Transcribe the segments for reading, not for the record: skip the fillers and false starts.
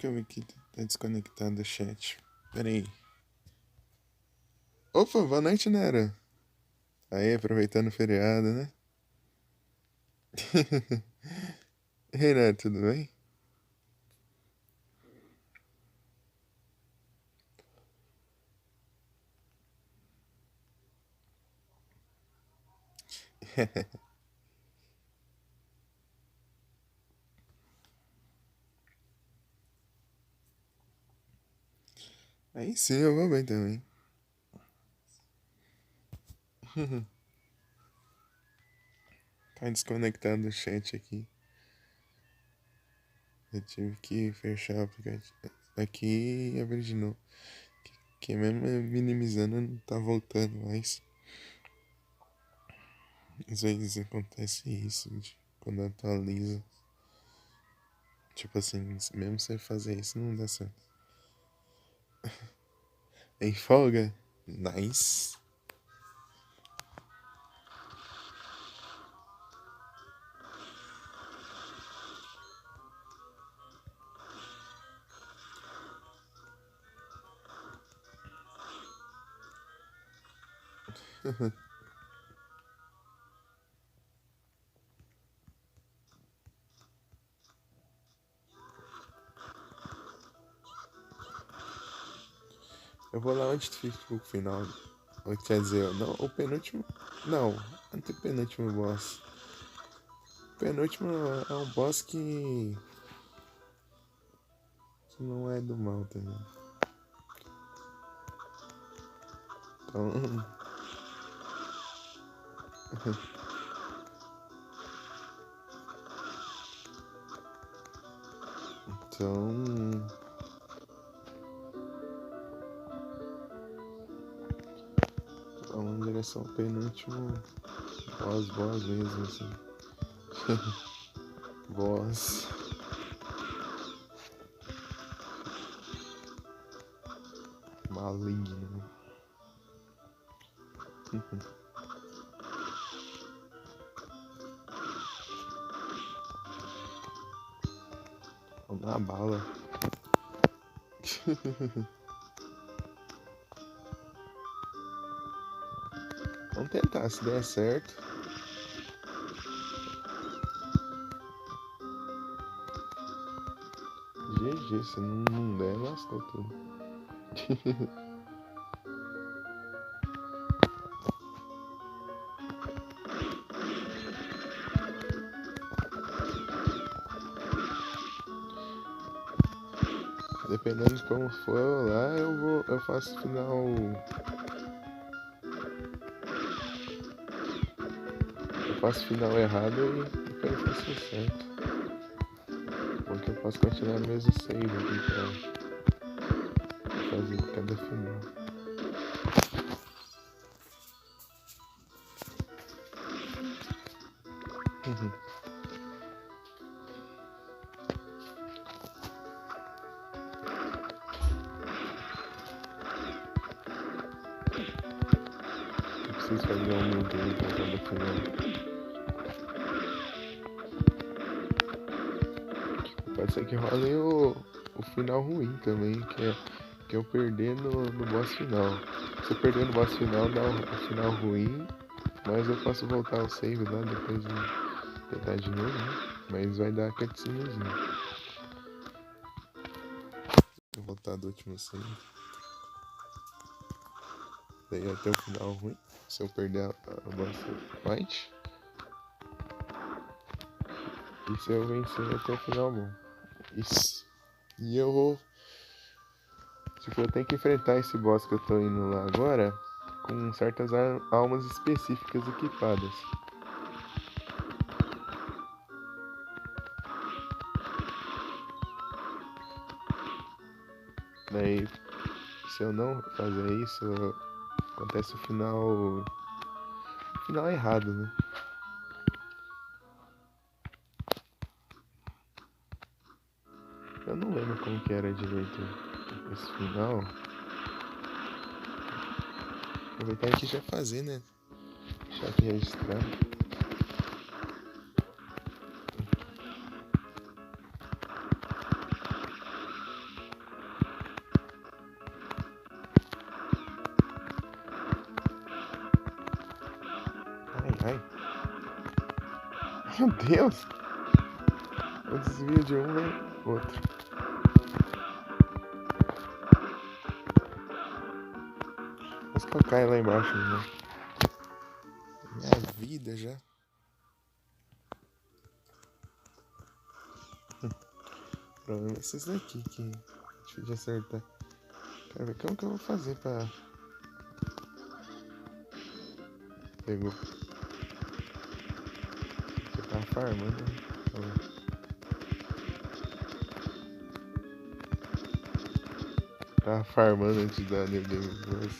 que eu vi que tá desconectado o chat. Pera aí. Opa, boa noite, Nara. Aí, aproveitando o feriado, né? Ei, Nara, tudo bem? Aí sim, eu vou bem também. Tá desconectado o chat aqui. Eu tive que fechar o aplicativo aqui e abrir de novo. Que mesmo minimizando não tá voltando mais. Às vezes acontece isso quando atualiza. Tipo assim, mesmo você fazer isso não dá certo. Em folga? Nice. Eu vou lá onde fica o final. Ou quer dizer, não, o penúltimo. Não, antepenúltimo boss. O penúltimo é um boss que não é do mal também. Então. Então. Vamos em direção ao penúltimo boss mesmo, assim. Boss. Maligno. Vamos na bala. Vamos tentar, se der certo. GG, se não der, lascou tudo. Dependendo de como for lá, eu faço final. Eu faço final errado e depois faço certo. Porque eu posso continuar no mesmo save aqui pra fazer cada final. Eu preciso fazer um mundinho pra cada final. Pode ser que role o final ruim também, que é eu perder no boss final. Se eu perder no boss final, dá o final ruim, mas eu posso voltar ao save lá depois e tentar de novo, né? Mas vai dar cutscenezinho. Vou voltar do último save. Daí até o final ruim. Se eu perder a boss fight. E se eu vencer até o final bom. Isso. E eu vou. Tipo, eu tenho que enfrentar esse boss que eu tô indo lá agora com certas almas específicas equipadas. Daí, se eu não fazer isso, acontece o final errado, né? Eu não lembro como que era direito esse final. Aproveitar aqui já fazer, né? Deixar aqui registrado. Meu Deus! Eu desvio de um, vem outro. Mas que eu caio lá embaixo, irmão. Minha vida já. O problema é esses daqui que é difícil de acertar. Quero ver como que eu vou fazer pra... Pegou. Você tá farmando, né? Tava farmando antes da New Game Plus.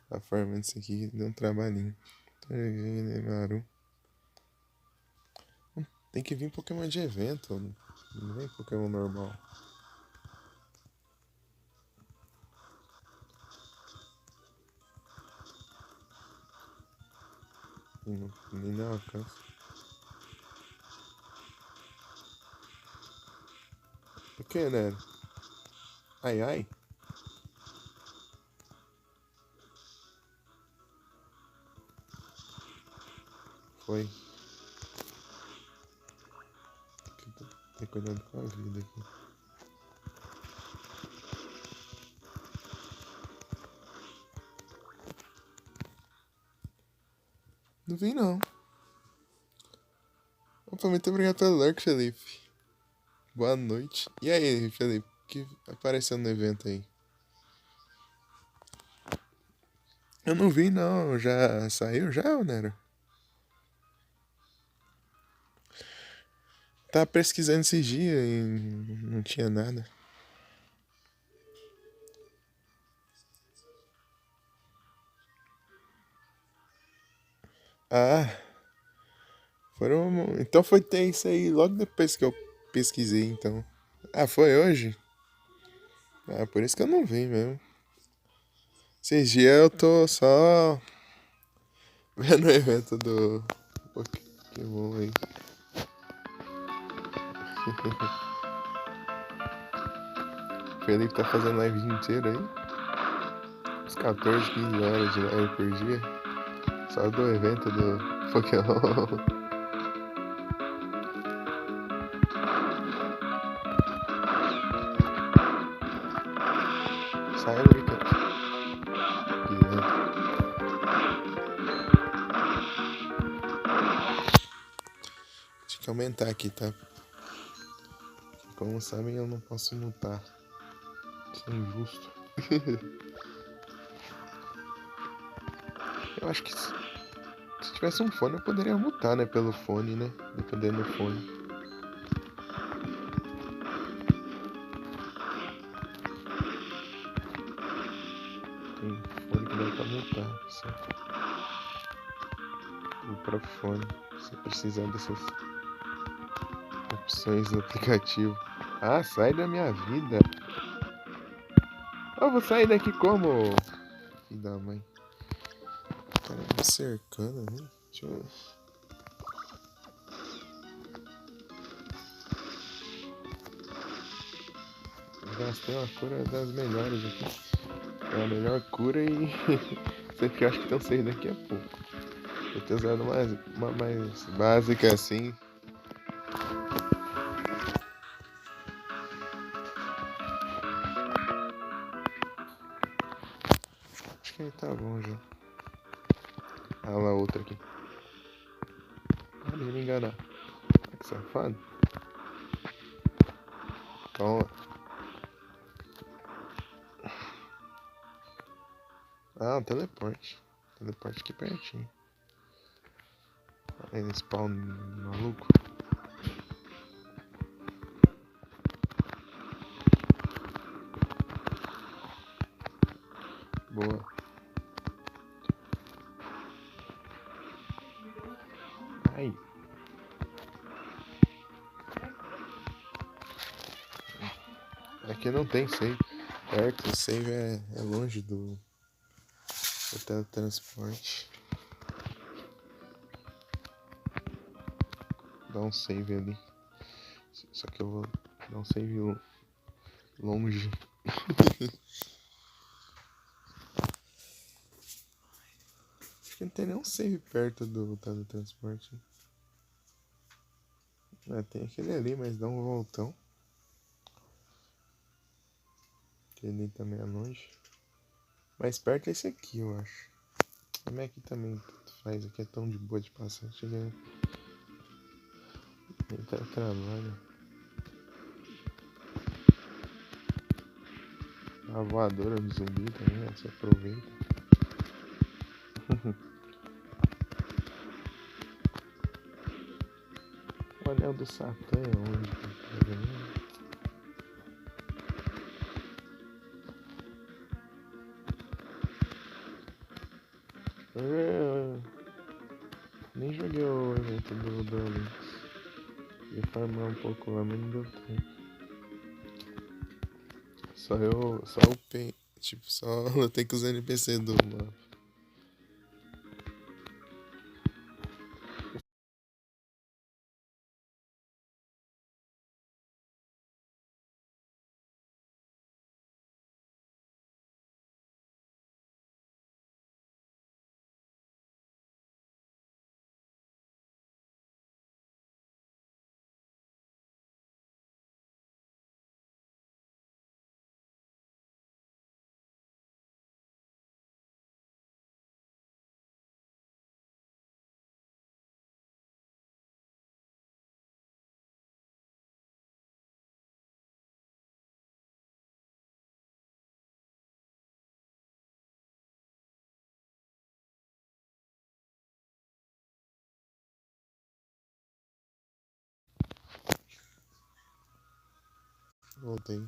Tava farmando isso aqui, deu um trabalhinho. Maru. Tem que vir Pokémon de evento, não vem Pokémon normal. Nem não alcança. O que, né? Ai, ai. Foi. Tem cuidado com a vida aqui. Não vim não. Opa, muito obrigado pelo like, Felipe. Boa noite. E aí, Felipe? O que apareceu no evento aí? Eu não vi não. Já saiu já, Nero? Tava pesquisando esses dias e não tinha nada. Ah, foram. Então foi ter isso aí logo depois que eu pesquisei, então. Ah, foi hoje? Ah, por isso que eu não vi mesmo. Esses dias eu tô só vendo o evento do Pokémon aí. O Felipe tá fazendo live o dia inteiro aí. Uns 14, 15 horas de live por dia. Só do evento do Pokémon. Sai do Rica. Deixa eu aumentar aqui, tá? Como sabem, eu não posso mutar. Isso é injusto. Eu acho que se tivesse um fone eu poderia mutar, né? Pelo fone, né? Dependendo do fone. Tem fone que dá pra mutar. Assim. O próprio fone. Se precisar dessas opções do aplicativo. Ah, sai da minha vida. Eu vou sair daqui como? Filho da mãe. O cara me cercando, né? Deixa eu... Gastei uma cura das melhores aqui. É a melhor cura e sempre acho que estão saindo daqui a pouco. Eu tenho usado uma mais básica assim. Acho que tá bom já. Ah lá, outra aqui. Ah, deixa eu me enganar. Que safado. Toma. Ah, um teleporte. Teleporte aqui pertinho. Aí, spawn maluco. Boa. Ai. Aqui não tem save. Perto, o save é longe do teletransporte. Dá um save ali. Só que eu vou dar um save longe. Acho que não tem nenhum save perto do teletransporte. Ah, tem aquele ali, mas dá um voltão. Que ele também é longe. Mais perto é esse aqui, eu acho. Como é que também faz? Aqui é tão de boa de passar. Chega. Trabalho. A voadora do zumbi também, ó, você aproveita. O anel do Satã é onde? Tá vendo? Nem joguei o evento do Lynx. Ia farmar um pouco lá, mas não deu tempo. Só o pen. Tipo, só eu tenho que usar NPC do mapa. Voltei.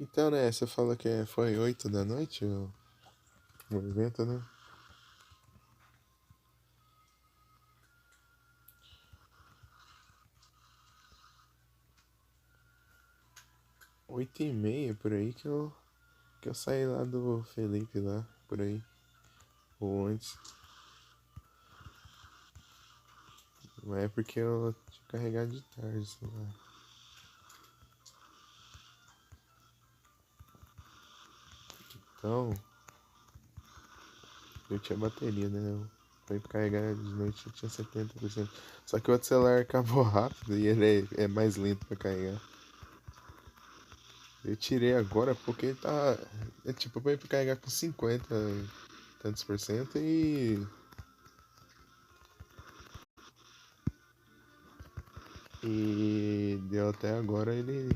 Então, né, você falou que foi 8 da noite o evento, né? 8h30 por aí que eu saí lá do Felipe lá, por aí. Ou antes. Mas é porque eu tinha carregado de tarde, sei lá. Então, eu tinha bateria, né? Foi carregar de noite eu tinha 70%. Só que o outro celular acabou rápido e ele é mais lento pra carregar. Eu tirei agora porque ele tá. É tipo pra carregar com 50 tantos por cento e deu até agora ele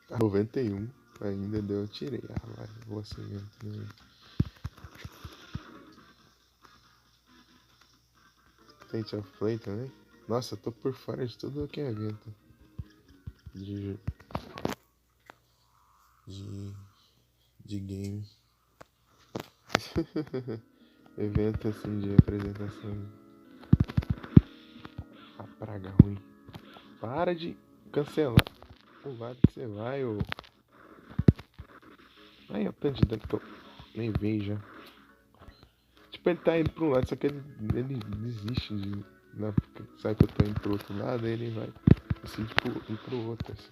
tá 91. Ainda deu, eu tirei. Ah, vai, vou assim mesmo. Né? State of Play também. Nossa, eu tô por fora de tudo que é evento. De, de, de game. Evento assim de apresentação. A praga ruim. Para de cancelar o lado que você vai, ô. Aí o tanto de dano que eu nem vejo já. Tipo, ele tá indo pra um lado, só que ele desiste de. Na, sabe que eu tô indo pro outro lado, aí ele vai assim, tipo, ir pro outro, assim.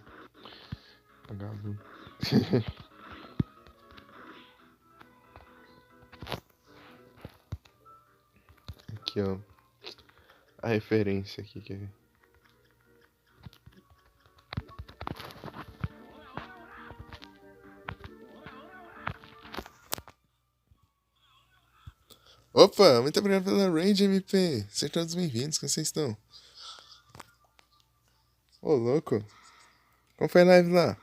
Vagabundo. Aqui, ó. A referência aqui, quer ver? Opa, muito obrigado pela range, MP. Sejam todos bem-vindos, como vocês estão? Ô, louco. Como foi a live lá?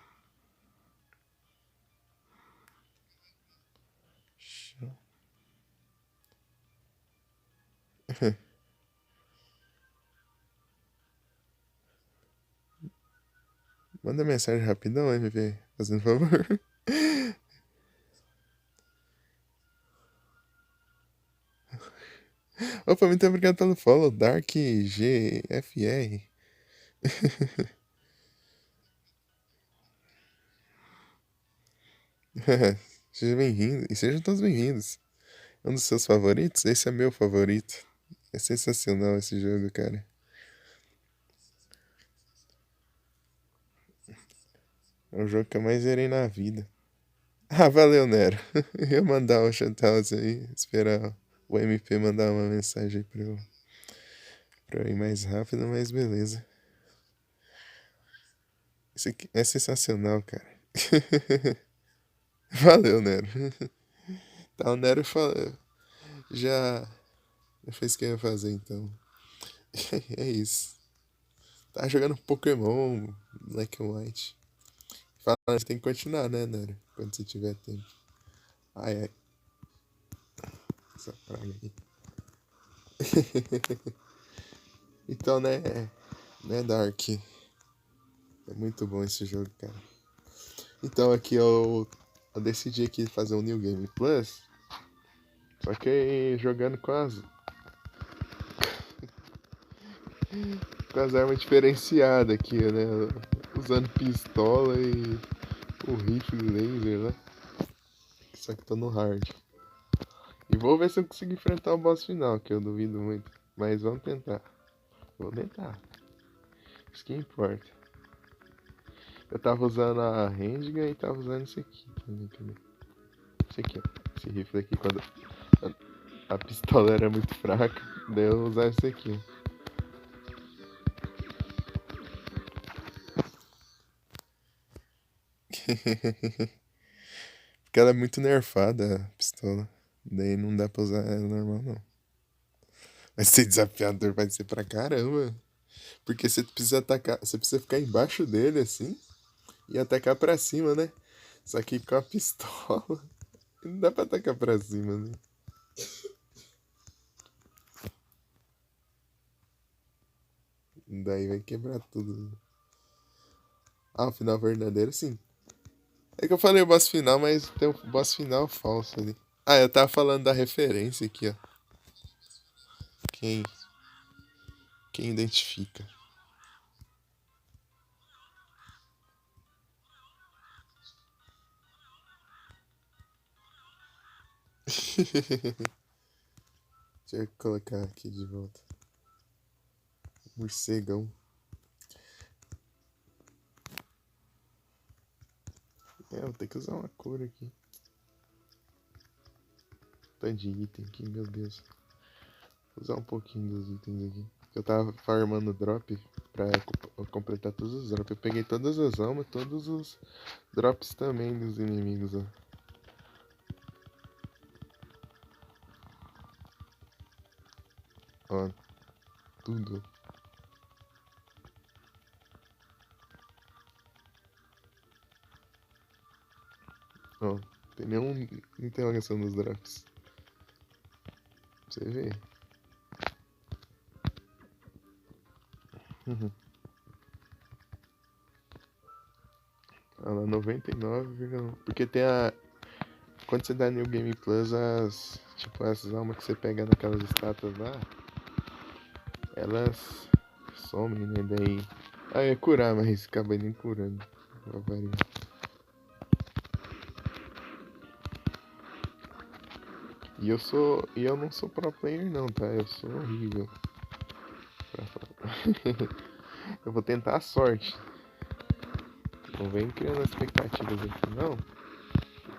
Manda mensagem rapidão, MP, fazendo favor. Opa, muito obrigado pelo follow, Dark GFR. Seja bem-vindo, e sejam todos bem-vindos. Um dos seus favoritos? Esse é meu favorito. É sensacional esse jogo, cara. É o jogo que eu mais zerei na vida. Ah, valeu, Nero. Eu ia mandar o Shanthouse aí, esperar o MP mandar uma mensagem pra eu ir mais rápido, mas beleza. Isso aqui é sensacional, cara. Valeu, Nero. Tá, o Nero já, já fez o que eu ia fazer, então. É isso. Tá jogando Pokémon Black and White. Fala, você tem que continuar, né, Nero? Quando você tiver tempo. Ai, ai. Essa praga aí. Então, né, Dark? É muito bom esse jogo, cara. Então aqui eu decidi aqui fazer um New Game Plus. Só que jogando com as armas diferenciadas aqui, né? Usando pistola e o rifle laser, né? Só que tô no hard. E vou ver se eu consigo enfrentar o boss final, que eu duvido muito. Mas vamos tentar. Vou tentar. Isso que importa. Eu tava usando a handgun e tava usando esse aqui também, também. Esse aqui, ó. Esse rifle aqui, quando a pistola era muito fraca, daí eu usava esse aqui. Porque ela é muito nerfada, a pistola. Daí não dá pra usar ela normal, não. Vai ser desafiador, vai ser pra caramba. Porque você precisa atacar, você precisa ficar embaixo dele assim e atacar pra cima, né? Só que com a pistola não dá pra atacar pra cima, né? Daí vai quebrar tudo. Ah, o final verdadeiro, sim. É que eu falei o boss final, mas tem um boss final falso ali. Ah, eu tava falando da referência aqui, ó. Quem, quem identifica? Deixa eu colocar aqui de volta. Morcegão. É, vou ter que usar uma cor aqui. Tanto de item aqui, meu Deus. Vou usar um pouquinho dos itens aqui. Eu tava farmando drop pra completar todos os drops. Eu peguei todas as almas, todos os drops também dos inimigos, ó. Ó, tudo. Ó, tem nenhum interrogação nos drops. Pra você ver. Olha lá, 99,1. Porque tem a. Quando você dá New Game Plus, tipo, essas almas que você pega naquelas estátuas lá, elas somem, né? Daí. Ah, é curar, mas acaba nem curando. Pra variar. E eu não sou pro player não, tá? Eu sou horrível. Eu vou tentar a sorte. Não vem criando expectativas aqui não.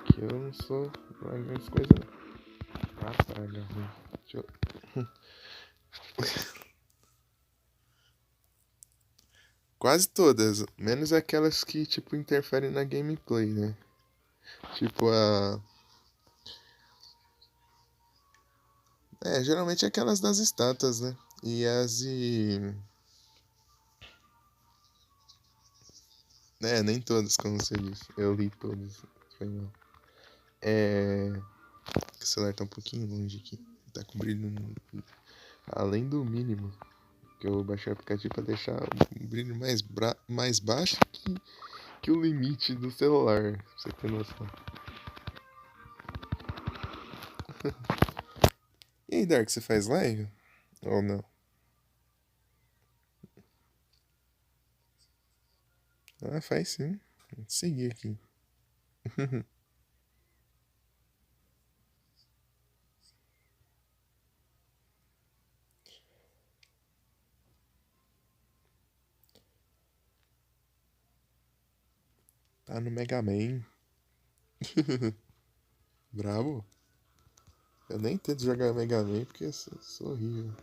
Que eu não sou lá grandes coisas não. Ah, praga ruim. Deixa eu... Quase todas, menos aquelas que, tipo, interferem na gameplay, né? Tipo a. É, geralmente aquelas das estátuas, né? E as de. É, nem todas, como você disse. Eu li todas. Foi mal. É. O celular tá um pouquinho longe aqui. Tá com brilho além do mínimo. Que eu baixei o aplicativo pra deixar o brilho mais baixo que o limite do celular. Pra você ter noção. E aí, Dark, você faz live? Ou não? Ah, faz sim. Vou te seguir aqui. Tá no Mega Man. Bravo. Eu nem tento jogar Mega Man porque eu sou horrível.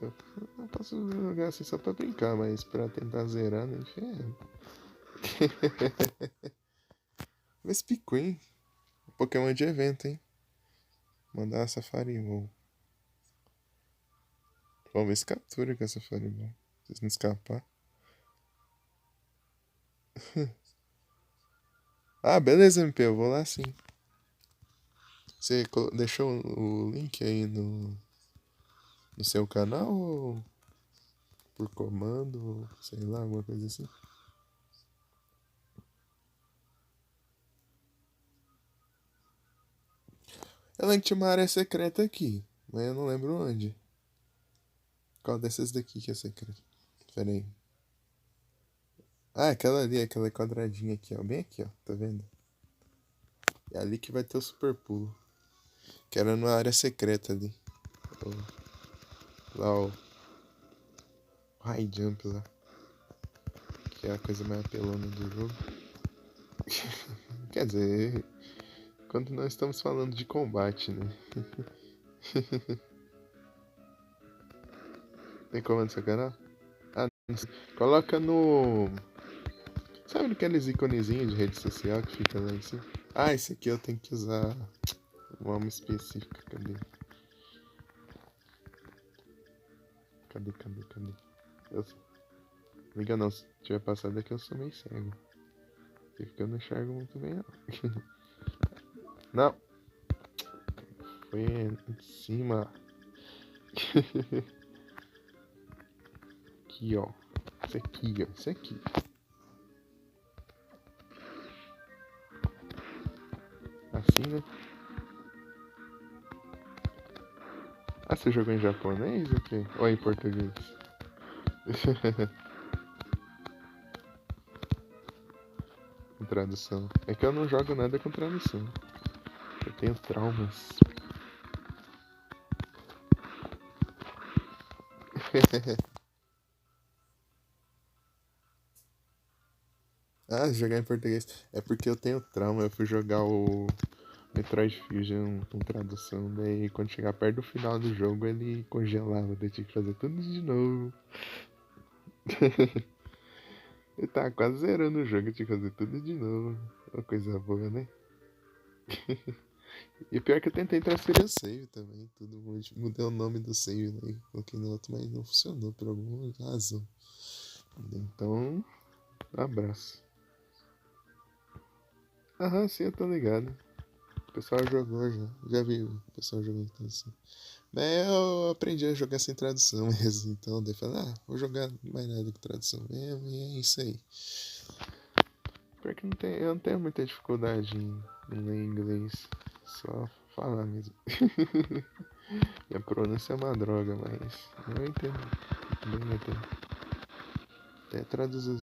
Eu posso jogar assim só pra brincar, mas pra tentar zerar, nem ferro. Mas picou, hein? Pokémon de evento, hein? Mandar a Safari Ball. Vamos ver se captura com a Safari Ball. Se não escapar. Ah, beleza, MP, eu vou lá sim. Você deixou o link aí no seu canal ou por comando, sei lá, alguma coisa assim? Eu lembro que tinha uma área secreta aqui, mas eu não lembro onde. Qual dessas daqui que é secreta? Pera aí. Ah, aquela ali, aquela quadradinha aqui, ó. Bem aqui, ó. Tá vendo? É ali que vai ter o super pulo. Que era numa área secreta ali. Lá, ó. O high jump lá. Que é a coisa mais apelona do jogo. Quer dizer, quando nós estamos falando de combate, né? Tem comando no seu canal? Ah, não sei. Coloca no. Sabe aqueles iconezinhos de rede social que fica lá em cima? Ah, esse aqui eu tenho que usar uma específica. Cadê? Cadê? Eu... Liga não, se tiver passado aqui eu sou meio cego. Porque eu não enxergo muito bem, não. Não, foi em cima. Aqui, ó. Isso aqui, ó. Isso aqui. Assim, né? Ah, você jogou em japonês ou quê? Ou em português? Com tradução. É que eu não jogo nada com tradução. Eu tenho traumas. Ah, jogar em português. É porque eu tenho trauma. Eu fui jogar o Metroid Fusion com tradução. Daí quando chegar perto do final do jogo ele congelava. Daí tinha que fazer tudo de novo. Eu tava quase zerando o jogo. Eu tinha que fazer tudo de novo. Uma coisa boa, né? E pior que eu tentei transferir o save também. Tudo mudei o nome do save, né? Coloquei no outro, mas não funcionou por alguma razão. Então, abraço. Aham, sim, eu tô ligado. O pessoal jogou já. Já vi o pessoal jogando tradução. Mas eu aprendi a jogar sem tradução mesmo. Então, daí falei, vou jogar mais nada com tradução mesmo. E é isso aí. Pior que não tem, eu não tenho muita dificuldade em ler inglês. Só falar mesmo. Minha pronúncia é uma droga, mas eu entendo. Bem entendo. Até traduzir.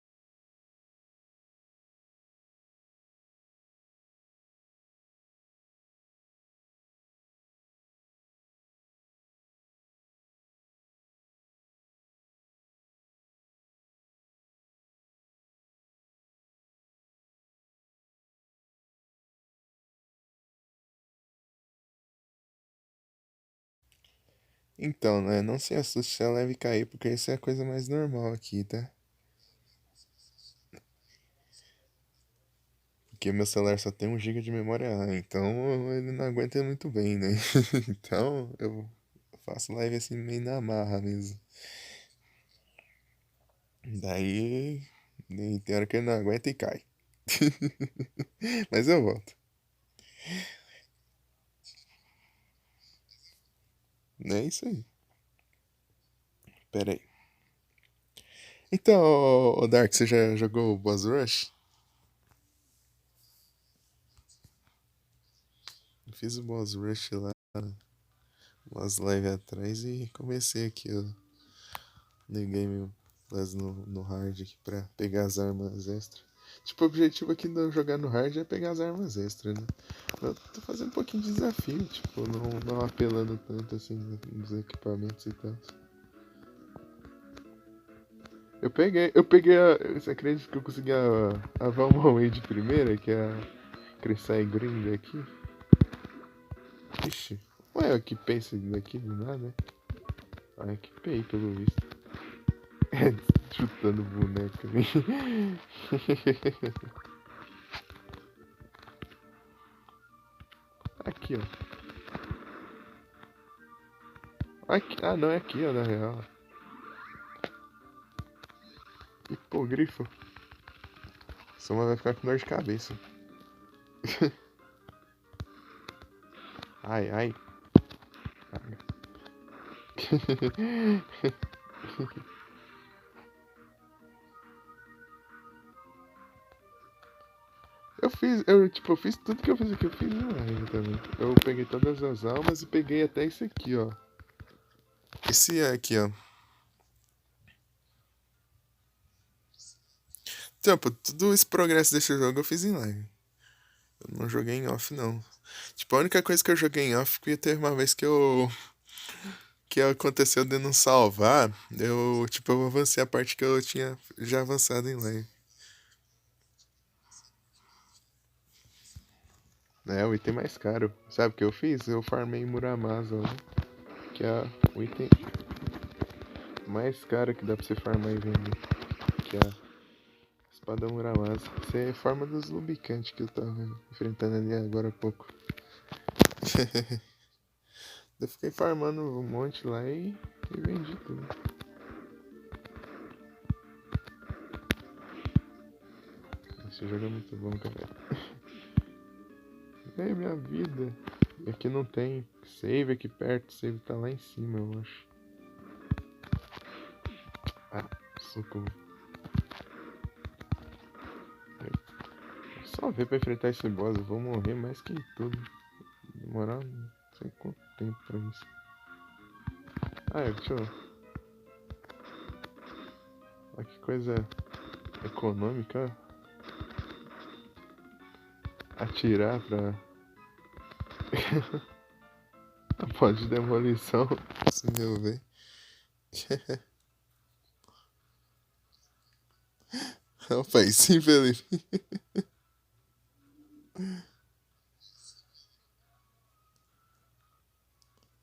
Então, né? Não se assuste se ela deve cair, porque isso é a coisa mais normal aqui, tá? Porque meu celular só tem 1 GB de memória RAM, então ele não aguenta muito bem, né? Então eu faço live assim meio na marra mesmo. Daí tem hora que ele não aguenta e cai. Mas eu volto. É isso aí. Pera aí. Então, ô Dark, você já jogou o Boss Rush? Eu fiz o Boss Rush lá umas lives atrás e comecei aqui no Game Plus no hard aqui pra pegar as armas extras. Tipo, o objetivo aqui de eu jogar no hard é pegar as armas extras, né? Eu tô fazendo um pouquinho de desafio, tipo, não apelando tanto assim nos equipamentos e tal. Eu peguei a. Você acredita que eu consegui a Valmaway de primeira, que é a Cressai Gringa aqui? Ixi, ué, eu equipei isso daqui do nada, né? Ah, equipei pelo visto. É, chutando boneco ali. Aqui, ó. Aqui, ah, não, é aqui, ó, na real. Hipogrifo. Soma vai ficar com dor de cabeça. Ai, ai. Eu fiz tudo que eu fiz aqui, eu fiz em live também. Eu peguei todas as almas e peguei até esse aqui, ó. Esse aqui, ó. Tipo, tudo esse progresso desse jogo eu fiz em live. Eu não joguei em off, não. Tipo, a única coisa que eu joguei em off foi teve uma vez que aconteceu de não salvar. Eu avancei a parte que eu tinha já avançado em live. É, o item mais caro. Sabe o que eu fiz? Eu farmei Muramasa, né? Que é o item mais caro que dá pra você farmar e vender. Que é a espada Muramasa. Você é forma dos lubricantes que eu tava enfrentando ali agora há pouco. Eu fiquei farmando um monte lá e vendi tudo. Esse jogo é muito bom, cara. É minha vida. E aqui não tem save aqui perto, save tá lá em cima, eu acho. Ah, socorro. Só ver pra enfrentar esse boss, eu vou morrer mais que tudo. Demorar não sei quanto tempo pra isso. Ah, deixa eu. Olha que coisa econômica. Atirar pra. Pode de demolição. Se meu ver. Opa, aí sim, Felipe.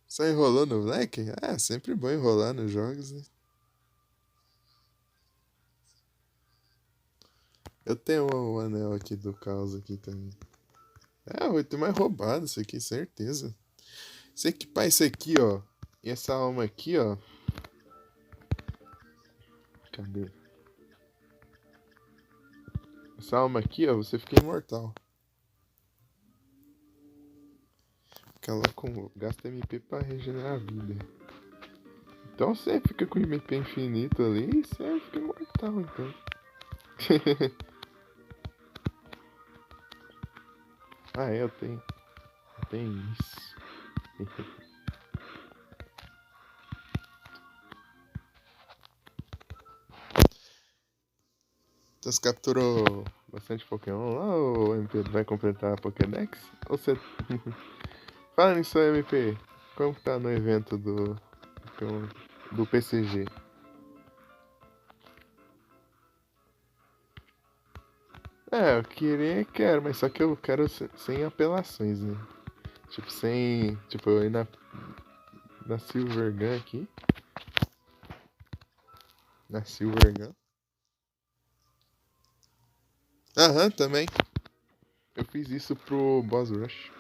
Só enrolou no Black? Ah, sempre bom enrolar nos jogos, né? Eu tenho o anel aqui do caos aqui também. É, o item mais roubado isso aqui, certeza. Se equipar isso aqui, ó. E essa alma aqui, ó. Cadê? Essa alma aqui, ó, você fica imortal. Fica lá com. Gasta MP pra regenerar a vida. Então você fica com MP infinito ali e você fica imortal, então. Ah, é, eu tenho. Eu tenho isso. Então você capturou bastante Pokémon lá ou o MP vai completar a Pokédex? Ou você. Fala nisso aí, MP. Como que tá no evento do PCG? É, eu queria, quero, mas só que eu quero sem apelações, né? Tipo, sem. Tipo, eu ir na Silver Gun aqui. Na Silver Gun. Aham, também. Eu fiz isso pro Boss Rush.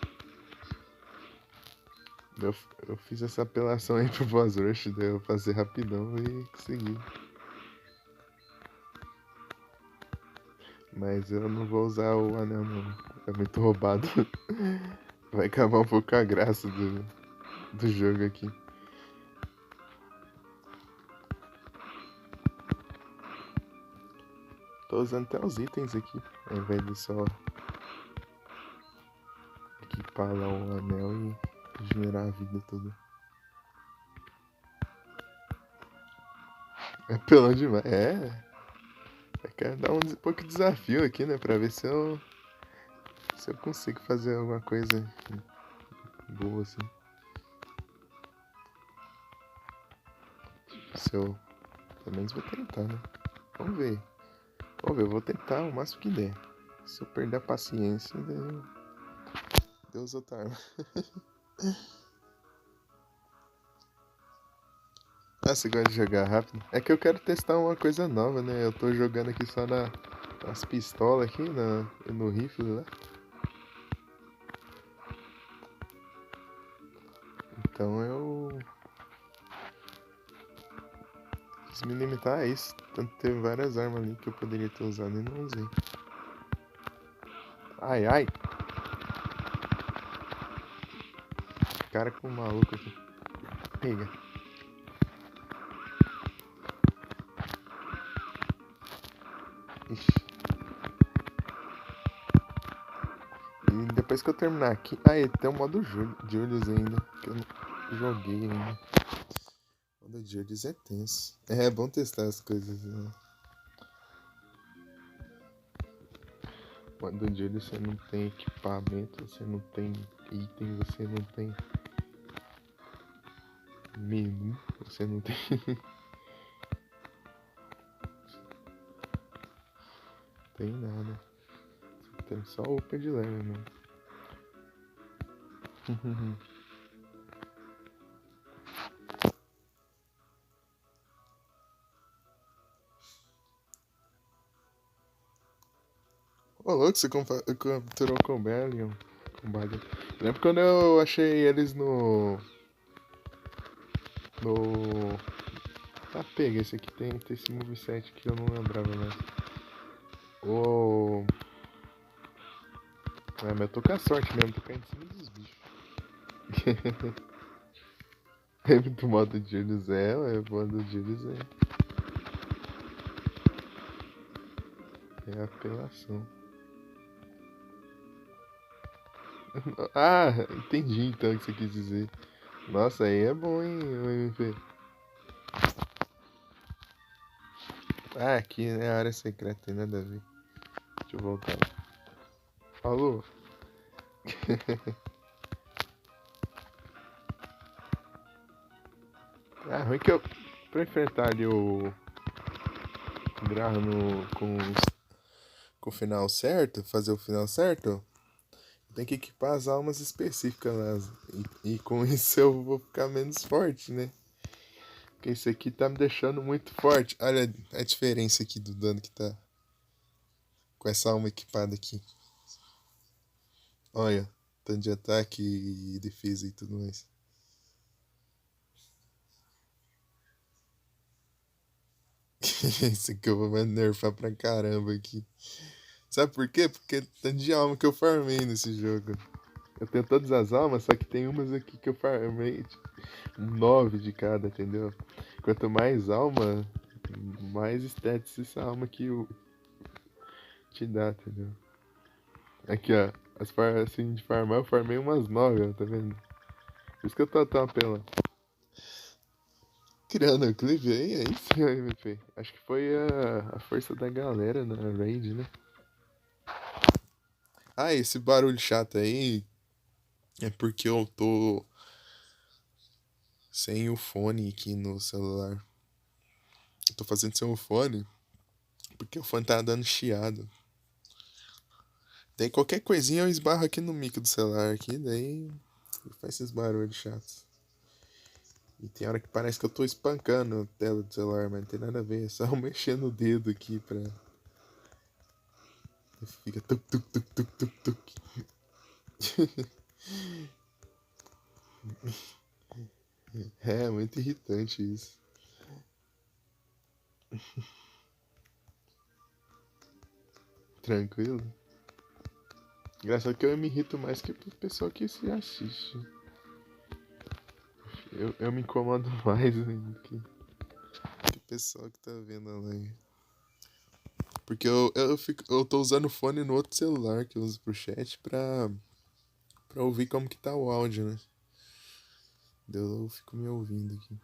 Eu, eu fiz essa apelação aí pro Boss Rush, daí eu fazer rapidão e consegui. Mas eu não vou usar o anel não. É muito roubado. Vai acabar um pouco a graça do jogo aqui. Tô usando até os itens aqui, ao invés de só equipar lá o anel e regenerar a vida toda. É pelão demais. É. Eu quero dar um pouco de desafio aqui, né? Pra ver se eu consigo fazer alguma coisa boa assim. Se eu. Pelo menos vou tentar, né? Vamos ver. Vamos ver, eu vou tentar o máximo que der. Se eu perder a paciência, daí Deus outra arma. Ah, você gosta de jogar rápido? É que eu quero testar uma coisa nova, né? Eu tô jogando aqui só nas pistolas aqui, no rifle lá. Então eu quis me limitar a isso. Tanto teve várias armas ali que eu poderia ter usado e não usei. Ai, ai! Cara com maluco aqui. Pega. Ixi. E depois que eu terminar aqui. Ah, e tem o modo Julius ainda. Que eu não joguei ainda. O modo Julius é tenso. É bom testar as coisas, né? O modo Julius você não tem equipamento, você não tem item, você não tem menu, você não tem. Tem nada. Você tem só o open de level mesmo. Ô, louco, você capturou com o Bellion. Com Balion. Lembra quando eu achei eles no. Ah, pega, esse aqui tem esse moveset que eu não lembrava mais. O. Ah, mas eu tô com a sorte mesmo, tô caindo em cima dos bichos. Lembra do modo Julius o modo Julius é apelação. Ah, entendi então o que você quis dizer. Nossa, aí é bom, hein, o MP. Ah, aqui é a área secreta, tem nada a ver. Deixa eu voltar. Falou? Ah, ruim que eu. Pra enfrentar ali o Graham com o final certo, fazer o final certo, tem que equipar as almas específicas lá. E com isso eu vou ficar menos forte, né? Porque esse aqui tá me deixando muito forte. Olha a diferença aqui do dano que tá com essa alma equipada aqui. Olha, tanto de ataque e defesa e tudo mais. Esse aqui eu vou nerfar pra caramba aqui. Sabe por quê? Porque tanto de alma que eu farmei nesse jogo. Eu tenho todas as almas, só que tem umas aqui que eu farmei, tipo, 9 de cada, entendeu? Quanto mais alma, mais stats essa alma te dá, entendeu? Aqui, ó. Assim, de farmar, eu farmei umas 9, ó, tá vendo? Por isso que eu tô tão apelando. Criando o clipe aí sim, MVP. Acho que foi a força da galera na raid, né? Ah, esse barulho chato aí é porque eu tô sem o fone aqui no celular. Eu tô fazendo sem o fone porque o fone tá dando chiado. Daí qualquer coisinha eu esbarro aqui no mic do celular aqui, daí faz esses barulhos chatos. E tem hora que parece que eu tô espancando a tela do celular, mas não tem nada a ver, é só eu mexendo o dedo aqui pra. Fica tuk tuk tuk tuk tuk tuk. É muito irritante isso. Tranquilo. Engraçado que eu me irrito mais que o pessoal que se assiste. Eu me incomodo mais do que o pessoal que tá vendo a live. Porque eu tô usando o fone no outro celular que eu uso pro chat pra ouvir como que tá o áudio, né? Eu fico me ouvindo aqui.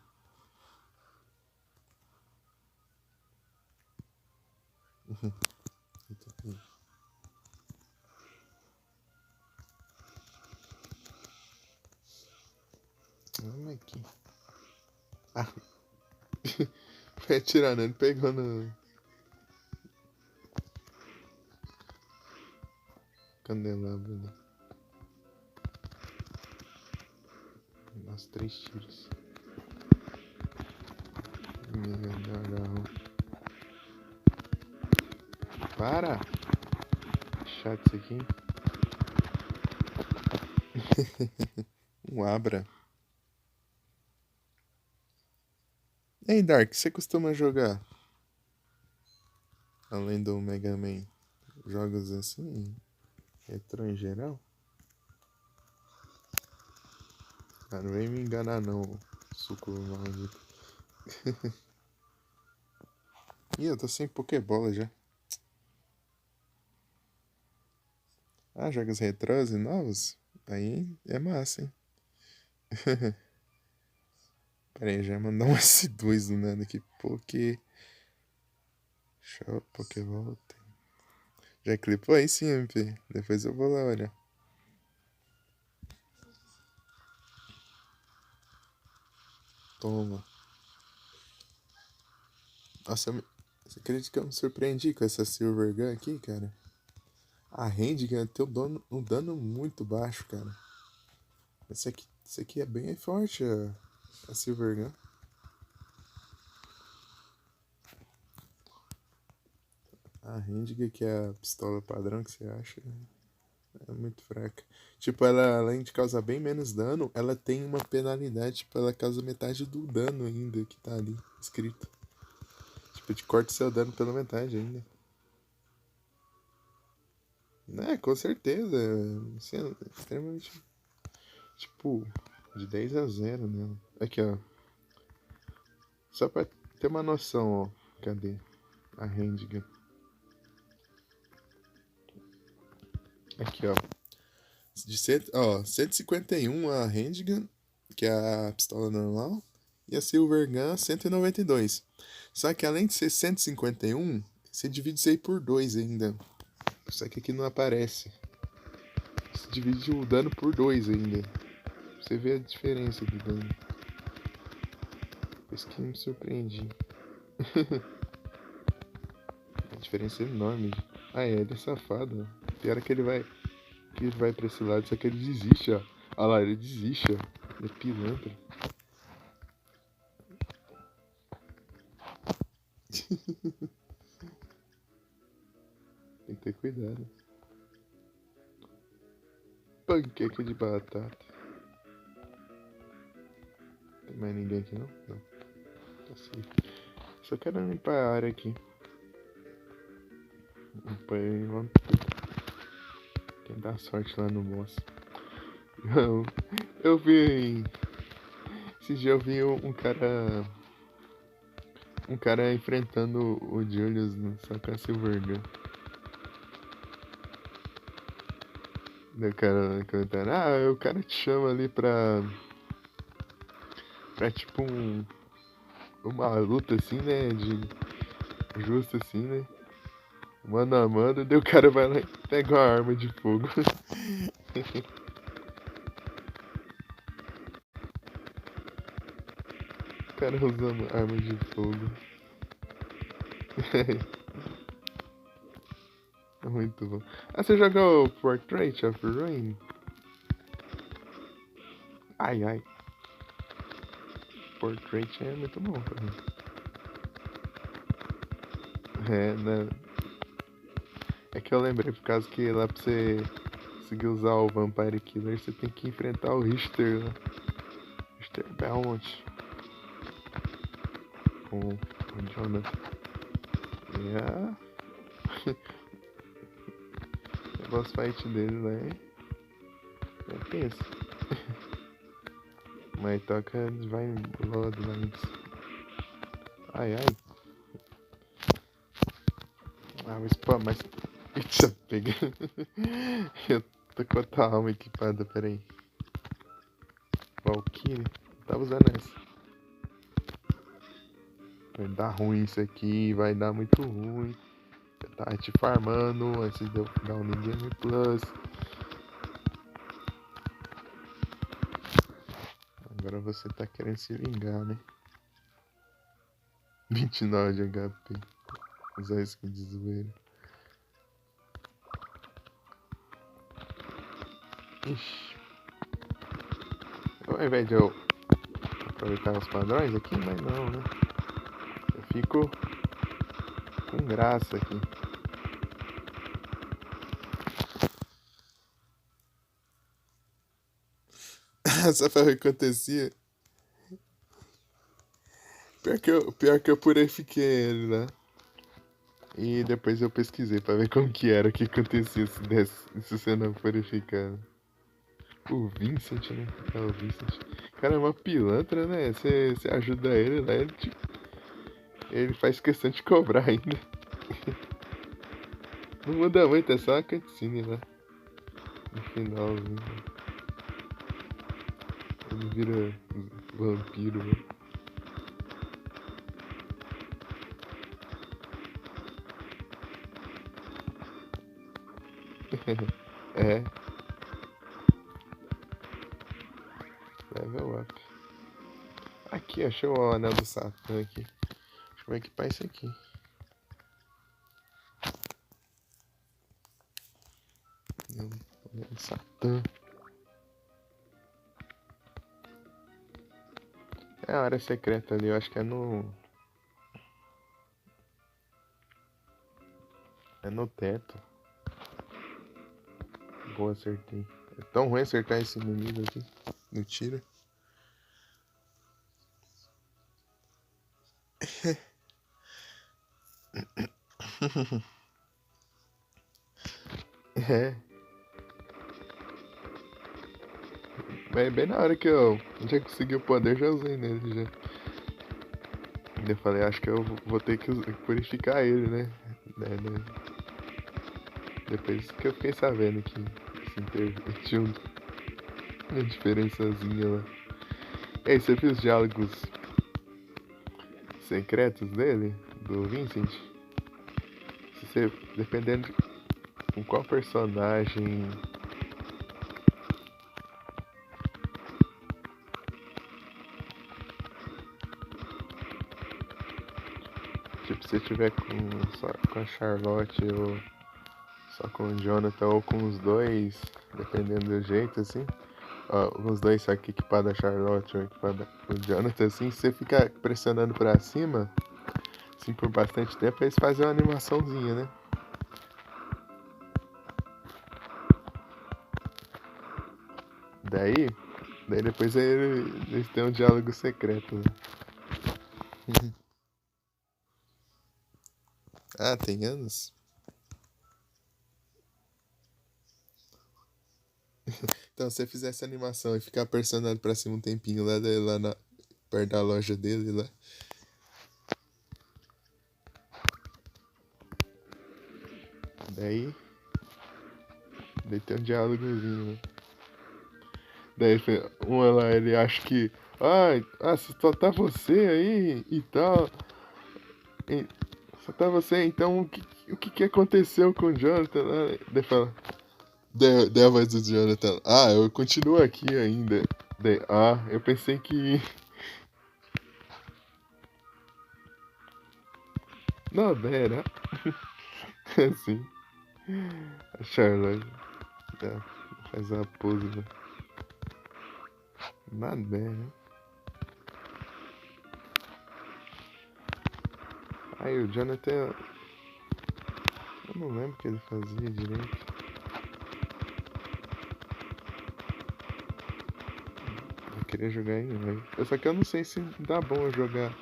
Vamos aqui. Ah, foi atirando, ele pegou no. candelabro ali. Nossa, 3 tiros. Mega dragão. Para! Chato isso aqui. Um Abra. Ei, Dark, você costuma jogar? Além do Mega Man, jogos assim, retrô em geral? Ah, não vem me enganar não, suco maldito. Ih, eu tô sem Pokébola já. Ah, jogos retrôs e novos? Aí é massa, hein? Pera aí, já mandar um S2 do nada aqui. Show, Pokébola. Já clipou aí sim, MP. Depois eu vou lá olhar. Toma. Nossa, você acredita que eu me surpreendi com essa Silver Gun aqui, cara? A Handgun tem um dano muito baixo, cara. Esse aqui é bem forte, a Silver Gun. A Handgun, que é a pistola padrão que você acha, é muito fraca. Tipo, ela, além de causar bem menos dano, ela tem uma penalidade. Tipo, ela causa metade do dano ainda que tá ali escrito. Tipo, te corta seu dano pela metade ainda. Né, com certeza. Isso é extremamente. Tipo, de 10 a 0, né? Aqui, ó. Só pra ter uma noção, ó. Cadê? A handgun. Aqui, ó. Ó, 151 a handgun, que é a pistola normal. E a Silver Gun, 192. Só que além de ser 151, você divide isso aí por 2 ainda. Só que aqui não aparece. Você divide o dano por 2 ainda. Você vê a diferença do dano. Por isso que me surpreendi. A diferença é enorme. Ah, é, ele é safado. Pior é que ele vai pra esse lado, só que ele desiste, ó. Olha lá, ele desiste, ó. Ele é pilantra. Tem que ter cuidado. Panqueca de batata. Tem mais ninguém aqui não? Não. Tá safe. Só quero limpar a área aqui. Vamos tentar sorte lá no boss. Não, eu vi. Esse dia eu vi um cara. Um cara enfrentando o Julius no só com a Silver Gun. Daí o cara cantando, o cara te chama ali pra tipo uma luta assim, né? De justo assim, né? Mano a mano, daí o cara vai lá e pega uma arma de fogo. O cara usa uma arma de fogo. É muito bom. Ah, você jogou Portrait of Ruin? Ai, ai. Portrait é muito bom também. É, né? É que eu lembrei por causa que lá pra você conseguir usar o Vampire Killer, você tem que enfrentar o Richter, né? Richter Belmont. Com o Jonathan. E o boss fight dele lá é tenso. Mas toca Divine Bloodlines. Ai, ai. Ah, mas pô, mas. Eita, pega. Eu tô com outra alma equipada, peraí. Valkyrie? Tava usando essa. Vai dar ruim isso aqui, vai dar muito ruim. Você tá te farmando antes de eu dar um Game Plus. Agora você tá querendo se vingar, né? 29 de HP. Usar skin de zoeira. Ixi. Ao invés de eu aproveitar os padrões aqui, mas não, né? Eu fico com graça aqui. Sabe o que acontecia? Pior que eu purifiquei ele, né? E depois eu pesquisei pra ver como que era, o que acontecia se você não purificando. O Vincent, né? É o Vincent. Cara, é uma pilantra, né? Você ajuda ele, né? Ele faz questão de cobrar ainda. Não muda muito, é só uma cutscene, né? No finalzinho. Ele vira vampiro, né? É, level up. Aqui, achei o anel do Satã aqui. Deixa eu equipar isso aqui. Anel do Satã. É a área secreta ali, eu acho que é no. É no teto. Boa, acertei. É tão ruim acertar esse inimigo aqui. No tiro. É. Mas bem na hora que eu já consegui o poder, já usei nele já. Eu falei, acho que eu vou ter que purificar ele, né? Né? Depois que eu fiquei sabendo que tinha uma diferençazinha lá. E aí, você viu os diálogos secretos dele? Do Vincent? Se você, dependendo com qual personagem. Tipo, se você tiver só com a Charlotte ou só com o Jonathan ou com os dois, dependendo do jeito, assim. Ó, os dois só que equipado a Charlotte ou equipado o Jonathan, assim, se você ficar pressionando pra cima, assim, por bastante tempo, eles fazem uma animaçãozinha, né? Daí, daí depois eles têm um diálogo secreto, né? Ah, tem anos? Então, se você fizer essa animação e ficar pressionando pra cima um tempinho perto da loja dele lá. Daí, daí tem um diálogozinho, né? Daí uma lá, ele acha que. Só tá você aí e tal. E, só tá você, então o que aconteceu com o Jonathan? Daí fala. Daí a voz do Jonathan. Ah, eu continuo aqui ainda. Daí, eu pensei que. Não, daí era. Assim. A Charlotte faz uma pose, né? Nada, né? Aí o Jonathan. Eu não lembro o que ele fazia direito. Eu queria jogar em live. Só que eu não sei se dá bom eu jogar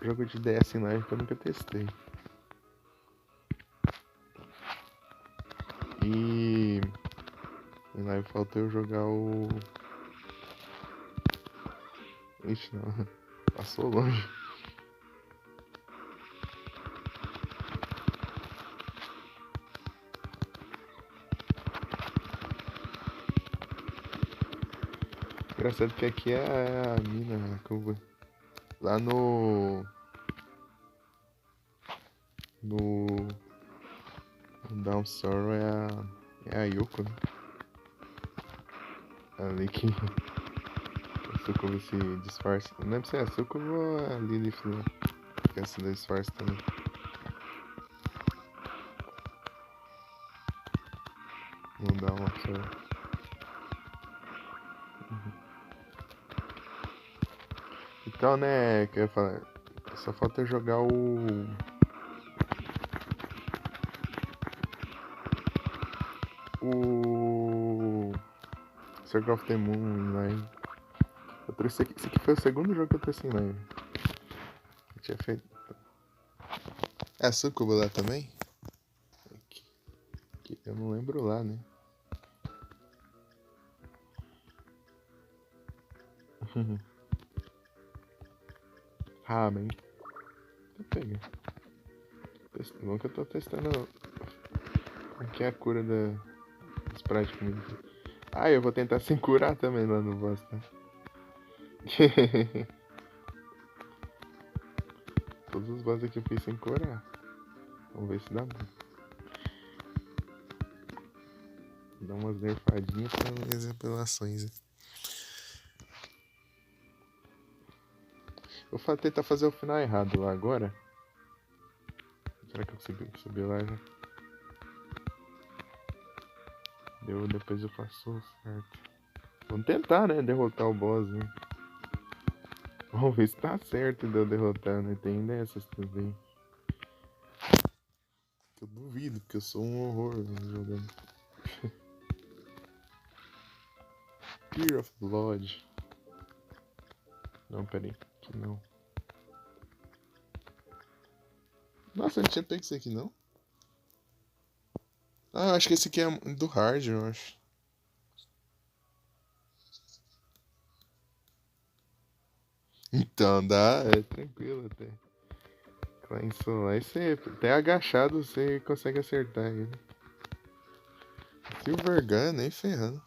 jogo de DS em live, que eu nunca testei. E em live faltou eu jogar o. Ixi, não. Passou longe. Engraçado que aqui é a mina, a curva. Lá no Down Sorrow é a Yoko, né? Ali que a Sukubo se disfarça. Não lembro se é a Sukubo ou a Lilith, né? Que se disfarça também. No Down Sorrow. Então, né, que eu ia falar, só falta eu jogar o Circle of the Moon em live. Esse aqui foi o segundo jogo que eu trouxe em live. Eu tinha feito. É a Sucubo lá também? Eu não lembro lá, né? Ramen. Vou pegar. Bom que eu tô testando como que é a cura da Sprite comigo. Ah, eu vou tentar sem curar também lá no boss, tá? Todos os boss aqui eu fiz sem curar. Vamos ver se dá bom. Dá umas nerfadinhas pra minhas apelações. Vou tentar fazer o final errado lá agora. Será que eu consigo subir lá já? Depois eu faço certo. Vamos tentar, né? Derrotar o boss, né? Vamos ver se tá certo de eu derrotar, né? Tem dessas também. Eu duvido, porque eu sou um horror jogando. Fear of Blood. Não, peraí. Aqui não. Nossa, eu não tinha pego isso aqui, não? Ah, acho que esse aqui é do hard, eu acho. Então, dá, é tranquilo até. Klein Solar, você, até agachado você consegue acertar ele. Silver Gun, nem ferrando.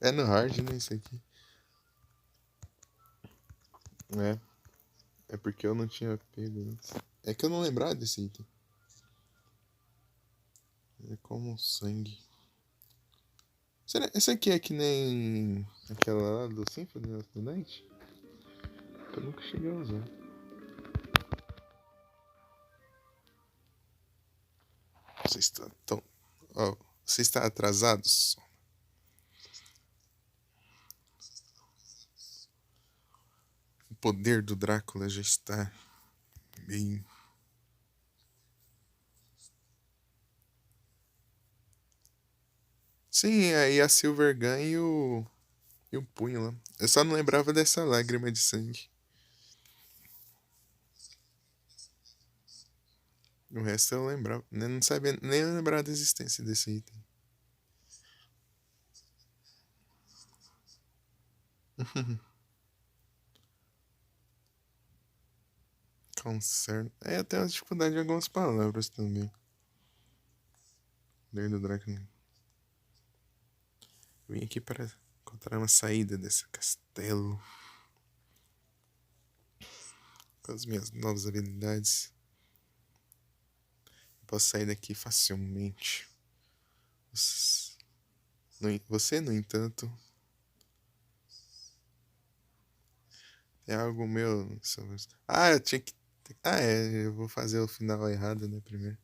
É no hard, né, isso aqui. É, é porque eu não tinha pego antes. É que eu não lembrava desse item. É como sangue. Será, esse aqui é que nem aquela lá do Symphony of the Night? Que eu nunca cheguei a usar. Você está tão... Ó, você está atrasados? O poder do Drácula já está bem... Sim, aí a Silver Gun e o punho lá. Eu só não lembrava dessa lágrima de sangue. O resto eu lembrava. Eu não sabia nem lembrar da existência desse item. Concern. É, eu tenho uma dificuldade em algumas palavras também. Poder do Drácula. Vim aqui para encontrar uma saída desse castelo. Com as minhas novas habilidades, eu posso sair daqui facilmente. Você, no entanto, é algo meu. Ah, eu tinha que. Ah, é, eu vou fazer o final errado, né, primeiro.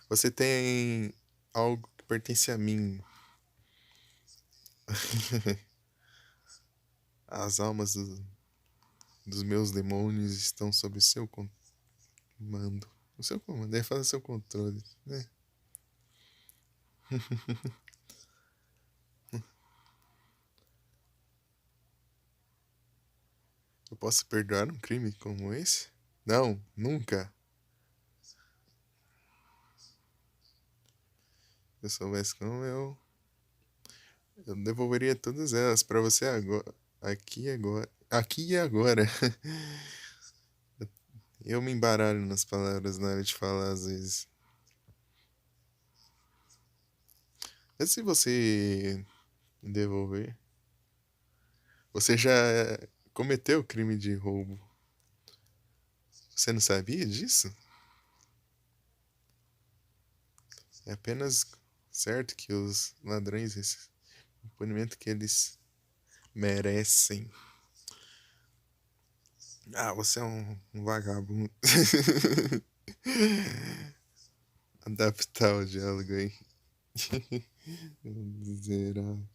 Você tem algo que pertence a mim. As almas dos meus demônios estão sob o seu comando. O seu comando, deve fazer seu controle, né? Eu posso perdoar um crime como esse? Não, nunca. Se eu soubesse como eu devolveria todas elas pra você agora. Aqui e agora. Aqui e agora. Eu me embaralho nas palavras na hora de falar às vezes. Mas se você devolver, você já cometeu o crime de roubo. Você não sabia disso? É apenas certo que os ladrões recebem o punimento que eles merecem. Ah, você é um vagabundo. Adaptar o diálogo aí. Miserável.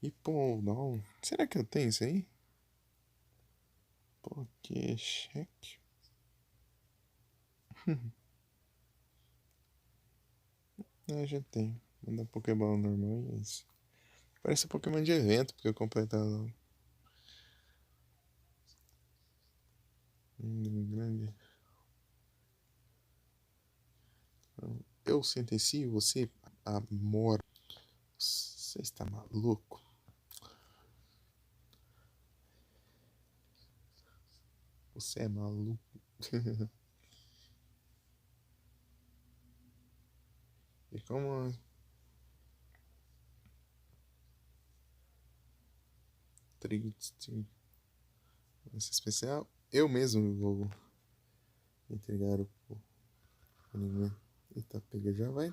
E pô, não. Será que eu tenho isso aí? Pokécheck. Ah, já tem. Manda Pokébola normal e é isso. Parece Pokémon de evento, porque eu completei lá. Grande. Eu sentencio você a morte. Você está maluco? Você é maluco? E como triste esse especial, eu mesmo vou entregar o anime. Eita, pega, já vai.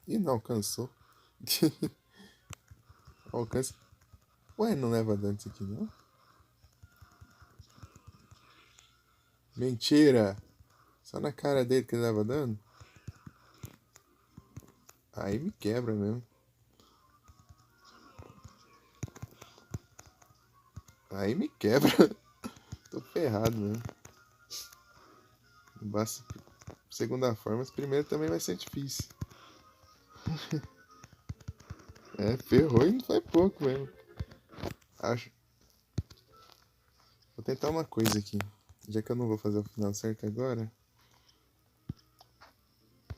E não alcançou. Alcança. Ué, não leva dano isso aqui, não? Mentira! Só na cara dele que leva dano? Aí me quebra mesmo. Aí me quebra. Tô ferrado mesmo. Basta. Segunda forma, mas primeiro também vai ser difícil. É, ferrou e não foi pouco mesmo. Acho. Vou tentar uma coisa aqui. Já que eu não vou fazer o final certo agora.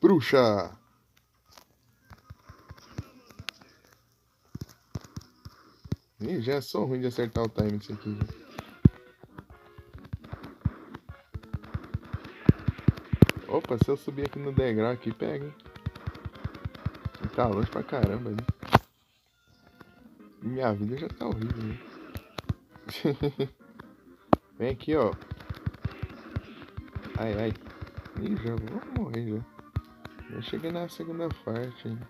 Bruxa! Ih, já sou ruim de acertar o time disso aqui. Opa, se eu subir aqui no degrau aqui, pega, hein? Tá longe pra caramba ali. Minha vida já tá horrível, né? Vem aqui, ó. Ai, ai. Ih, já vou morrer já. Eu cheguei na segunda parte ainda.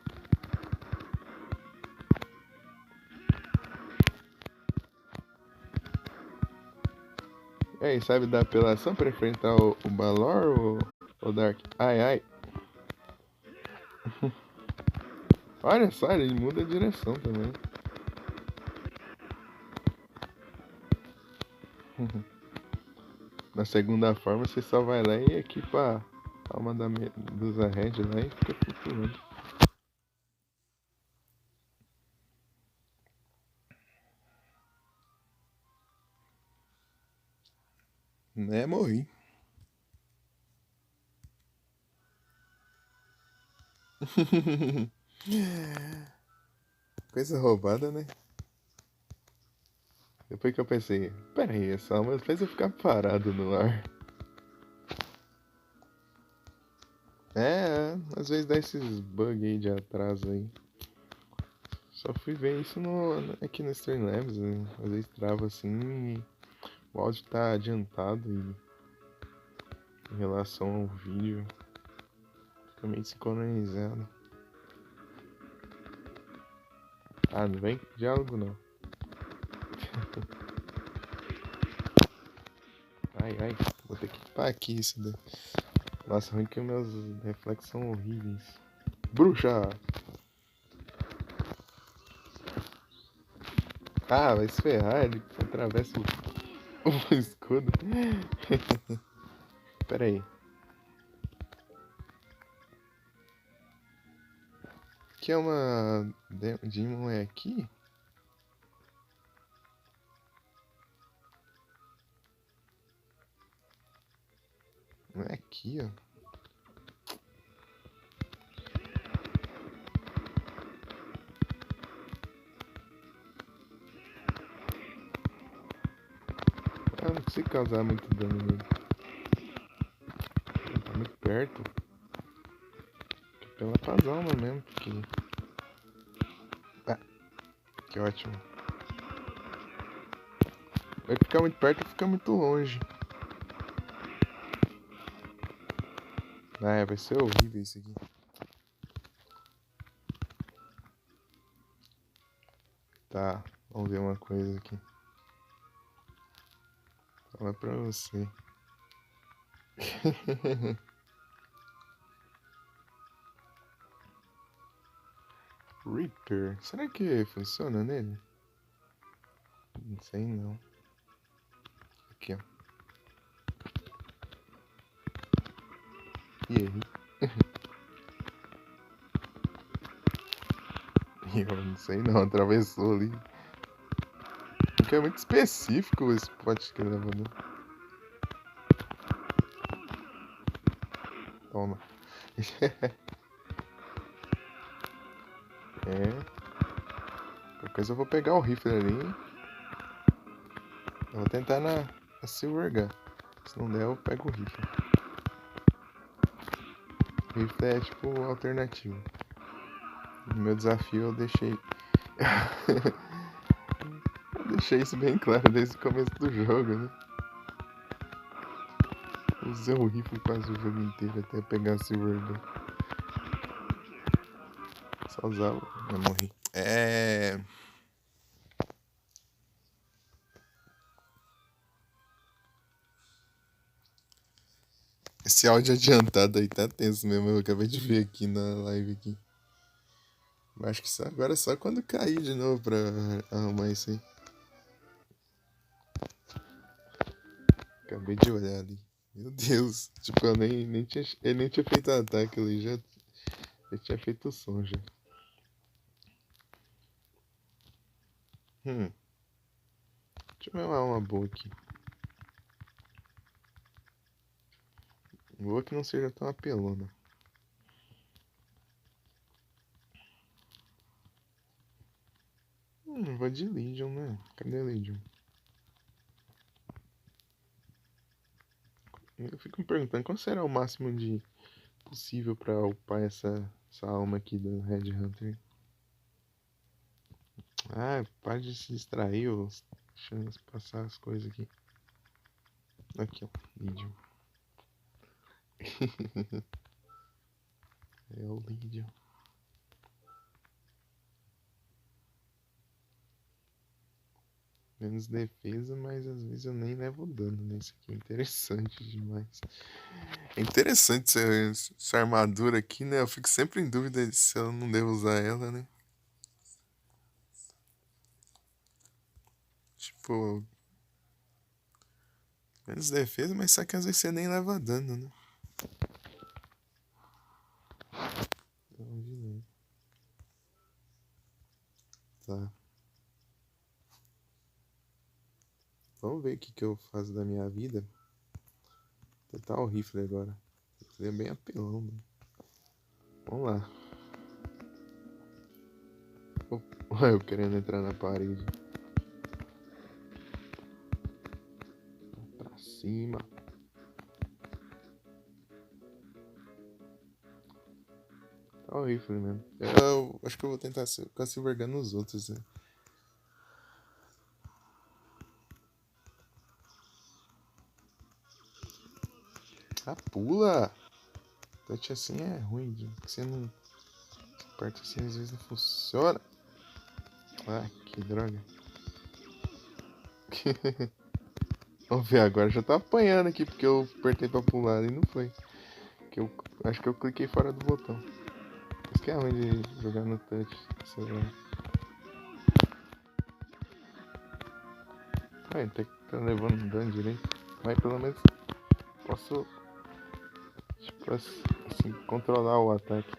E aí, sabe da apelação pra enfrentar o Balor ou o Dark? Ai, ai. Olha só, ele muda a direção também. Na segunda forma, você só vai lá e equipa a alma da Medusa Red lá e fica flutuando. Né, morri. Coisa roubada, né? Depois que eu pensei, pera aí, essa alma fez eu ficar parado no ar. É, às vezes dá esses bugs aí de atraso aí. Só fui ver isso aqui no Streamlabs, né? Às vezes trava assim e o áudio tá adiantado em relação ao vídeo. Fica meio sincronizado. Ah, não vem diálogo não. Ai, ai, vou ter que equipar aqui isso daí. Nossa, ruim que meus reflexos são horríveis. Bruxa! Ah, vai se ferrar, ele atravessa o escudo. Pera aí. Que é uma Demon é aqui? Não é aqui, ó. Ah, não consigo causar muito dano nele. Ele tá muito perto. Pela paz alma mesmo, porque... Ah, que ótimo. Vai ficar muito perto ou ficar muito longe. Ah, vai ser horrível isso aqui. Tá, vamos ver uma coisa aqui. Fala pra você. Reaper. Será que funciona nele? Não sei não. Aqui, ó. E aí? Eu não sei não, atravessou ali. Porque é muito específico o spot que ele tava dando. Toma. É. Qualquer coisa eu vou pegar o rifle ali. Eu vou tentar na Silver Gun. Se não der, eu pego o rifle. O rifle é tipo alternativo. No meu desafio eu deixei. Eu deixei isso bem claro desde o começo do jogo, né? Usei o rifle quase o jogo inteiro até pegar a Silver Gun. Só usava. Eu morri. Esse áudio adiantado aí tá tenso mesmo. Eu acabei de ver aqui na live aqui. Acho que agora é só quando cair de novo pra arrumar isso aí. Acabei de olhar ali. Meu Deus. Tipo, ele nem tinha feito ataque ali. Já tinha feito o som já. Deixa eu ver uma boa aqui. Boa que não seja tão apelona. Vou de Legion, né? Cadê a Legion? Eu fico me perguntando qual será o máximo de possível pra upar essa alma aqui do Red Hunter. Ah, para de se distrair, ô. Deixa eu passar as coisas aqui. Aqui, ó. Legion. É o Legion. Menos defesa, mas às vezes eu nem levo dano nesse aqui. Interessante demais. É interessante essa armadura aqui, né? Eu fico sempre em dúvida se eu não devo usar ela, né? Tipo, menos defesa, mas só que às vezes você nem leva dano, né? Tá. Vamos ver o que eu faço da minha vida. Vou tentar o rifle agora. Ele é bem apelão, mano. Vamos lá. Eu querendo entrar na parede. Pra cima. Tá o rifle mesmo. Eu acho que eu vou tentar ficar se envergando nos outros, né? Ah, pula! Touch assim é ruim, porque você não. Parte assim às vezes não funciona. Ah, que droga. Vamos ver agora. Já tá apanhando aqui porque eu apertei pra pular e não foi. Que eu acho que eu cliquei fora do botão. Isso que é ruim de jogar no touch. Ai, tá levando dano direito. Mas pelo menos posso, tipo assim, controlar o ataque.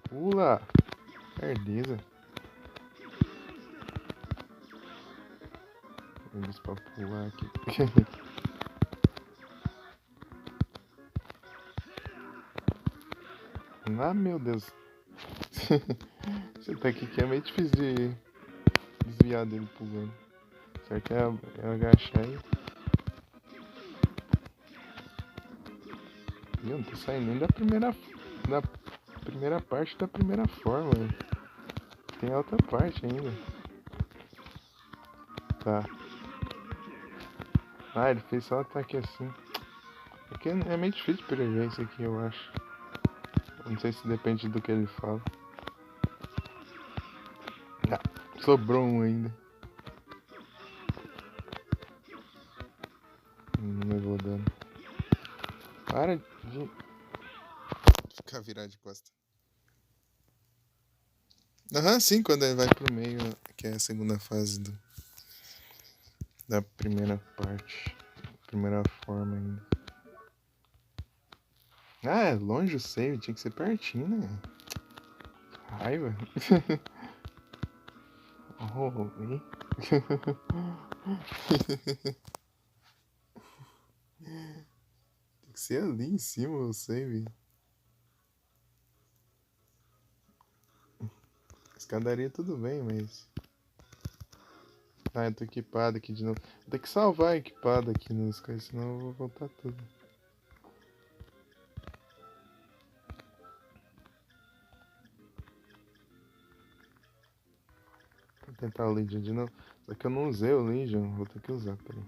Pula! Perdida. Vamos pra pular aqui. Ah, meu Deus. Esse ataque aqui é meio difícil de desviar dele pulando. Certo é agachar aí. Meu, não tô saindo nem da primeira parte da primeira forma. Tem outra parte ainda. Tá. Ah, ele fez só um ataque assim. Aqui é meio difícil prever isso aqui, eu acho. Não sei se depende do que ele fala. Ah, sobrou um ainda. Não levou dano. Para de Ficar virar de costa. Aham, sim, quando ele vai pro meio, que é a segunda fase da primeira parte. Primeira forma ainda. Ah, é longe o save, tinha que ser pertinho, né? Raiva. Oh, hein? Tem que ser ali em cima o save. Escadaria tudo bem, mas. Ah, eu tô equipado aqui de novo. Vou ter que salvar equipado aqui no Sky, senão eu vou voltar tudo. Vou tentar o Legion de novo. Só que eu não usei o Legion, vou ter que usar, peraí.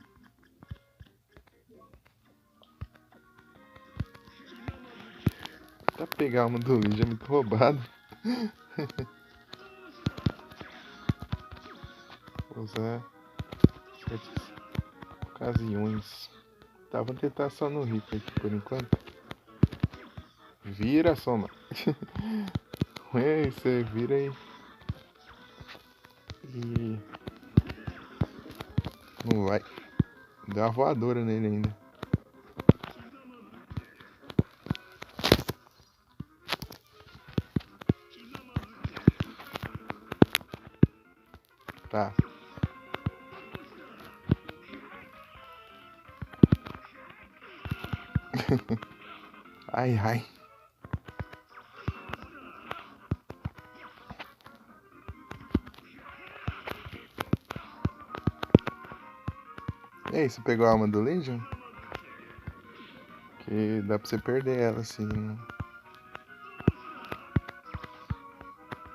Pra pegar uma do Legion é muito roubado. Vou usar certas ocasiões. Tá, vou tentar só no Reaper aqui por enquanto. Vira, soma. Você vira aí. E. Não vai. Deu uma voadora nele ainda. Tá. Ai, ai. E aí, você pegou a alma do Legion? Que dá pra você perder ela assim.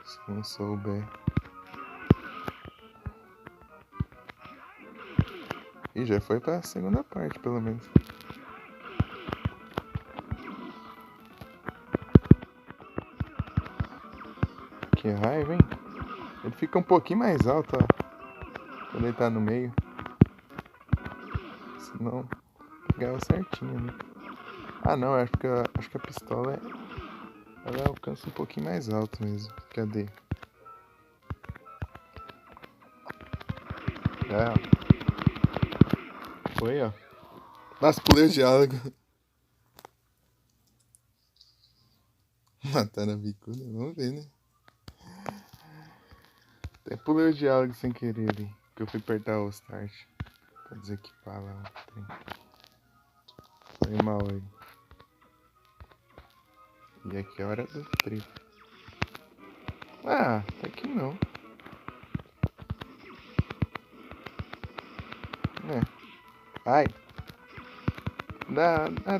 Se não souber. E já foi pra segunda parte, pelo menos. Que raiva, hein? Ele fica um pouquinho mais alto, ó. Quando ele tá no meio. Senão, pegava certinho ali. Ah, não, acho que a pistola ela alcança um pouquinho mais alto mesmo. Cadê? É, ó. Foi, ó. Nossa, pulei o diálogo. Mataram a bicuda, vamos ver, né? Até pulei o diálogo sem querer ali. Que eu fui apertar o start. Pra desequipar lá o trem. Foi mal aí. E aqui é a hora do trip. Ah, até que não. É. Ai.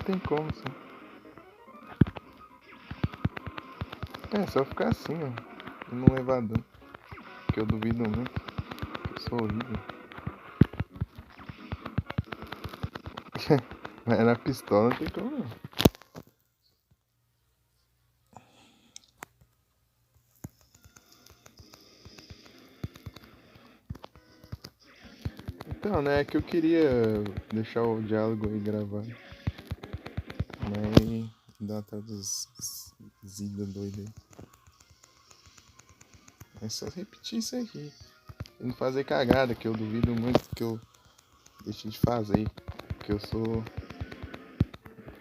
Tem como, sim. É, só ficar assim, ó. E não levar dano. Porque eu duvido muito. Eu sou horrível. Mas na pistola não tem como não. Então, né, é que eu queria deixar o diálogo aí gravado. Mas dá traduzida doida aí. É só repetir isso aqui. E não fazer cagada, que eu duvido muito que eu deixe de fazer. Porque eu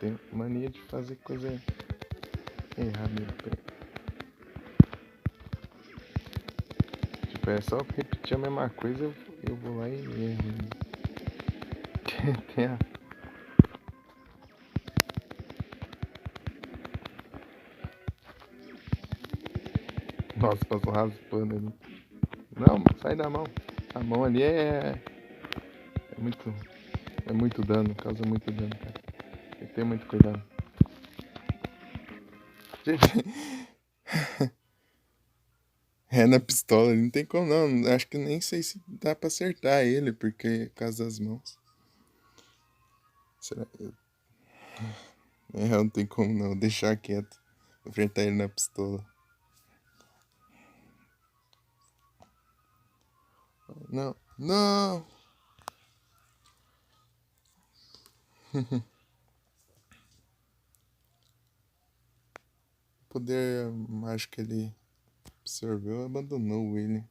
tenho mania de fazer coisa errada. Tipo, é só repetir a mesma coisa, eu vou lá e erro. Tem a... Nossa, passou raspando ali. Não, sai da mão. A mão ali é muito. É muito dano, causa muito dano, cara. Tem que ter muito cuidado. É na pistola, não tem como não. Acho que nem sei se dá pra acertar ele, porque por causa das mãos. Será que. Não tem como não. Deixar quieto. Enfrentar ele na pistola. Não, não! poder mágico que ele absorveu abandonou ele.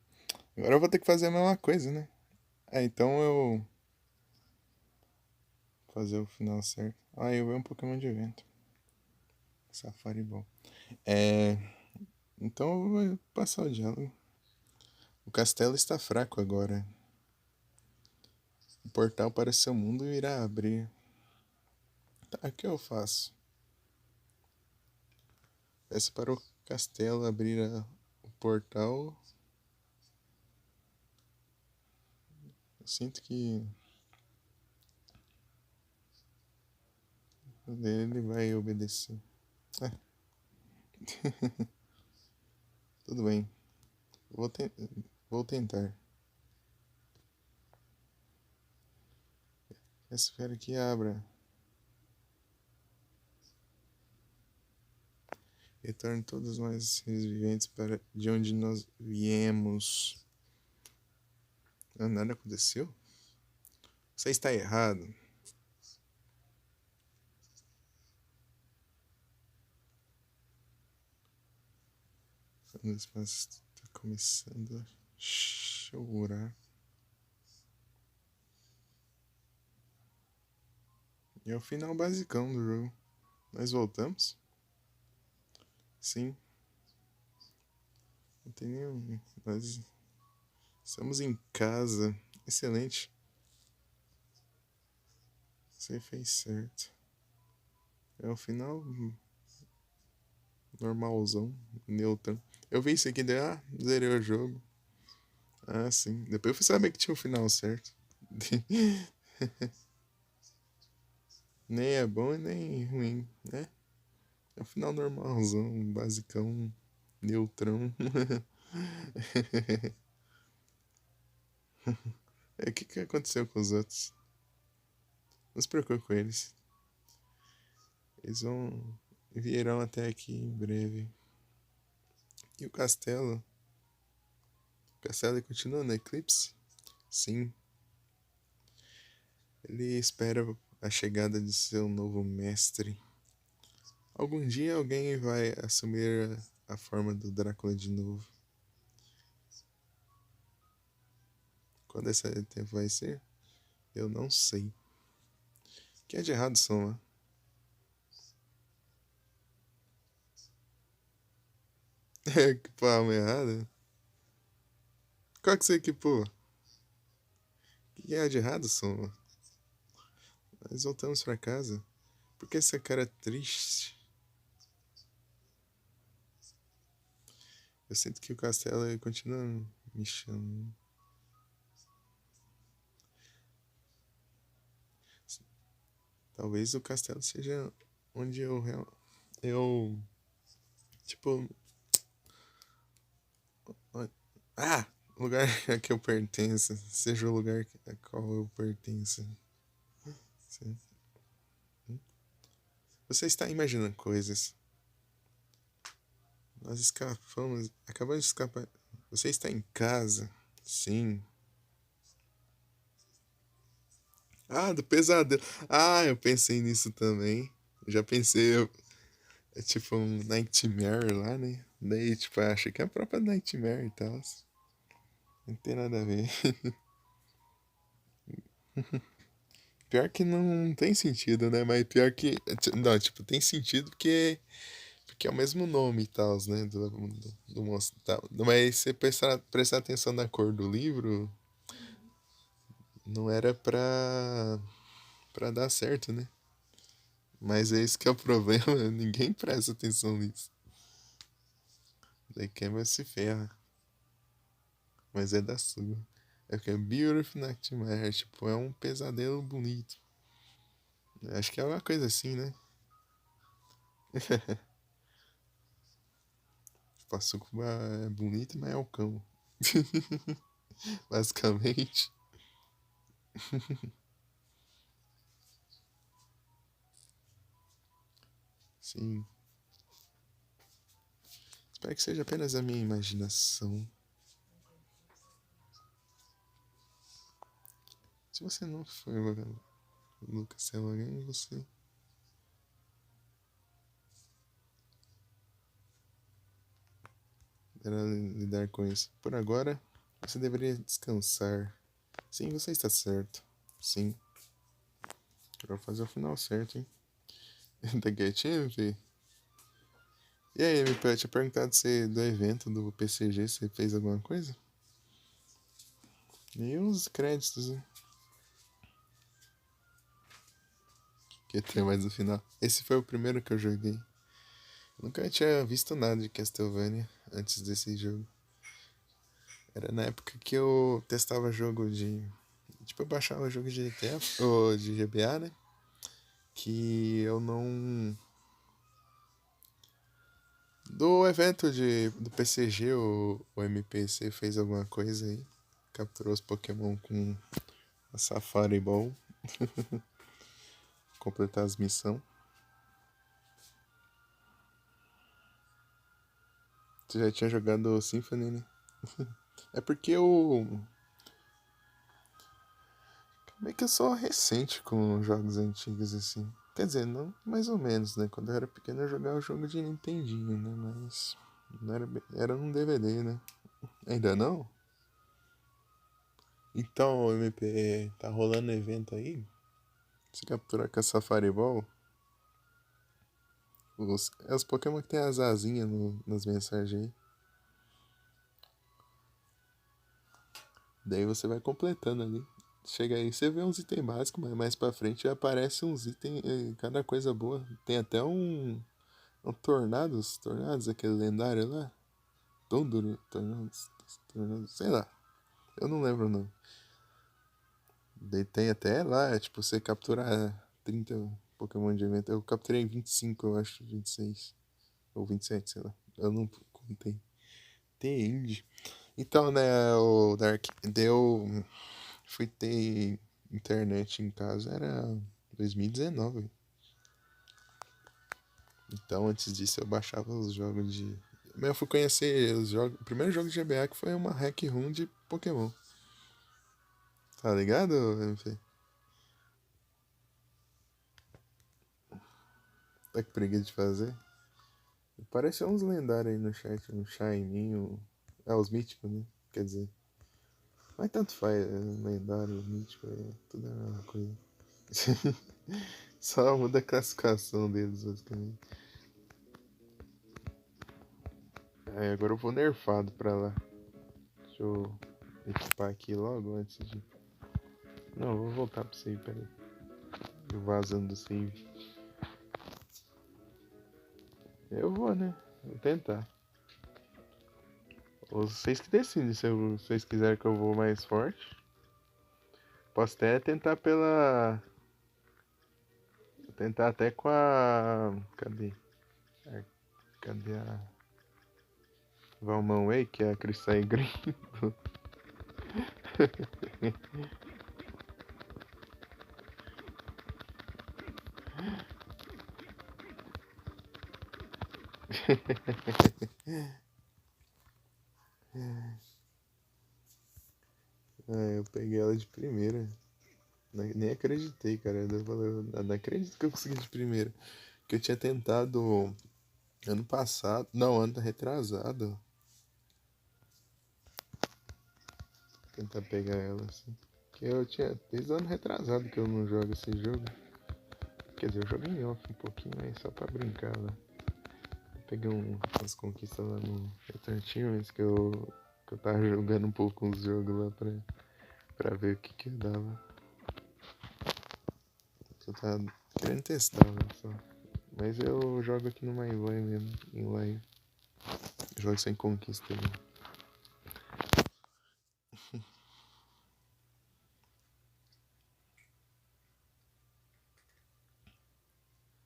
Agora eu vou ter que fazer a mesma coisa, né? Então eu fazer o final certo. Ah, eu vi um Pokémon de evento. Safari Ball. É, então eu vou passar o diálogo. O castelo está fraco agora. O portal para seu mundo irá abrir. Tá, o que eu faço? Peço para o castelo abrir o portal. Eu sinto que ele vai obedecer. Ah, tudo bem. Vou, te vou tentar. Espero que abra. Retorne todos nós viventes para de onde nós viemos. Ah, nada aconteceu? Você está errado. O espaço está começando a chorar. E é o final basicão do jogo. Nós voltamos? Sim. Não tem nenhum. Nós estamos em casa. Excelente. Você fez certo. É o final normalzão, neutro. Eu vi isso aqui, daí, zerei o jogo. Ah, sim. Depois eu fui saber que tinha o final certo. Nem é bom e nem ruim, né? É o final normalzão, basicão, neutrão. O que aconteceu com os outros? Não se preocupe com eles. Eles virão até aqui em breve. E o castelo? O castelo continua no eclipse? Sim. Ele espera a chegada de seu novo mestre. Algum dia alguém vai assumir a forma do Drácula de novo. Quando esse tempo vai ser? Eu não sei. O que é de errado, Soma? Equipou a arma errada? Qual que você equipou? O que é de errado, Soma? Nós voltamos pra casa. Por que essa cara triste? Eu sinto que o castelo continua me chamando. Talvez o castelo seja onde eu tipo, o lugar a que eu pertenço, seja o lugar a qual eu pertenço. Sim. Você está imaginando coisas. Nós escapamos, acabamos de escapar. Você está em casa? Sim. Ah, do pesadelo. Ah, eu pensei nisso também. Eu já pensei, é tipo um Nightmare lá, né? Daí, tipo, acho que é a própria Nightmare e tal. Não tem nada a ver. Pior que não tem sentido, né? Mas pior que. Não, tipo, tem sentido porque é o mesmo nome e tal, né? Do monstro e tal. Mas se você prestar atenção na cor do livro, não era pra dar certo, né? Mas é esse que é o problema, ninguém presta atenção nisso. Daí quem se ferra. Mas é da sua. É que é Beautiful Nightmare, tipo, é um pesadelo bonito. Acho que é uma coisa assim, né? Tipo, a Sucuba é bonita, mas é o cão. Basicamente. Sim. Espero que seja apenas a minha imaginação. Se você não foi Lucas, é alguém, você. irá lidar com isso. Por agora, você deveria descansar. Sim, você está certo. Sim. Pra fazer o final certo, hein? Tá quietinho, fi? E aí, MP, eu tinha perguntado se do evento do PCG você fez alguma coisa? E uns créditos, né? Que tem mais no final. Esse foi o primeiro que eu joguei. Eu nunca tinha visto nada de Castlevania antes desse jogo. Era na época que eu testava jogo de. Tipo, eu baixava jogo de GTA, ou de GBA, né? Que eu não. Do evento do PCG, o MPC fez alguma coisa aí. Capturou os Pokémon com a Safari Ball. Completar as missões. Você já tinha jogado o Symphony, né? É porque eu. Meio que eu sou recente com jogos antigos, assim. Quer dizer, não mais ou menos, né? Quando eu era pequeno eu jogava jogo de Nintendinho, né? Mas. Não era, era num DVD, né? Ainda não? Então, MP, tá rolando evento aí? Se capturar com a Safari Ball, é os Pokémon que tem as asinhas nas mensagens aí. Daí você vai completando ali. Chega aí, você vê uns itens básicos, mas mais pra frente aparece uns itens, cada coisa boa. Tem até um Tornados, aquele lendário lá. Tunduru, Tornados, sei lá. Eu não lembro o nome. Daí tem até lá, tipo, você capturar 30 Pokémon de evento. Eu capturei 25, eu acho, 26. Ou 27, sei lá. Eu não contei. Tem. Então, né, o Dark, deu. Fui ter internet em casa, era 2019. Então, antes disso, eu baixava os jogos de. Mas eu fui conhecer os jogos. O primeiro jogo de GBA que foi uma hack room de Pokémon. Tá ligado, MP? Tá com preguiça de fazer? Apareceu uns lendários aí no chat, um Shininho. Ah, os míticos, né? Quer dizer. Mas tanto faz, lendário, mítico, é tudo a mesma coisa. Só muda a classificação deles, basicamente. Aí agora eu vou nerfado pra lá. Deixa eu equipar aqui logo antes de. Não, eu vou voltar pro save, peraí. Eu vazando do save. Eu vou, né? Vou tentar. Ou vocês que decidem se vocês quiserem que eu vou mais forte. Posso até tentar pela. Tentar até com a. Cadê? Cadê a. Valmão Way, que é a Crystal Green. Eu peguei ela de primeira. Nem acreditei, cara. Eu não acredito que eu consegui de primeira. Que eu tinha tentado ano passado. Não, ano retrasado. Tentar pegar ela assim. Que eu tinha. Desde o ano retrasado que eu não jogo esse jogo. Quer dizer, eu jogo em off um pouquinho, mas só pra brincar lá. Eu peguei umas conquistas lá no Return Teams que eu tava jogando um pouco uns jogos lá pra ver o que dava. Eu tava querendo testar lá só. Mas eu jogo aqui no MyVoy mesmo, em live. Jogo sem conquista ali.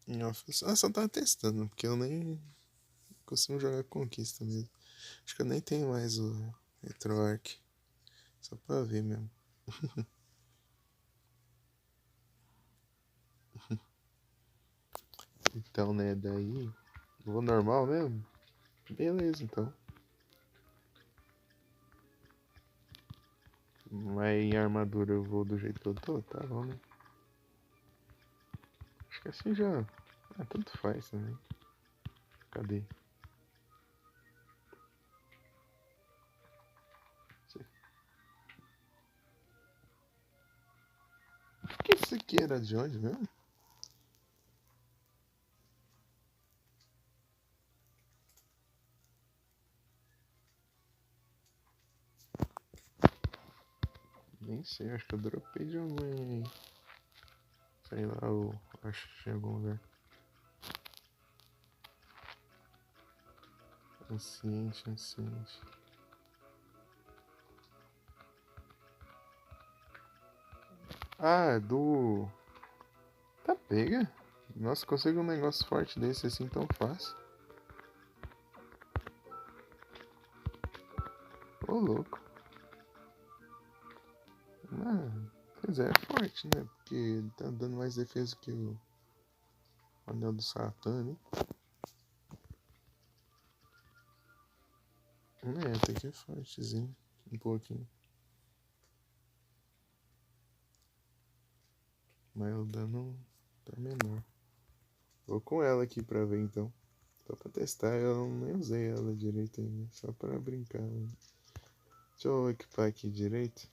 Em off eu só tava testando, porque eu nem costumo jogar conquista mesmo. Acho que eu nem tenho mais o RetroArch. Só pra ver mesmo. Então, né, daí. Vou normal mesmo? Beleza, então. Mas em armadura eu vou do jeito que eu tô? Tá bom, né? Acho que assim já. Tanto faz também. Cadê? Esse aqui era de onde mesmo? Nem sei, acho que eu dropei de algum aí. Sei lá, eu acho que tinha algum lugar. Anciente, anciente. Ah, é do... Tá pega? Nossa, consigo um negócio forte desse assim tão fácil. Ô, louco. Ah, pois é, é forte, né? Porque ele tá dando mais defesa que o Anel do Satã, né? É, até que é fortezinho. Um pouquinho. Mas o dano tá menor. Vou com ela aqui pra ver então. Só pra testar, eu nem usei ela direito ainda. Só pra brincar, né? Deixa eu equipar aqui direito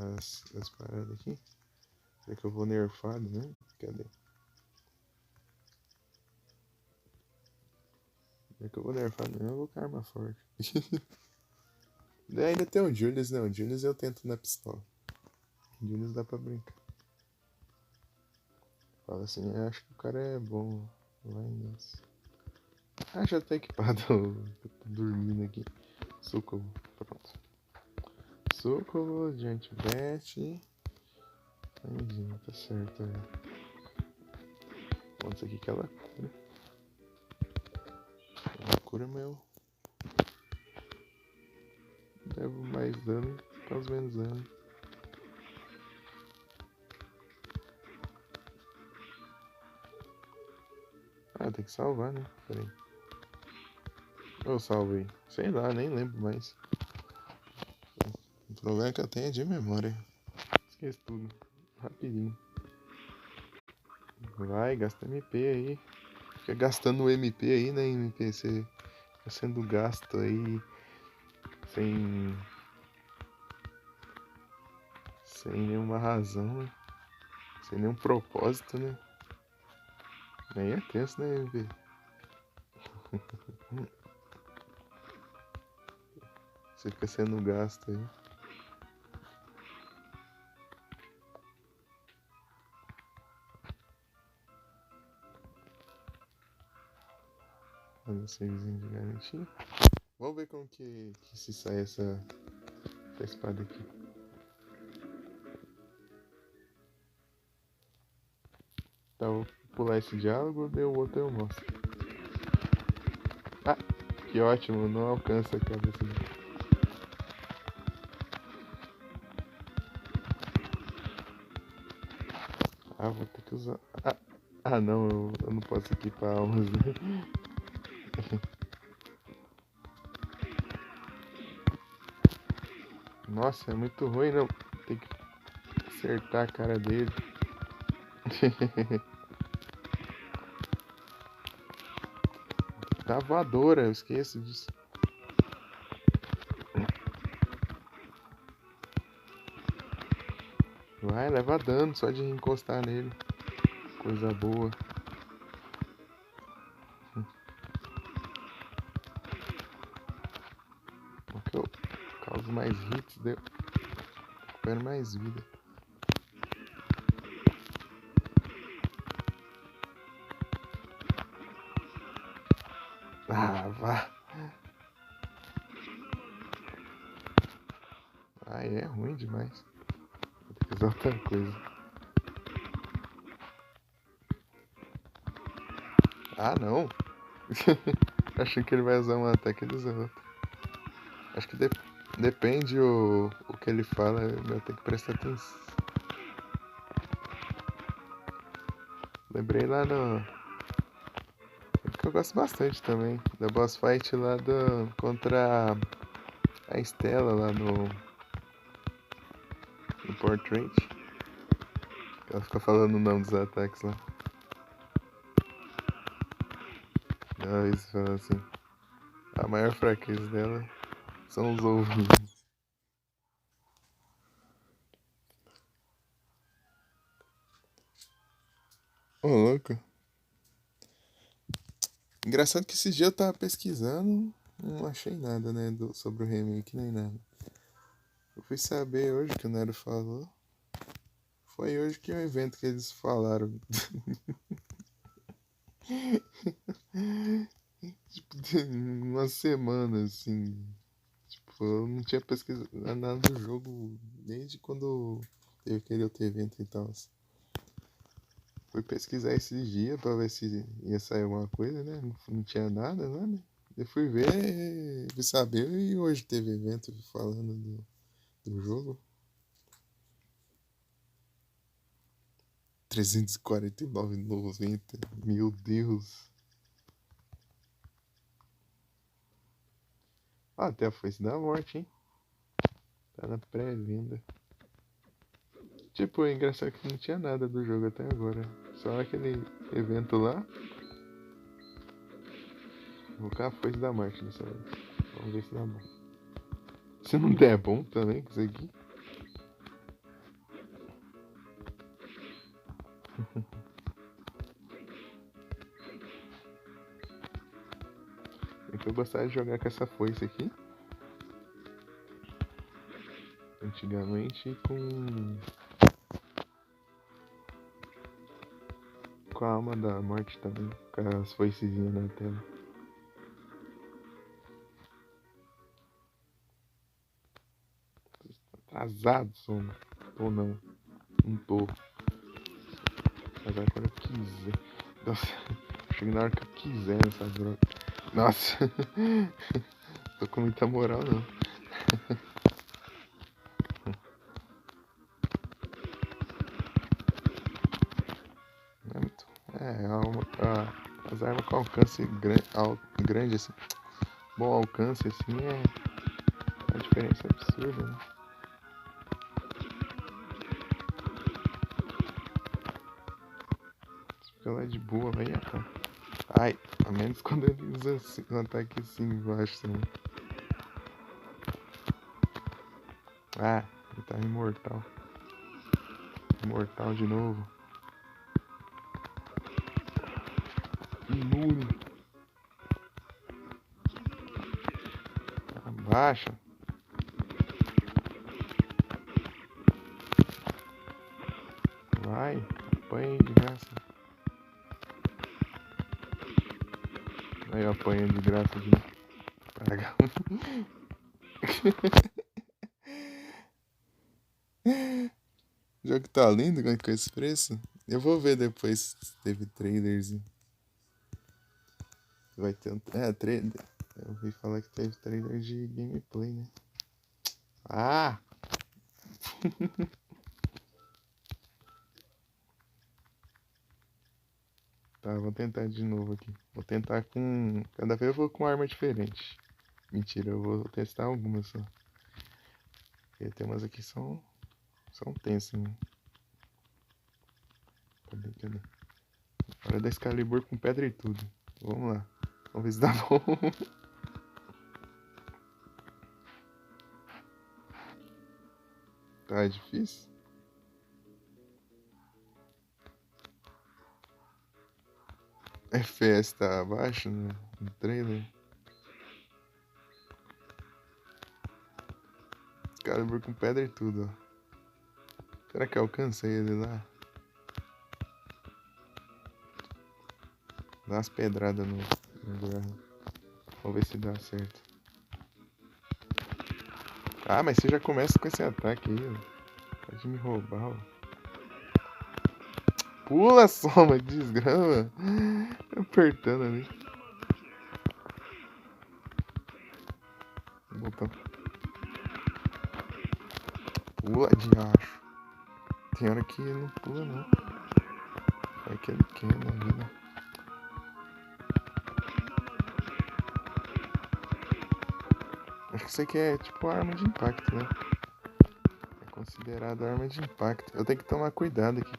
as paradas aqui. Será que eu vou nerfado, né? Cadê? Será que eu vou nerfado mesmo? Eu vou com arma forte. Ainda tem o Julius, né? O Julius eu tento na pistola. O Julius dá pra brincar. Fala assim, eu acho que o cara é bom. Vai nessa. Ah, já tá equipado. Eu tô dormindo aqui. Socorro. Pronto. Socorro, diante bet. Tá certo. Bom, isso aqui que ela cura. Ela cura meu. Levo mais dano, causa menos dano. Ah, tem que salvar, né? Pera aí. Eu salvei. Sei lá, nem lembro mais. O problema é que eu tenho é de memória. Esqueço tudo. Rapidinho. Vai, gasta MP aí. Fica gastando o MP aí, né? MP, você tá sendo gasto aí sem. Sem nenhuma razão, né? Sem nenhum propósito, né? Nem é tenso, né, MP? Você fica sendo gasto aí. Olha o savezinho de garantia. Vamos ver como que se sai essa espada aqui. Tá, vou pular esse diálogo, daí o outro eu mostro. Ah, que ótimo, não alcança a cabeça dele. Ah, vou ter que usar. Ah não, eu não posso equipar almas, né? Nossa, é muito ruim, não. Tem que acertar a cara dele. Tá voadora, eu esqueço disso. Vai, leva dano só de encostar nele. Coisa boa. Porque eu causo mais hits, recupero mais vida. Ah, vá. Ah, é ruim demais. Vou ter que usar outra coisa. Ah, não. Achei que ele vai usar um ataque, ele usa outro. Acho que depende o que ele fala, eu tenho que prestar atenção. Lembrei lá no... que eu gosto bastante também, da boss fight lá contra a Estela lá no Portrait. Ela fica falando o nome dos ataques lá. Ela fala assim, a maior fraqueza dela são os ouvidos. Ô, louco. Engraçado que esse dia eu tava pesquisando, não achei nada, né, sobre o remake nem nada. Eu fui saber hoje que o Nero falou. Foi hoje que é o evento que eles falaram. Tipo, uma semana, assim. Tipo, eu não tinha pesquisado nada do jogo desde quando teve aquele outro evento e tal. Fui pesquisar esses dias pra ver se ia sair alguma coisa, né? Não tinha nada, nada. Eu fui ver, fui saber e hoje teve evento falando do jogo. 349,90. Meu Deus. Ah, até a foice da morte, hein? Tá na pré-venda. Tipo, é engraçado que não tinha nada do jogo até agora. Só aquele evento lá. Vou colocar a foice da morte dessa vez. Vamos ver se dá bom. Se não der bom também com isso aqui. É que eu gostava de jogar com essa foice aqui. Antigamente com a alma da morte também. Com as foicezinhas na tela. Atrasado, sono. Ou não. Não tô. Agora quando eu quiser. Nossa, chega na hora que eu quiser nessa droga. Nossa. Tô com muita moral não. Não é muito. As armas com alcance grande assim. Bom alcance assim é uma diferença absurda, né? Você fica lá de boa, vai atacar. Ai, a menos quando ele usa assim, um ataque assim embaixo, assim. Ah, ele tá imortal. Imortal de novo. Imune. Abaixa. Vai. Apanha de graça. Aí eu apanho de graça de novo. Praga. O jogo tá lindo com esse preço. Eu vou ver depois se teve trailers. Vai ter um. É, trailer. Eu ouvi falar que teve trailer de gameplay, né? Ah! Tá, vou tentar de novo aqui. Vou tentar com. Cada vez eu vou com arma diferente. Mentira, eu vou testar algumas só. Porque tem umas aqui que são tensas, né? Cadê? Hora da Excalibur com pedra e tudo. Vamos lá. Vamos ver se dá bom. Tá difícil? FPS tá abaixo no trailer. Excalibur com pedra e tudo, ó. Será que eu alcancei ele lá? Dá umas pedradas no Graham. Vamos ver se dá certo. Ah, mas você já começa com esse ataque aí, ó. Pode me roubar, ó. Pula, soma, desgrama. Apertando ali. Botão. Pula de acho. Tem hora que não pula, não. Vai que ele quer na vida. Acho que isso aqui é tipo arma de impacto, né? É considerado arma de impacto. Eu tenho que tomar cuidado aqui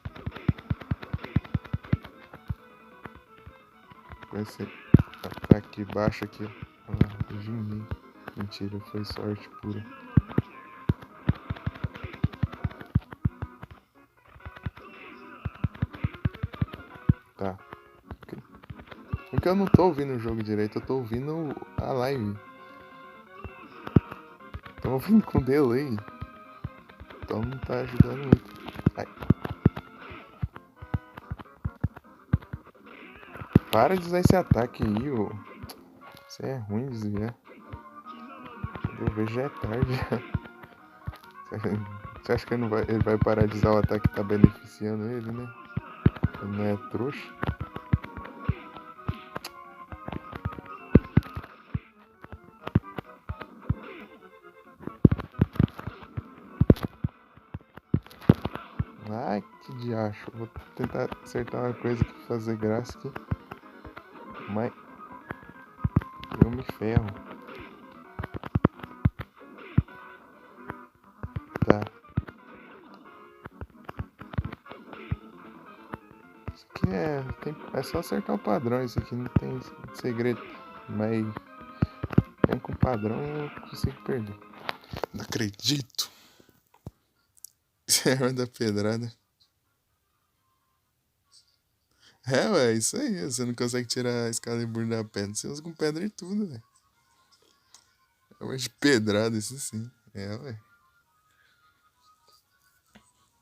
com esse ataque baixo aqui. Ah, Jinmin. Mentira, foi sorte pura. Tá. Porque eu não tô ouvindo o jogo direito, eu tô ouvindo a live. Tô ouvindo com delay. Então não tá ajudando muito. Ai. Para de usar esse ataque aí, ô. Isso é ruim desviar. Eu vejo já é tarde. Você acha que ele vai parar de usar o ataque que tá beneficiando ele, né? Ele não é trouxa. Ai, que diacho. Vou tentar acertar uma coisa que fazer graça aqui. Mas eu me ferro. Tá. Isso aqui é só acertar o padrão. Isso aqui não tem segredo. Mas mesmo com padrão eu consigo perder. Não acredito. Isso é arma da pedrada. É, ué, isso aí. Você não consegue tirar a Excalibur da pedra. Você usa com pedra e tudo, velho. É uma de pedrada, isso sim. É, ué.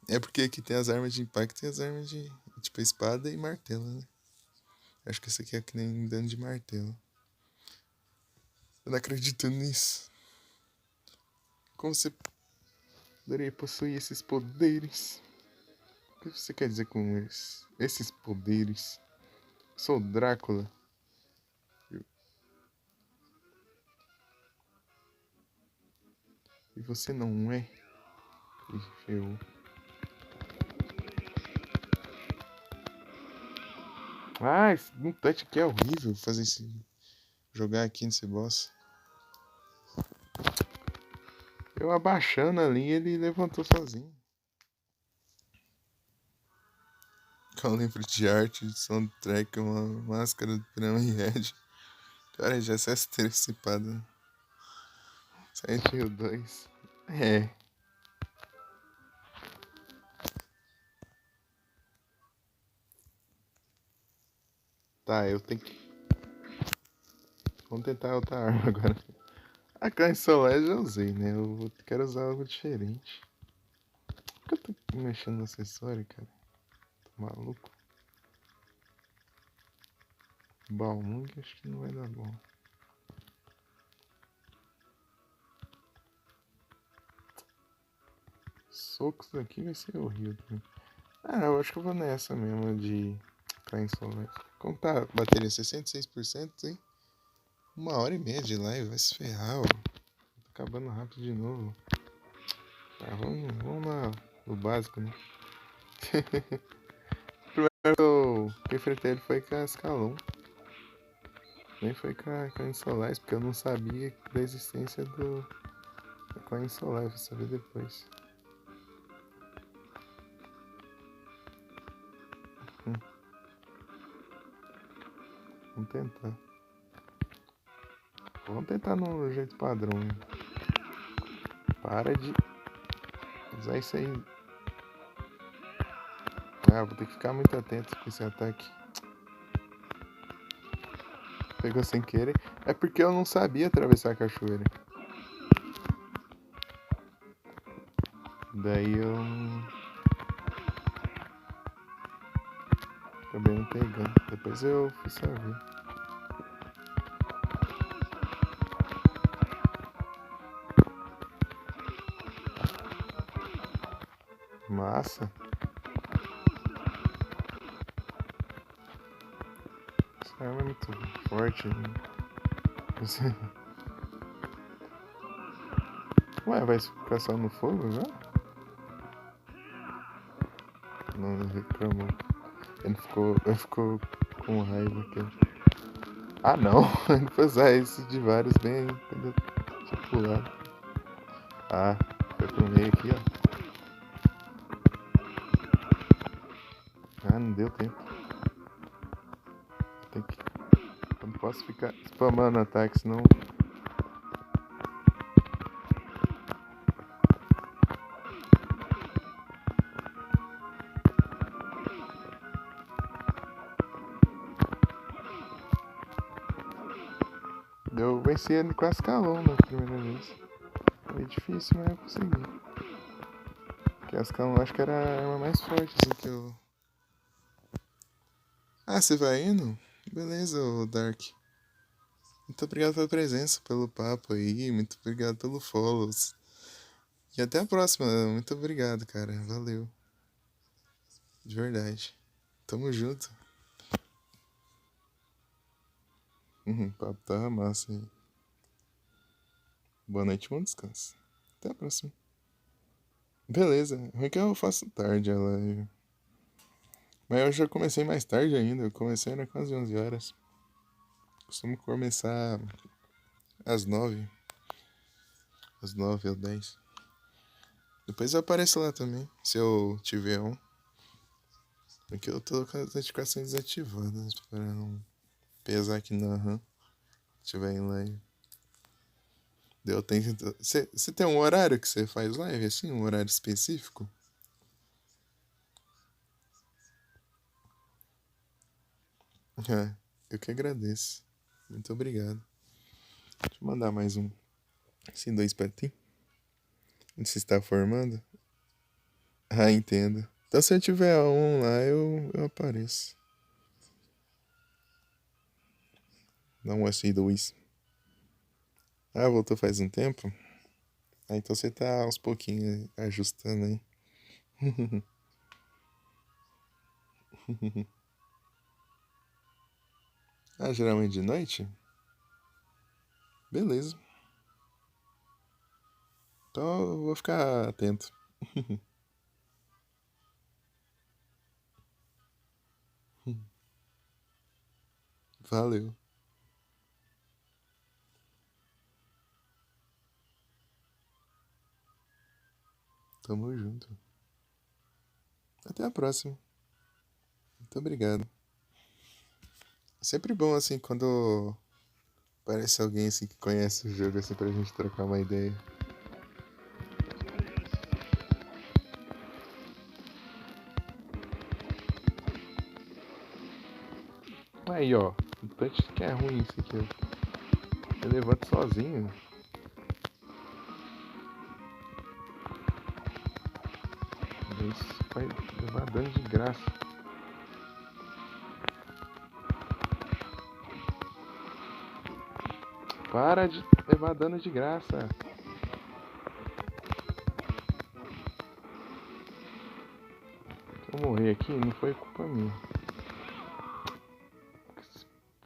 É porque aqui tem as armas de impacto e as armas de. Tipo, espada e martelo, né? Acho que esse aqui é que nem dano de martelo. Eu não acredito nisso. Como você poderia possuir esses poderes? O que você quer dizer com esses poderes? Sou Drácula. E você não é? Eu. Ah, esse touch aqui é horrível fazer esse. Jogar aqui nesse boss. Eu abaixando ali, ele levantou sozinho. Com livro de arte, de soundtrack, uma máscara do Pyramid Head. Cara, já é antecipada. Silent Hill 2. É. Tá, eu tenho que. Vamos tentar outra arma agora. A Clan Solar já usei, né? Eu quero usar algo diferente. Por que eu tô mexendo no acessório, cara? Tô maluco. Balmung acho que não vai dar bom. Socos aqui vai ser horrível. Ah, eu acho que eu vou nessa mesmo de Clan Solar. Como tá a bateria? 66%, hein? 1h30 de live, vai se ferrar, ó. Tá acabando rápido de novo. Ah, vamos lá no básico, né? Primeiro que eu enfrentei ele foi com a Escalon. Nem foi com a Insolares, porque eu não sabia da existência da Clan Insolares, vou saber depois. Vamos tentar. Vamos tentar no jeito padrão. Hein? Para de usar isso aí. Ah, vou ter que ficar muito atento com esse ataque. Pegou sem querer. É porque eu não sabia atravessar a cachoeira. Daí eu acabei não pegando. Depois eu fui saber. Massa. Essa arma é muito forte. Né? Ué, vai ficar só no fogo já? Não, ele reclamou. Ele ficou com raiva aqui. Ah não, ele foi usar esse de vários bem aí, quando eu tinha pulado. Ah, foi pro meio aqui, ó. Ah, não deu tempo. Tem que. Eu não posso ficar spamando ataque, senão. Eu venci ele com Ascalon na primeira vez. Foi difícil, mas eu consegui. Porque Ascalon acho que era a arma mais forte assim que eu. Ah, você vai indo? Beleza, ô Dark. Muito obrigado pela presença, pelo papo aí. Muito obrigado pelo follows. E até a próxima. Muito obrigado, cara. Valeu. De verdade. Tamo junto. O papo tava massa aí. Boa noite, bom descanso. Até a próxima. Beleza. Ruim que eu faço tarde a live. Mas eu já comecei mais tarde ainda. Eu comecei era quase 11 horas. Costumo começar às 9. Às 9 ou 10. Depois eu apareço lá também. Se eu tiver um. Porque eu tô com as notificações desativadas. Para não pesar aqui na RAM. Se tiver em live. Eu tenho. Você tem um horário que você faz live assim? Um horário específico? Ah, eu que agradeço. Muito obrigado. Deixa eu mandar mais um. Sim, dois pra ti. Você está formando? Ah, entendo. Então se eu tiver um lá, eu apareço. Não assim, dois. Ah, voltou faz um tempo? Ah, então você tá aos pouquinhos ajustando aí. Ah, geralmente de noite? Beleza. Então eu vou ficar atento. Valeu. Tamo junto. Até a próxima. Muito obrigado. Sempre bom assim quando aparece alguém assim que conhece o jogo assim pra gente trocar uma ideia. Aí ó, o touch que é ruim isso aqui, ó. Eu levanto sozinho. Isso vai levar dano de graça. Para de levar dano de graça. Se eu morrer aqui, não foi culpa minha.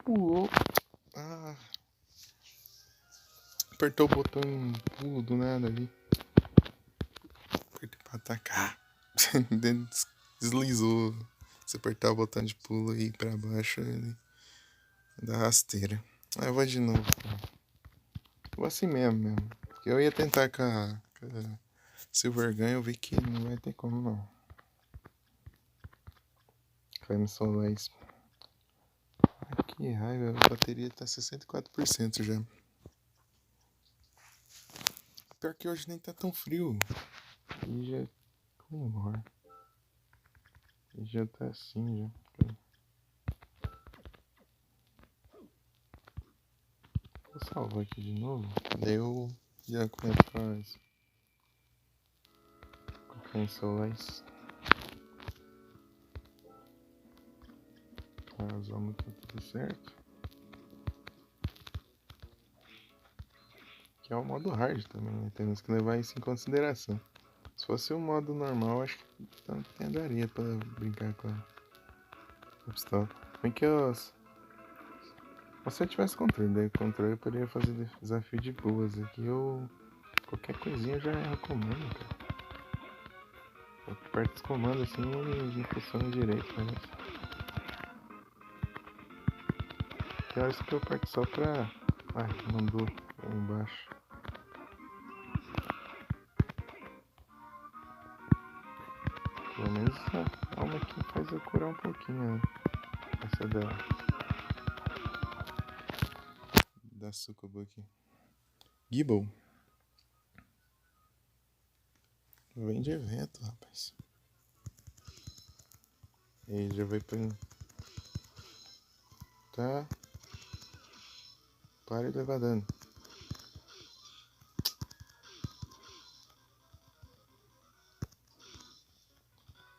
Pulou. Ah. Apertou o botão em pulo do nada ali. Apertei pra atacar. Deslizou. Se apertar o botão de pulo e ir pra baixo, ele dá rasteira. Ah, eu vou de novo. Vou assim mesmo. Eu ia tentar com a Silver Gun, eu vi que não vai ter como não. Vai me solar isso. Ai, que raiva, a bateria tá 64% já. Pior que hoje nem tá tão frio. E já. Vambora. E já tá assim já. Vou salvar aqui de novo. Daí eu já começo a cancelar isso. As almas tá tudo certo. Que é o modo hard também, né? Temos que levar isso em consideração. Se fosse o modo normal, acho que até daria pra brincar com a pistola. Bem que eu. Se eu tivesse controle, daí controle eu poderia fazer desafio de boas. Aqui eu. Qualquer coisinha eu já recomendo, cara. Eu aperto os comandos assim e não funciona direito, parece. Tem horas que eu aperto só pra. Ai, mandou embaixo. Pelo menos a alma aqui faz eu curar um pouquinho, né? Essa da Sucubo aqui. Gibble. Vem de evento, rapaz. E aí já vai pra. Tá. Para de levar dano.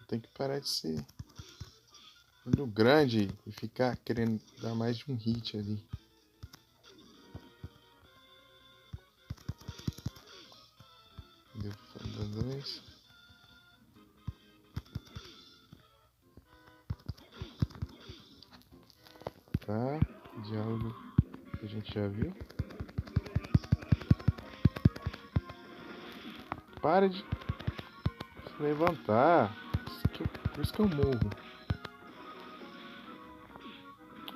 Tem que parar de ser olho grande e ficar querendo dar mais de um hit ali. Deu pra dar 2. Tá, diálogo que a gente já viu. Para de se levantar. Por isso que eu morro.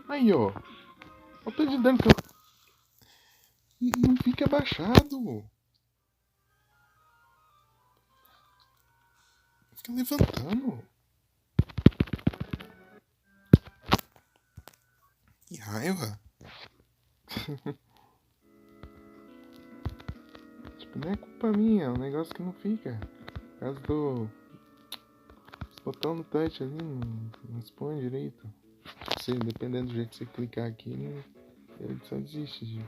Aí, ó. Olha o tanto de dano que eu... Não fica abaixado. Fica levantando. Que raiva. Tipo, não é culpa minha. É um negócio que não fica. Por causa do... Esse botão no touch ali não responde direito. Você, dependendo do jeito que você clicar aqui, ele só desiste de...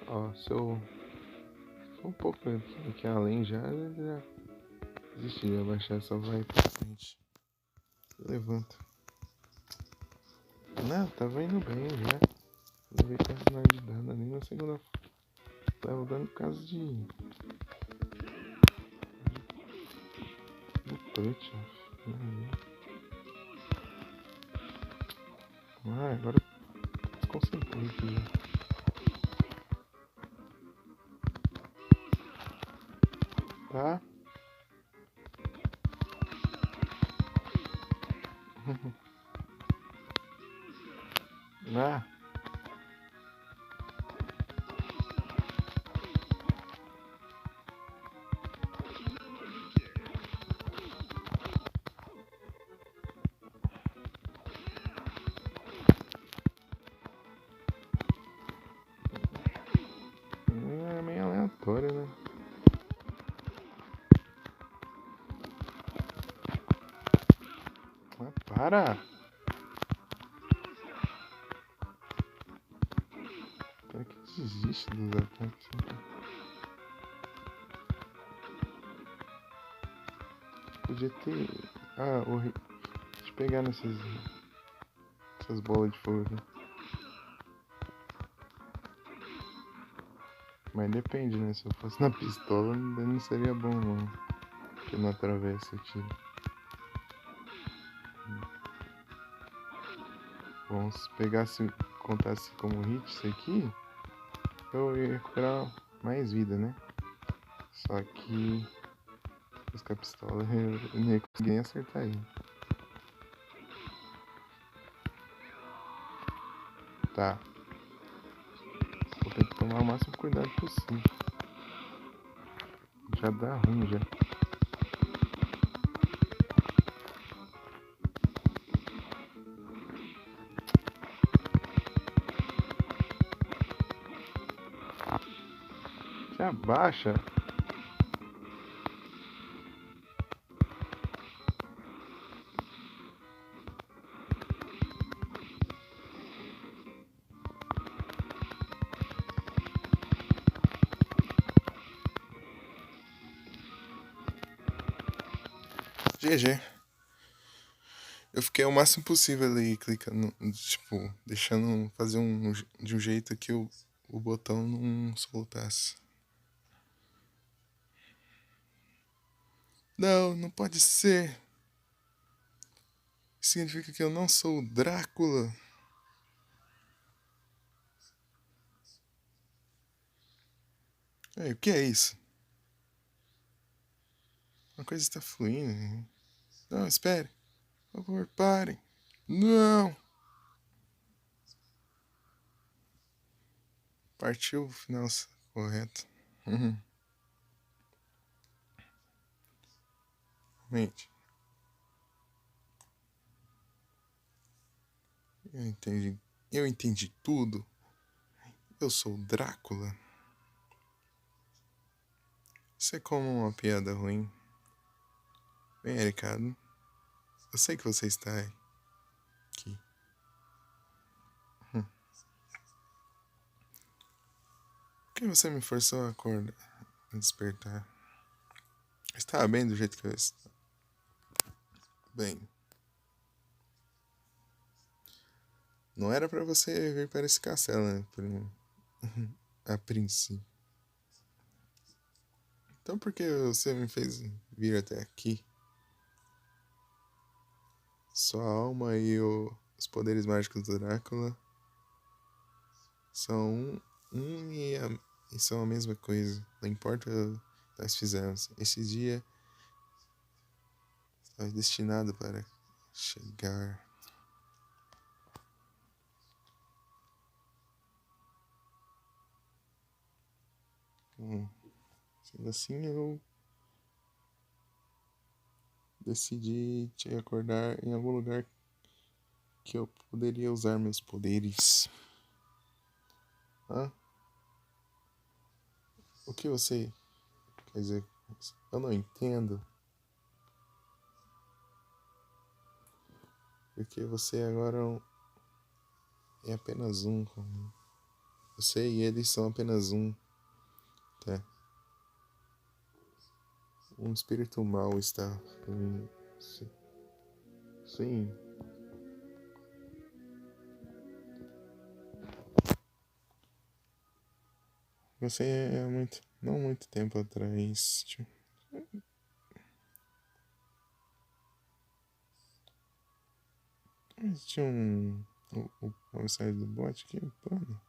Ó, se eu for um pouco aqui além já desiste de abaixar, só vai pra frente. Levanta. Não, tava indo bem já. Levei quase nada de dano ali na segunda. Tava dando por causa de... do touch, ó. Ah, agora eu desconcentrei aqui já. Tá? Ah, é meio aleatório, né? Ah, para! Para que desiste dos ataques. Podia ter... Ah, deixa eu pegar essas bolas de fogo aqui. Mas depende, né? Se eu fosse na pistola, não seria bom, não. Porque não atravessa o tiro. Bom, se pegasse, contasse como hit isso aqui, eu ia recuperar mais vida, né? Só que com a pistola eu não ia conseguir nem acertar ele. Tá. Vou ter que tomar o máximo cuidado possível. Já dá ruim já. Se abaixa. GG. Eu fiquei o máximo possível ali clicando, tipo, deixando fazer de um jeito que o botão não soltasse. Não, não pode ser. Significa que eu não sou o Drácula. Ei, o que é isso? Uma coisa está fluindo. Não, espere. Por favor, parem. Não! Partiu o final correto. Realmente. Eu entendi. Eu entendi tudo. Eu sou o Drácula. Isso é como uma piada ruim. Bem, Ricardo. Eu sei que você está aqui. que você me forçou a acordar, a despertar? Estava bem do jeito que eu estava. Bem, não era pra você vir para esse castelo, né? A princípio. Então por que você me fez vir até aqui? Sua alma e os poderes mágicos do Drácula são e são a mesma coisa. Não importa o que nós fizemos. Esse dia está destinado para chegar. Sendo assim, eu decidi te acordar em algum lugar que eu poderia usar meus poderes. Hã? O que você quer dizer? Eu não entendo. Porque você agora é apenas um. Você e eles são apenas um. Tá? Um espírito mau está. Sim. Sim. Você é muito. Não muito tempo atrás. Tinha um. O mensagem do bot aqui, pano.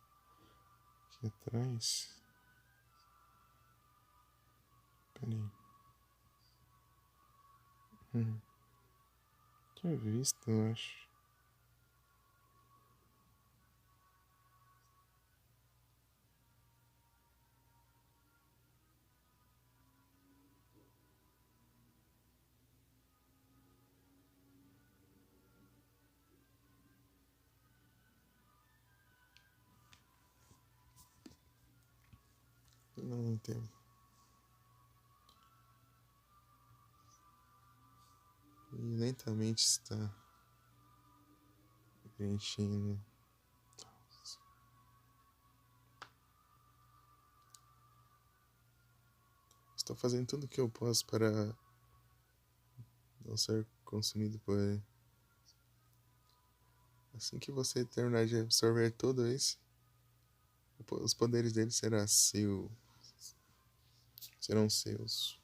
Aqui atrás. Peraí. Tinha visto, eu acho. Não entendo. E lentamente está preenchendo. Estou fazendo tudo o que eu posso para não ser consumido por ele. Assim que você terminar de absorver tudo isso, os poderes dele serão seus.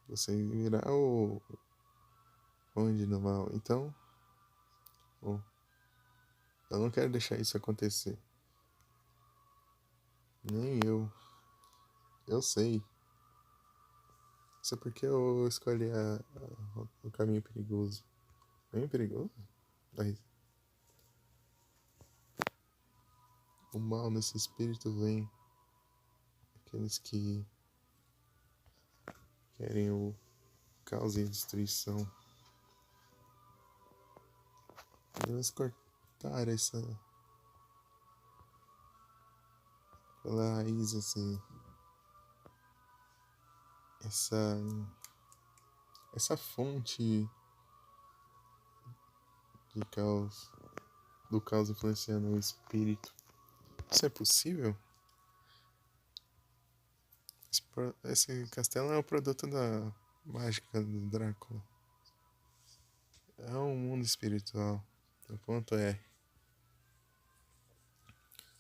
Você virá o onde no mal. Então, bom, eu não quero deixar isso acontecer. Nem eu. Eu sei. Isso é porque eu escolhi o caminho perigoso. Caminho perigoso? Mas o mal nesse espírito vem. Aqueles que querem o caos e a destruição. Devemos cortar pela raiz, assim, essa fonte de caos, do caos influenciando o espírito. Isso é possível? Esse castelo é o produto da mágica do Drácula. É um mundo espiritual. O ponto é,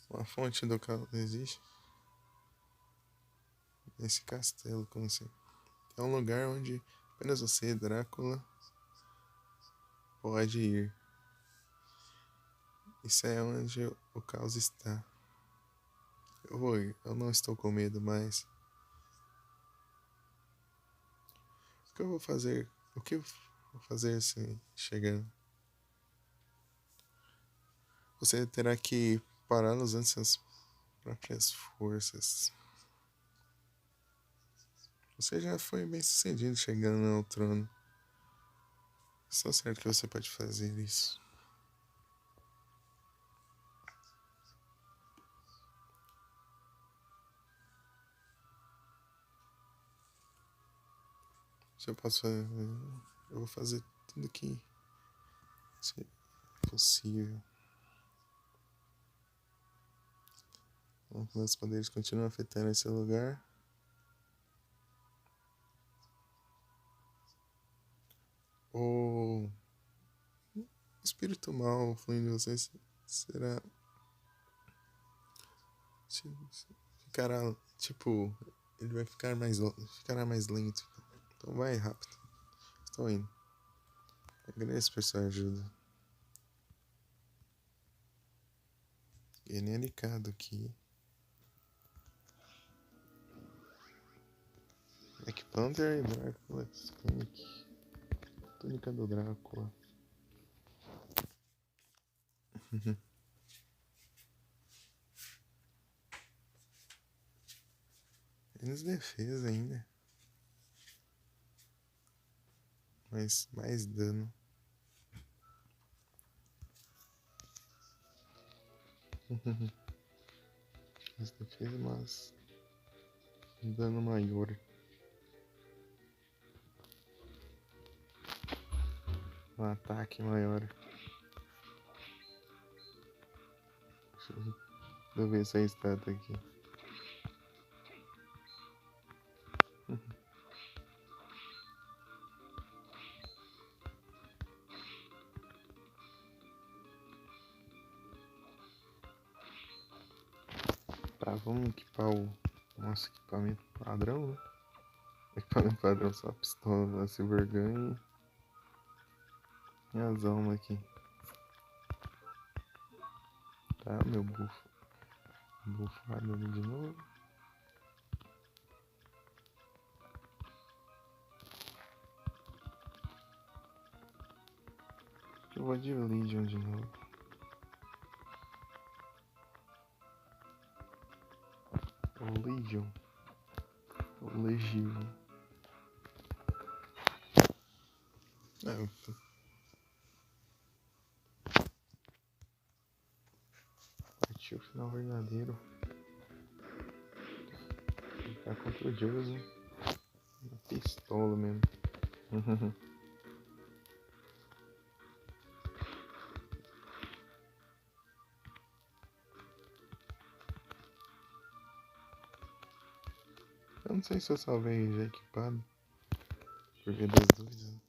uma fonte do caos existe nesse castelo, como assim? É um lugar onde apenas você, Drácula, pode ir. Isso é onde o caos está. Eu vou ir. Eu não estou com medo mais. O que eu vou fazer? O que eu vou fazer assim, chegando? Você terá que parar usando suas próprias forças. Você já foi bem sucedido chegando ao trono. Estou certo que você pode fazer isso. Se eu posso fazer, eu vou fazer tudo que seja possível. Meus poderes continuam afetando esse lugar. O espírito mal fluindo em você será. Ficará. Tipo. Ele vai ficará mais lento. Então vai rápido. Estou indo. Agradeço por sua ajuda. Ele é delicado aqui. Black Panther e Drácula Skunk. Túnica do Drácula. Menos defesa ainda. Mas mais dano. Mais defesa, mas dano maior. Um ataque maior. Deixa eu ver essa estátua aqui. Tá, vamos equipar o nosso equipamento padrão, né? Equipamento padrão, só a pistola, a Silver Gun e as almas aqui. Tá, meu bufado ali de novo. Eu vou de Legion de novo. O Legion. Partiu o final verdadeiro. Tá contra o Joseph. Uma pistola mesmo. Eu não sei se eu salvei já equipado. Por via das dúvidas.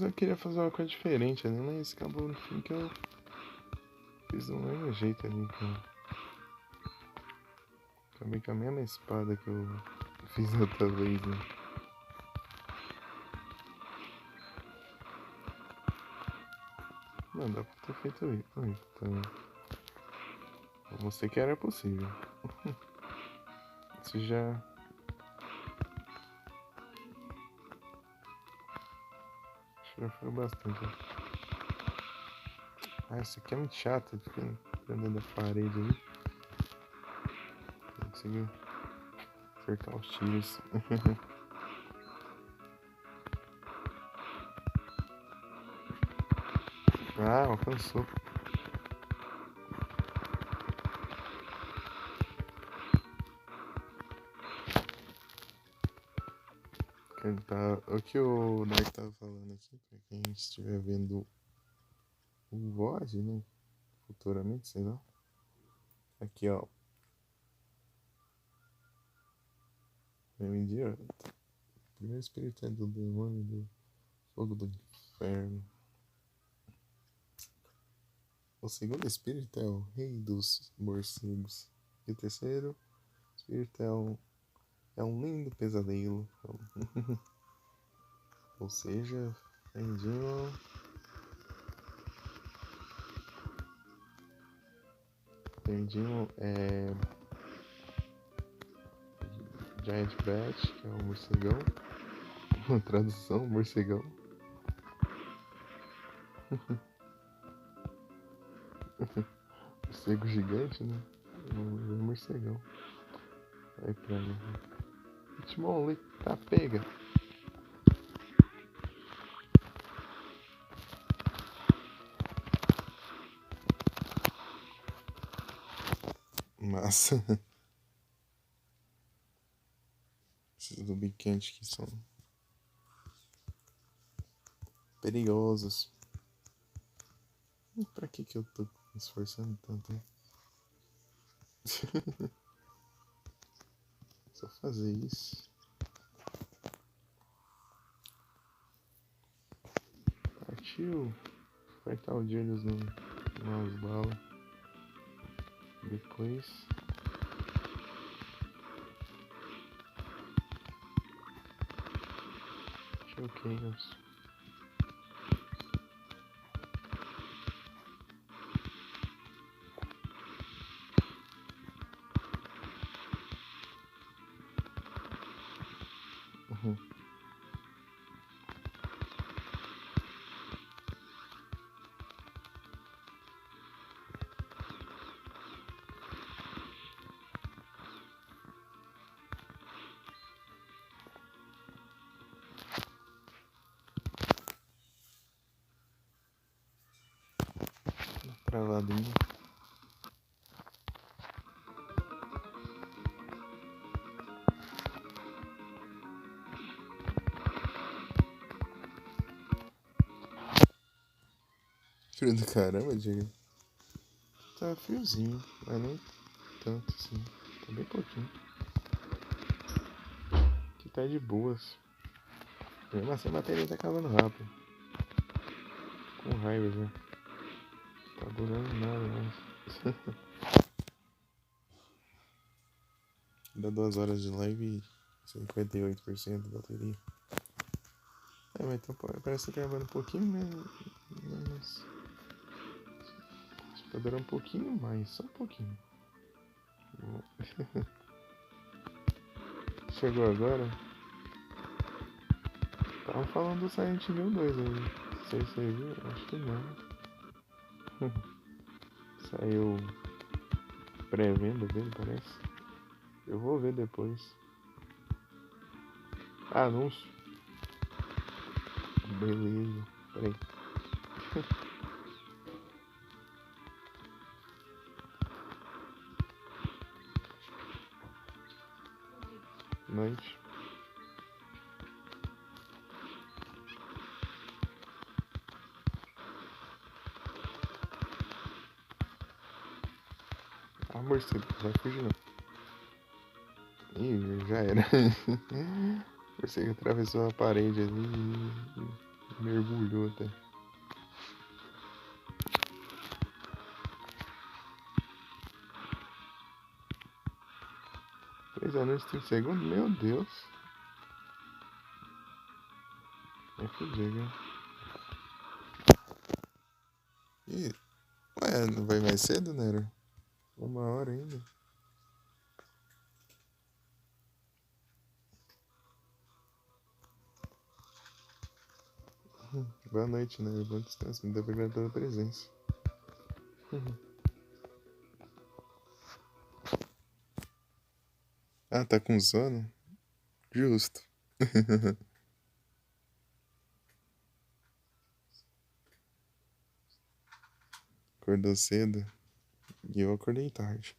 Eu queria fazer uma coisa diferente ali, mas acabou no fim que eu fiz do mesmo jeito ali. Acabei com a mesma espada que eu fiz outra vez, né? Não, dá pra ter feito isso também. Eu mostrei que era possível. Isso já foi bastante. Ah, isso aqui é muito chato, fica dentro da parede ali. Não consegui acertar os tiros. Ah, alcançou. O que o Dark tava falando aqui, pra quem estiver vendo o VOD, né? Futuramente, sei lá. Aqui, ó. Primeiro espírito é do demônio do fogo do inferno. O segundo espírito é o rei dos morcegos. E o terceiro espírito é um lindo pesadelo. Ou seja, Fendinho é Giant Bat, que é o morcegão. Tradução, morcegão. Morcego gigante, né? Morcegão. Aí pra mim. Timon, tá pega. Massa. Esses do Big Candy que são perigosos. E pra que eu tô me esforçando tanto, hein? Só fazer isso. Partiu. Apertar o de olhos no mouse bala. Depois. Choqueiros. Uhum. Travadinho. Frio do caramba, Diego. Tá friozinho, mas nem tanto assim. Tá bem pouquinho. Aqui tá de boas. Mesmo assim a bateria tá acabando rápido. Com raiva já. Tá durando nada mais. Dá 2 horas de live e 58% de bateria. Mas então parece que tá gravando um pouquinho, né? Mas acho que vai durar um pouquinho mais, só um pouquinho. Chegou agora? Tava falando do Silent Hill 2 aí. Não sei se você viu, acho que não. Saiu pré-venda dele, parece. Eu vou ver depois. Anúncio. Beleza. Peraí. Noite. Ah, morcego, vai fugir não. Ih, já era. Morcego atravessou a parede ali e mergulhou até. 3 minutos e 30 segundos? Meu Deus. É fodido. Ih, ué, não vai mais cedo, Nero? 1 hora ainda. Boa noite, Nero. Bom descanso. Muito obrigado pela presença. Ah, tá com sono? Justo. Acordou cedo e eu acordei tarde.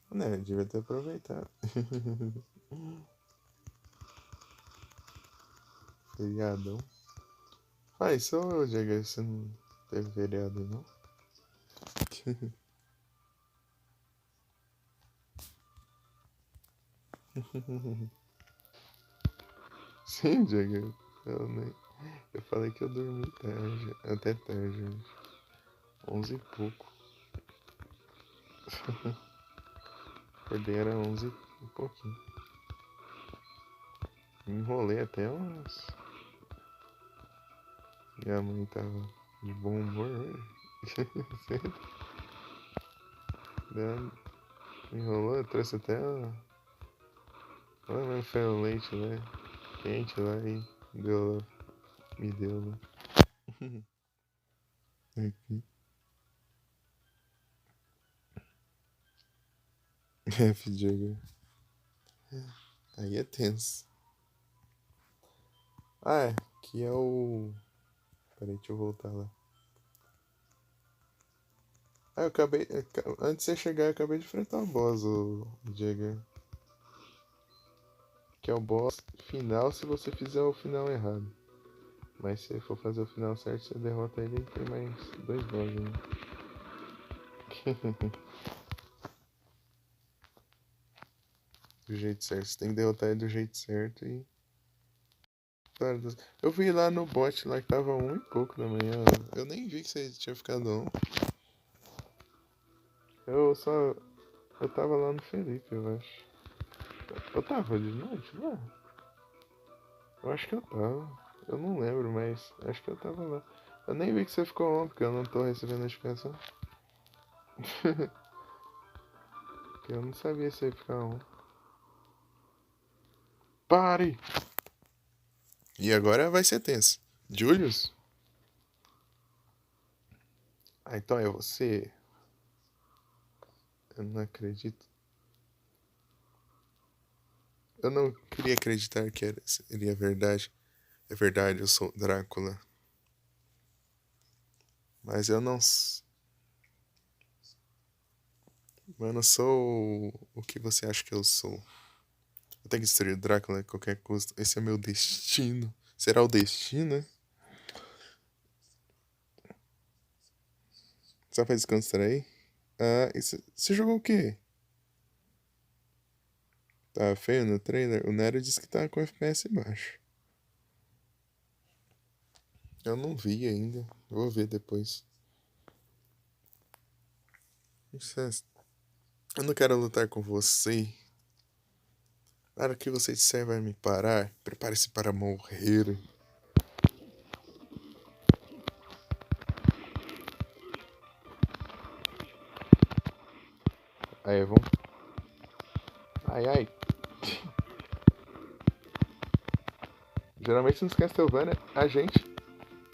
Né, devia ter aproveitado. Feriadão. Faz só eu, Diego, você não teve feriado, não? Sim, Diego. Eu falei que eu dormi tarde, até tarde, né? 11 e pouco. Acordei era 11 e pouquinho. Enrolei até umas. Minha mãe tava de bom humor hoje. Ela enrolou, eu trouxe até uma ferro leite lá, quente lá e deu, me deu lá. Aqui. F, Diego. Aí é tenso. Ah, é. Aqui é o. Peraí, deixa eu voltar lá. Ah, eu acabei. Antes de você chegar, eu acabei de enfrentar o boss, o Jagger. Que é o boss final se você fizer o final errado. Mas se você for fazer o final certo, você derrota ele e tem mais dois boss ainda. Do jeito certo. Você tem que derrotar ele do jeito certo e. Eu vi lá no bot lá que tava 1 e pouco da manhã. Eu nem vi que você tinha ficado on. Eu só. Eu tava lá no Felipe, eu acho. Eu tava de noite lá? Eu acho que eu tava. Eu não lembro, mas acho que eu tava lá. Eu nem vi que você ficou on, porque eu não tô recebendo notificação. Porque eu não sabia se ia ficar on. Pare! E agora vai ser tenso. Julius? Ah, então é você. Eu não acredito. Eu não queria acreditar que seria verdade. É verdade, eu sou Drácula. Mas eu não. Eu não sou o que você acha que eu sou. Eu tenho que destruir o Drácula a qualquer custo. Esse é meu destino. Será o destino? Só pra descontrair? Ah, isso. Você jogou o quê? Tá feio no trailer? O Nero disse que tá com FPS baixo. Eu não vi ainda. Vou ver depois. Eu não quero lutar com você. Na hora que você disser vai me parar, prepare-se para morrer. Aí, vamos. Ai, ai. Geralmente nos Castlevania a gente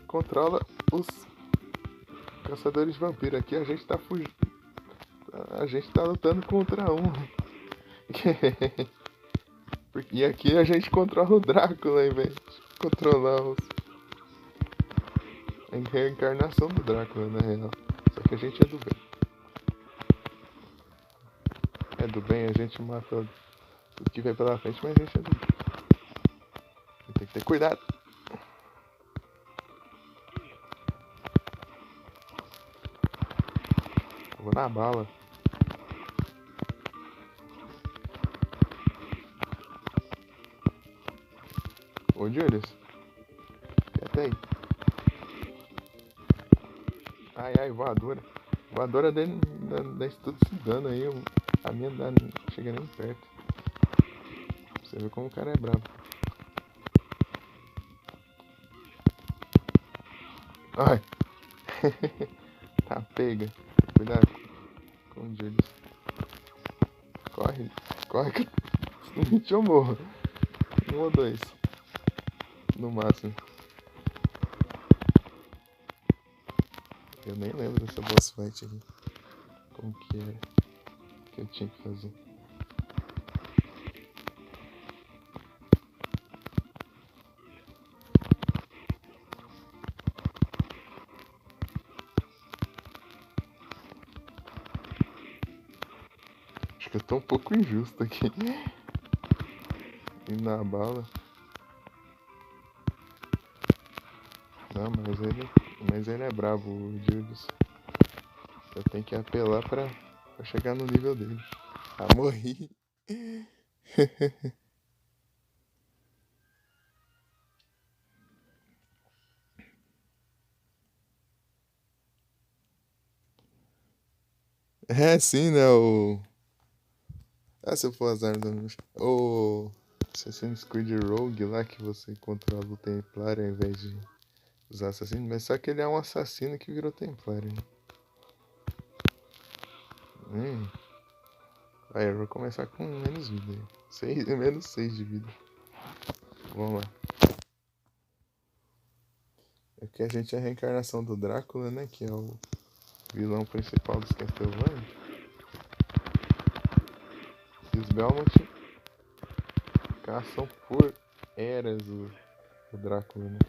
controla os caçadores de vampiro. Aqui a gente tá fugindo. A gente tá lutando contra um. E aqui a gente controla o Drácula em vez de controlar os. A reencarnação do Drácula, na real. Só que a gente é do bem. É do bem, a gente mata tudo que vem pela frente, mas a gente é do bem. Tem que ter cuidado. Eu vou na bala. Ô, Julius. Quieta aí. Ai, ai, voadora. Voadora dele dá isso tudo se dano aí. A minha não chega nem perto. Você vê como o cara é brabo. Ai. Tá, pega. Cuidado com o Julius. Corre. Corre que eu morro. 1 ou 2. No máximo. Eu nem lembro dessa boss fight aqui. Como que é que eu tinha que fazer. Acho que eu tô um pouco injusto aqui. E na bala. Não, mas ele é brabo, o Julius. Eu tenho que apelar pra chegar no nível dele. Ah, morri. É, sim, né? Ah, se eu for as armas da o Assassin's Creed Rogue lá que você controla o Templário ao invés de usar assassino, mas só que ele é um assassino que virou Templário. Né? Aí eu vou começar com menos vida. Menos 6 de vida. Vamos lá. É que a gente é a reencarnação do Drácula, né? Que é o vilão principal dos Castlevania. E os Belmont caçam por eras o Drácula, né?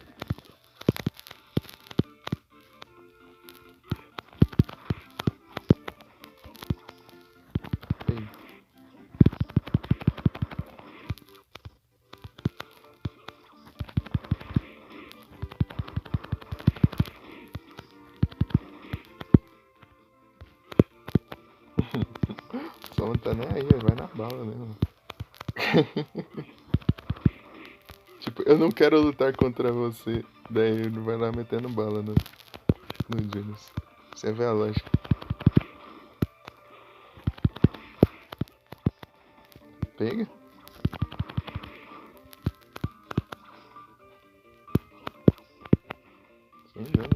tá nem aí, ele vai na bala mesmo. Tipo, eu não quero lutar contra você. Daí ele vai lá metendo bala no Julius. Você vê a lógica. Pega? Sim, não, né?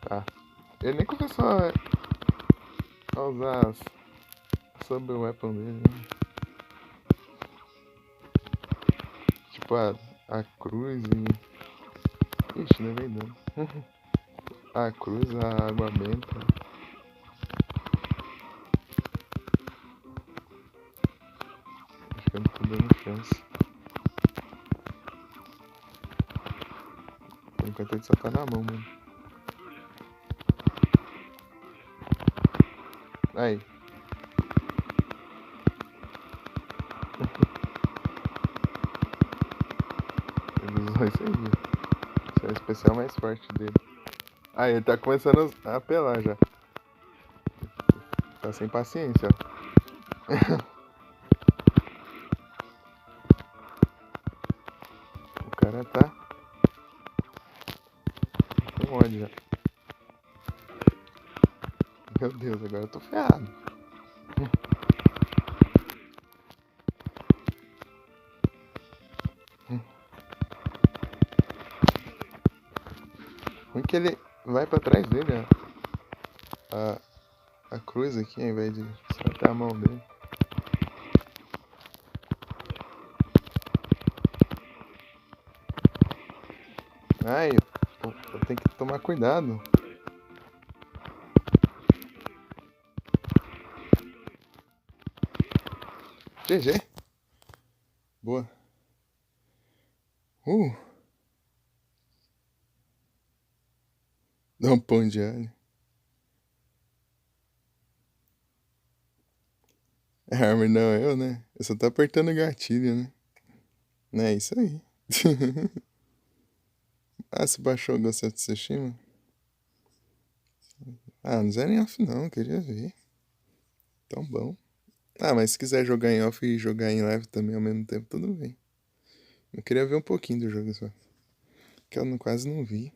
Tá. Ele nem começou a usar a sub weapon dele, né? Tipo a cruz e. Ixi, levei dano. A cruz, a água benta. Acho que eu não tô dando chance. Por enquanto ele só tá na mão, mano. Aí. Ele usou isso aí. Esse é o especial mais forte dele. Aí, ele tá começando a apelar já. Tá sem paciência, ó. O cara tá com ódio já. Meu Deus, agora eu tô ferrado. Ruim que ele vai pra trás dele, ó. A cruz aqui, ao invés de soltar a mão dele. Ai, eu tenho que tomar cuidado. GG. Boa. Uh. Dá um pão de alho. É arma não, eu, né? Eu só tô apertando o gatilho, né? É isso aí. Ah, você baixou o Ghost of Tsushima? Ah, não zero em off não, queria ver. Tão bom. Ah, mas se quiser jogar em off e jogar em live também ao mesmo tempo, tudo bem. Eu queria ver um pouquinho do jogo só. Que eu quase não vi.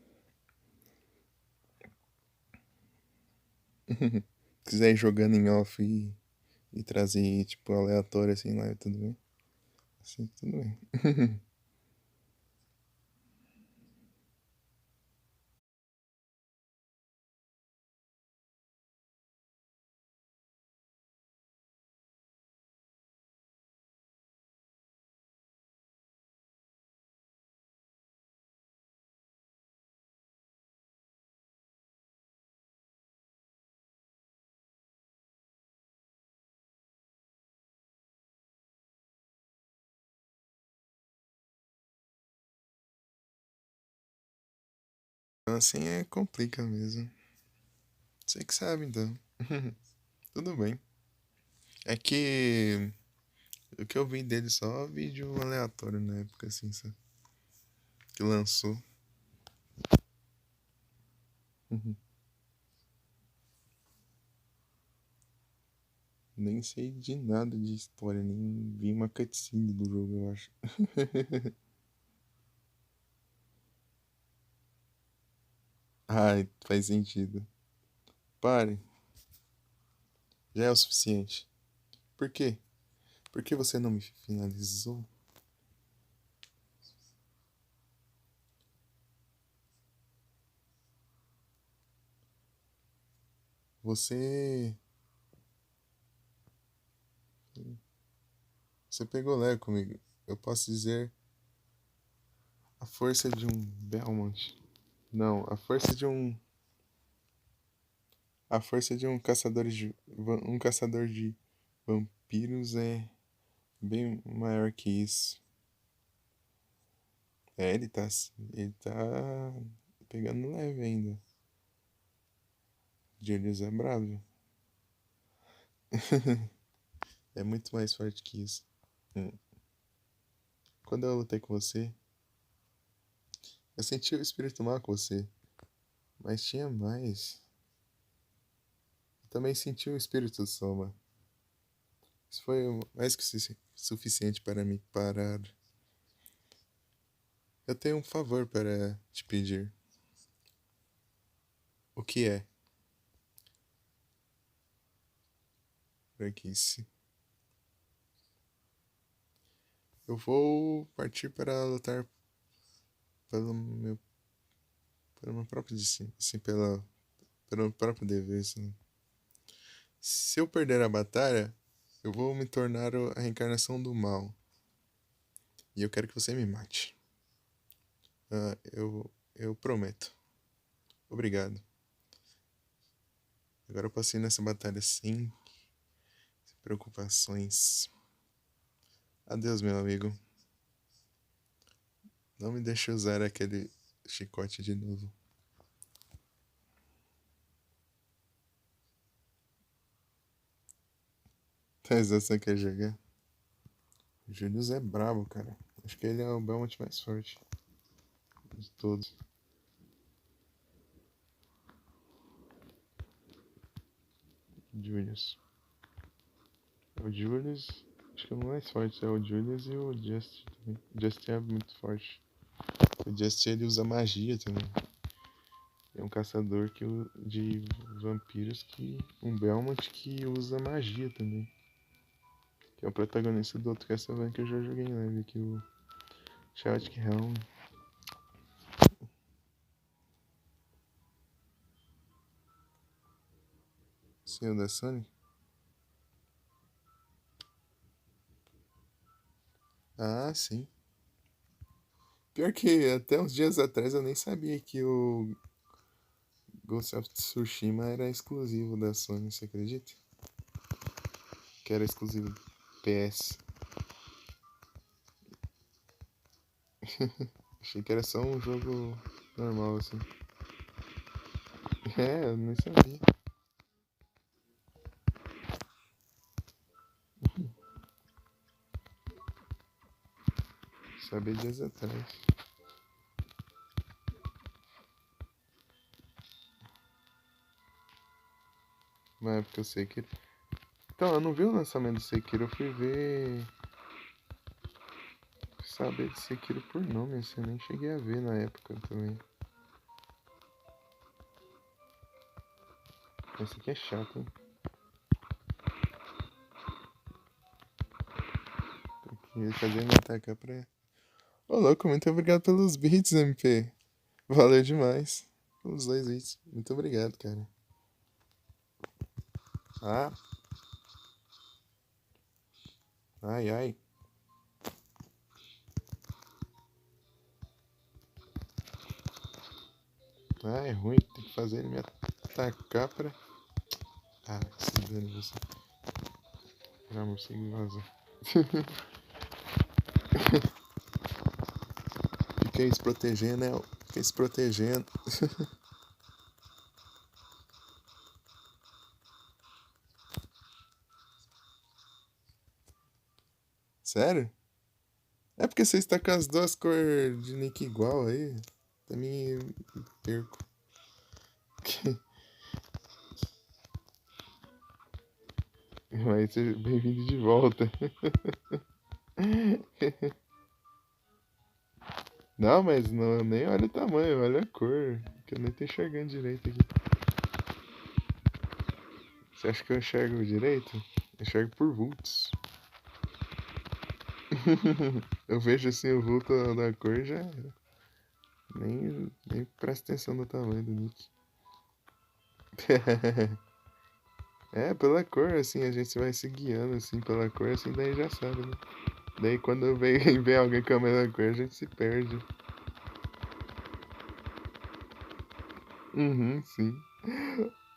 Se quiser ir jogando em off e trazer, tipo, aleatório assim em live, tudo bem? Assim, tudo bem. Assim é complica mesmo. Você que sabe, então. Tudo bem. É que o que eu vi dele só vídeo aleatório na época, assim, sabe? Que lançou. Uhum. Nem sei de nada de história, nem vi uma cutscene do jogo, eu acho. Ai, faz sentido. Pare, já é o suficiente. Por quê? Por que você não me finalizou? Você. Você pegou leve comigo. Eu posso dizer a força de um Belmont. Não, a força de um. A força de um caçador de vampiros é bem maior que isso. É, ele tá pegando leve ainda. Julius é bravo. É muito mais forte que isso. Hum. Quando eu lutei com você, eu senti o espírito mal com você, mas tinha mais. Eu também senti o espírito Soma. Isso foi mais que suficiente para me parar. Eu tenho um favor para te pedir. O que é? Franquice. Eu vou partir para lutar pelo meu, pelo meu próprio destino, assim, pelo meu próprio dever, assim. Se eu perder a batalha, eu vou me tornar a reencarnação do mal. E eu quero que você me mate. Eu prometo. Obrigado. Agora eu passei nessa batalha sem preocupações. Adeus, meu amigo. Não me deixe usar aquele chicote de novo. Mas você quer jogar? O Julius é brabo, cara. Acho que ele é o Belmont mais forte de todos. Julius. O Julius, acho que é o mais forte. É o Julius e o Just também. O Just é muito forte. O Just ele usa magia também. É um caçador de vampiros que. Um Belmont que usa magia também. Que é o protagonista do outro Castlevania que eu já joguei em live aqui, o Chaotic Realm. Sim, o da Sonic? Ah, sim. Pior que até uns dias atrás eu nem sabia que o Ghost of Tsushima era exclusivo da Sony, você acredita? Que era exclusivo PS. Achei que era só um jogo normal, assim. É, eu nem sabia. Sabia dias atrás. Na época eu sei que. Então, eu não vi o lançamento do Sekiro, eu fui ver. Saber de Sekiro por nome, assim, eu nem cheguei a ver na época também. Esse aqui é chato, hein? Tem que fazer me atacar pra. Ô, louco, muito obrigado pelos beats, MP. Valeu demais. Pelos 2 beats. Muito obrigado, cara. Ah, ai, ai. Ah, é ruim. Tem que fazer ele me atacar pra. Ah, se dane você. Virar morcego e vazar. Fica aí se protegendo, né? Fica aí se protegendo. Sério? É porque você está com as duas cores de nick igual aí. Também perco. Mas seja bem-vindo de volta. Não, mas não, nem olha o tamanho, olha a cor. Que eu nem tô enxergando direito aqui. Você acha que eu enxergo direito? Eu enxergo por vultos. Eu vejo assim o vulto da cor e já nem presta atenção no tamanho do nick. É, pela cor, assim, a gente vai se guiando assim pela cor, assim, daí já sabe, né? Daí quando vem, vem alguém com a mesma cor, a gente se perde. Uhum, sim.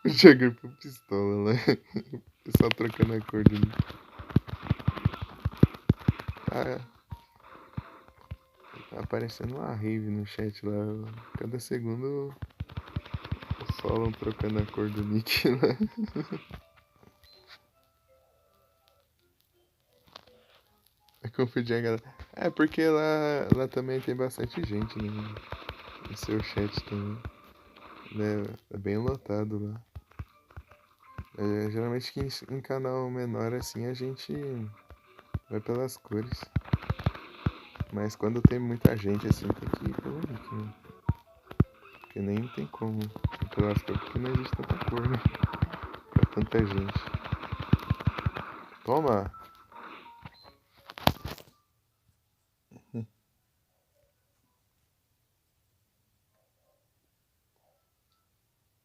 Joguei por pistola, né? O pessoal trocando a cor do nick. Ah, tá aparecendo uma rave no chat lá. Cada segundo falam trocando a cor do nick lá. Confundi a galera. É porque lá também tem bastante gente no seu chat também. Né? É bem lotado lá. Geralmente que em canal menor assim a gente vai pelas cores. Mas quando tem muita gente assim tem que ir pelo nick, né? Porque nem tem como ir pelas cores porque não existe tanta cor, né? Pra tanta gente. Toma!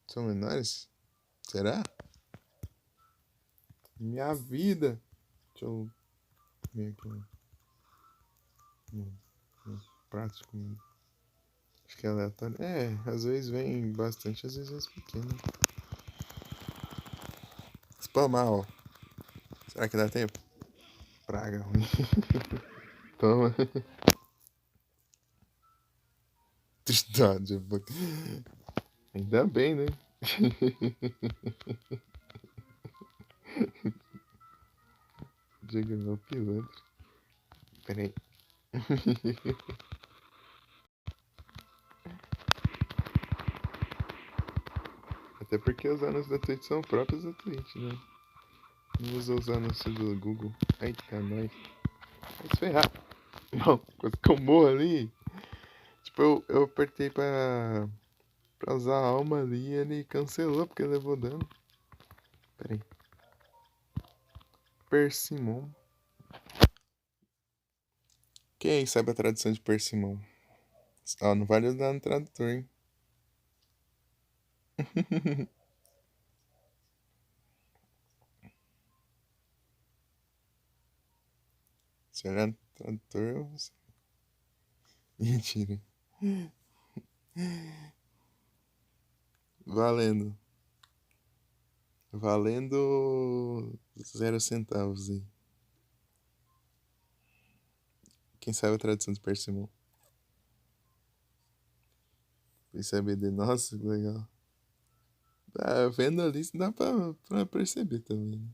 São menores? Será? Minha vida! Deixa eu ver aqui um prato de comida. Acho que é aleatório. É, às vezes vem bastante, às vezes é pequeno. Spamar, ó. Será que dá tempo? Praga ruim. Toma. Tristade. Ainda bem, né? Diga meu pilantra. Pera aí. Até porque os anúncios da Twitch são próprios da Twitch, né? Não usa os anúncios do Google. Eita, nós. Vai se ferrar. Não, quase que eu morro ali. Tipo, eu apertei pra usar a alma ali e ele cancelou porque levou dano. Pera aí. Persimon. Quem aí sabe a tradução de Persimon? Ó, não vale usar no tradutor, hein? Se olhar no tradutor, eu... Mentira. Valendo. Valendo 0 centavos aí. Quem sabe a tradução de Persimon? Quem sabe de... Nossa, que legal. Vendo ali, dá pra perceber também, né?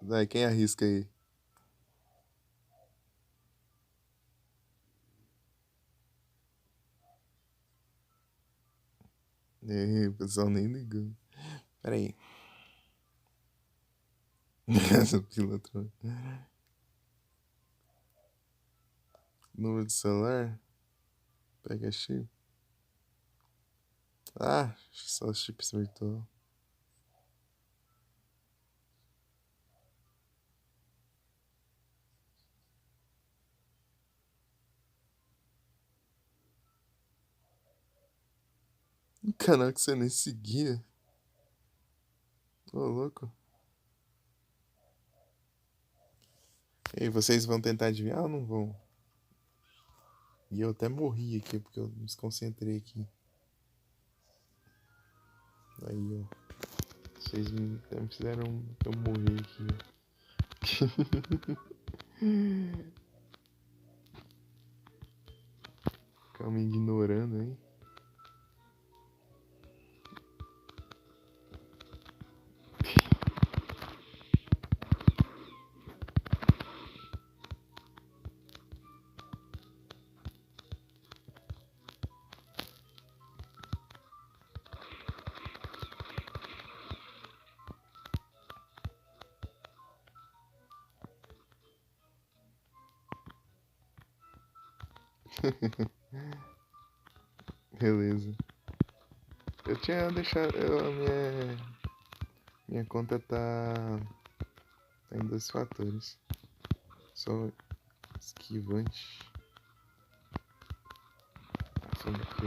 Vai, quem arrisca aí? O pessoal nem ligou. Pera aí. Essa pilantra. Número de celular? Pega chip. Ah, só chips virtual. Um canal que você nem seguia. Ô, louco. E vocês vão tentar adivinhar ou não vão? E eu até morri aqui porque eu me desconcentrei aqui. Aí, ó. Vocês me fizeram eu morrer aqui, ó. Ficam me ignorando, hein? Beleza. Eu tinha deixado. Minha conta tá em 2 fatores. Só esquivante. Só aqui.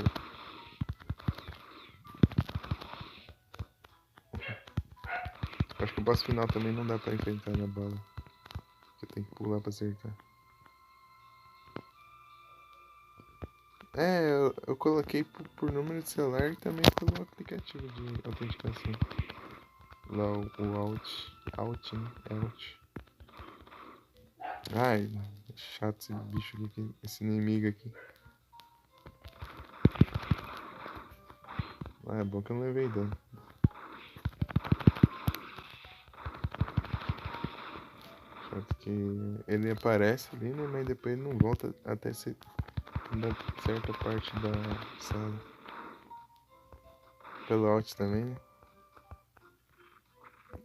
Acho que o boss final também não dá pra enfrentar na bala. Você tem que pular pra acertar. É, eu coloquei por número de celular e também pelo aplicativo de autenticação. Lá o Alt, né? Alt. Ai, chato esse bicho aqui, esse inimigo aqui. Ah, é bom que eu não levei dano. ele aparece ali, né? Mas depois ele não volta até ser da certa parte da sala. Pelo Alt também, né?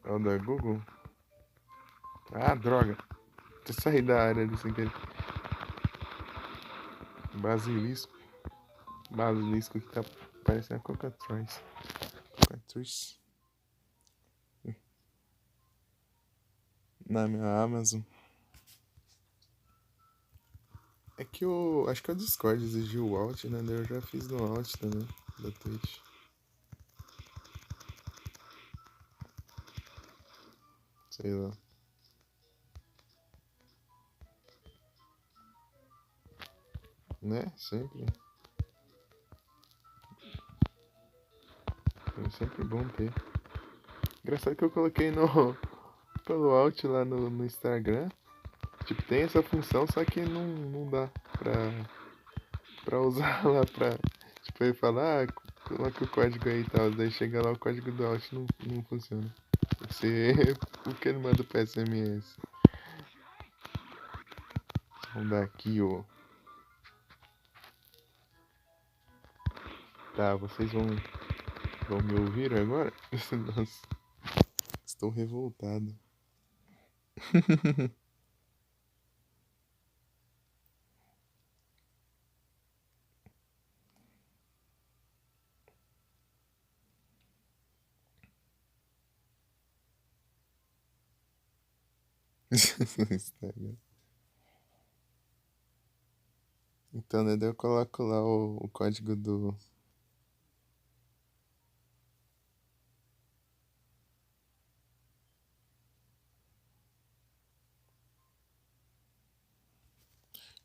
É o da Google? Ah, droga! Eu saí da área ali sem querer. Basilisco. Basilisco que tá parecendo a Cocatrice. Cocatrice. Na minha Amazon. É que eu acho que o Discord exigiu o Alt, né? Eu já fiz no Alt também, da Twitch. Sei lá. Né? Sempre. É sempre bom ter. Engraçado que eu coloquei no pelo Alt lá no Instagram. Tipo, tem essa função, só que não dá pra usar lá pra. Tipo, ele fala, coloca o código aí e tal. Daí chega lá o código do Alt não funciona. Tem que ser o que ele manda pro SMS. Vamos dar aqui, ó. Tá, vocês vão me ouvir agora? Nossa, estou revoltado. Instagram. Então, né, daí eu coloco lá o código do.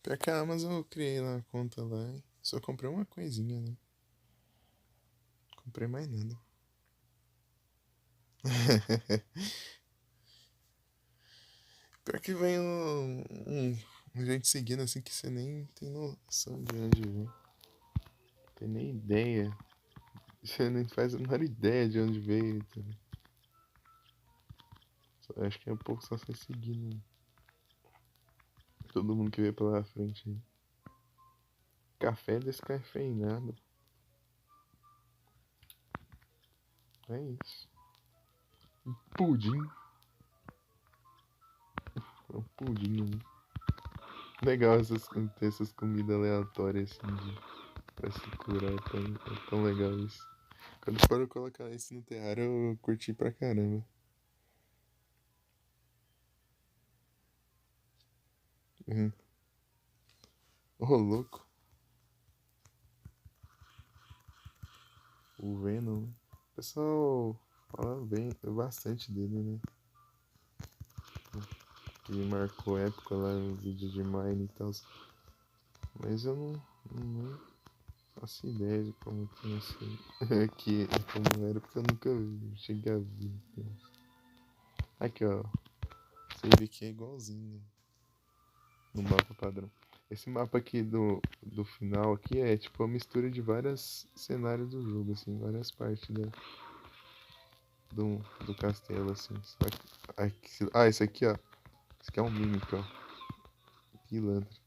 Pior que a Amazon eu criei lá a conta lá. Hein? Só comprei uma coisinha, né? Comprei mais nada. Pior que vem gente seguindo assim que você nem tem noção de onde vem. Tem nem ideia. Você nem faz a menor ideia de onde veio. Tá? Acho que é um pouco só você seguindo todo mundo que veio pela frente aí. Café descafeinado. É isso. Pudim. É um pudim. Né? Legal ter essas comidas aleatórias assim pra se curar. É tão legal isso. Quando for eu colocar isso no terrário, eu curti pra caramba. Uhum. Ô, louco. O Venom. O pessoal fala bem, bastante dele, né? Que marcou época lá no vídeo de Mine e tal. Mas eu não faço ideia de como tinha sido. que, como era, porque eu nunca cheguei a ver. Aqui, ó. Save aqui é igualzinho no mapa padrão. Esse mapa aqui do final aqui é tipo a mistura de vários cenários do jogo, assim, várias partes do castelo, assim. Só que, esse aqui, ó. Esse aqui é um mímico, ó. Pilantra.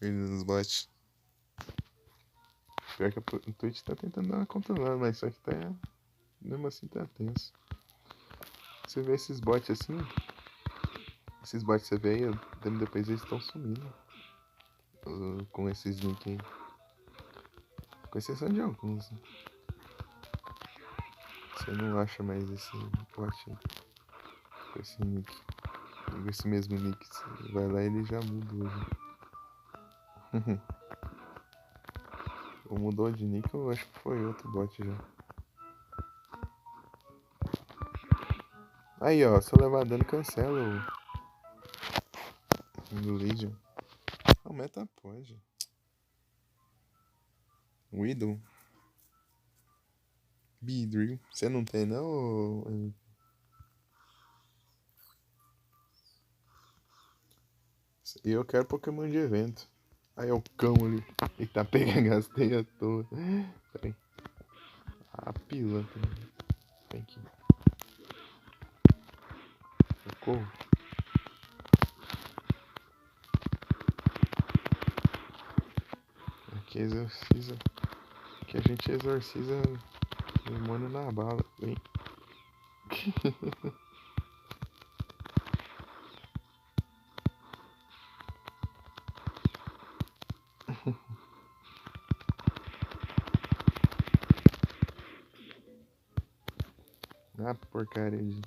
Os bots. Pior que o Twitch tá tentando dar uma controlada, mas só que tá. Mesmo assim tá tenso. Você vê esses bots assim. Esses bots você vê aí, depois eles estão sumindo. Com esses nick aí. Com exceção de alguns. Né? Você não acha mais esse bot aí, com esse nick. Com esse mesmo nick. Você vai lá e ele já muda hoje. Ou mudou de nick ou acho que foi outro bot já. Aí ó, se eu levar dano cancela o Legion. Aumenta pode. Widow. Beedrill. Você não tem não? E eu quero Pokémon de evento. Aí é o cão ali. Eita, pega, gastei à toa. Peraí. A pilantra. Vem aqui. Socorro. Aqui exorciza. Aqui a gente exorciza demônio na bala. Vem. Ah, porcaria de.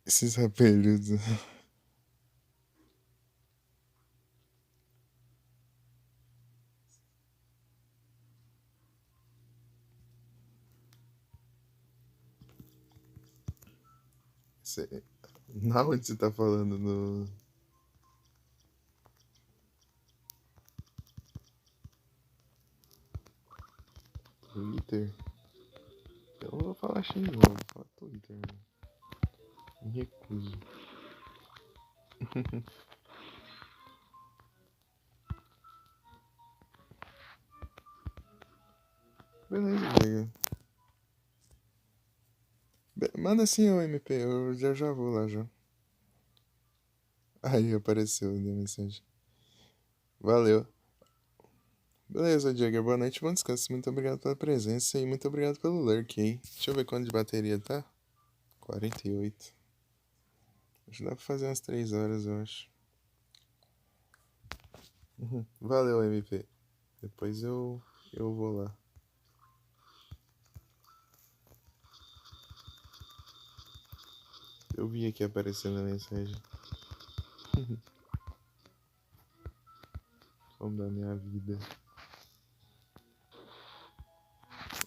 Esses rapelhudos. Na onde você tá falando? No Twitter? Eu não vou falar xingu, vou falar Twitter. Né? Me recuso. Beleza, nega. Manda assim o MP, eu já vou lá já. Aí apareceu a mensagem. Valeu. Beleza, Jagger. Boa noite, bom descanso. Muito obrigado pela presença e muito obrigado pelo lurk aí. Deixa eu ver quanto de bateria tá. 48. Acho que dá pra fazer umas 3 horas, eu acho. Valeu, MP. Depois eu vou lá. Eu vi aqui aparecendo a mensagem. Como da minha vida.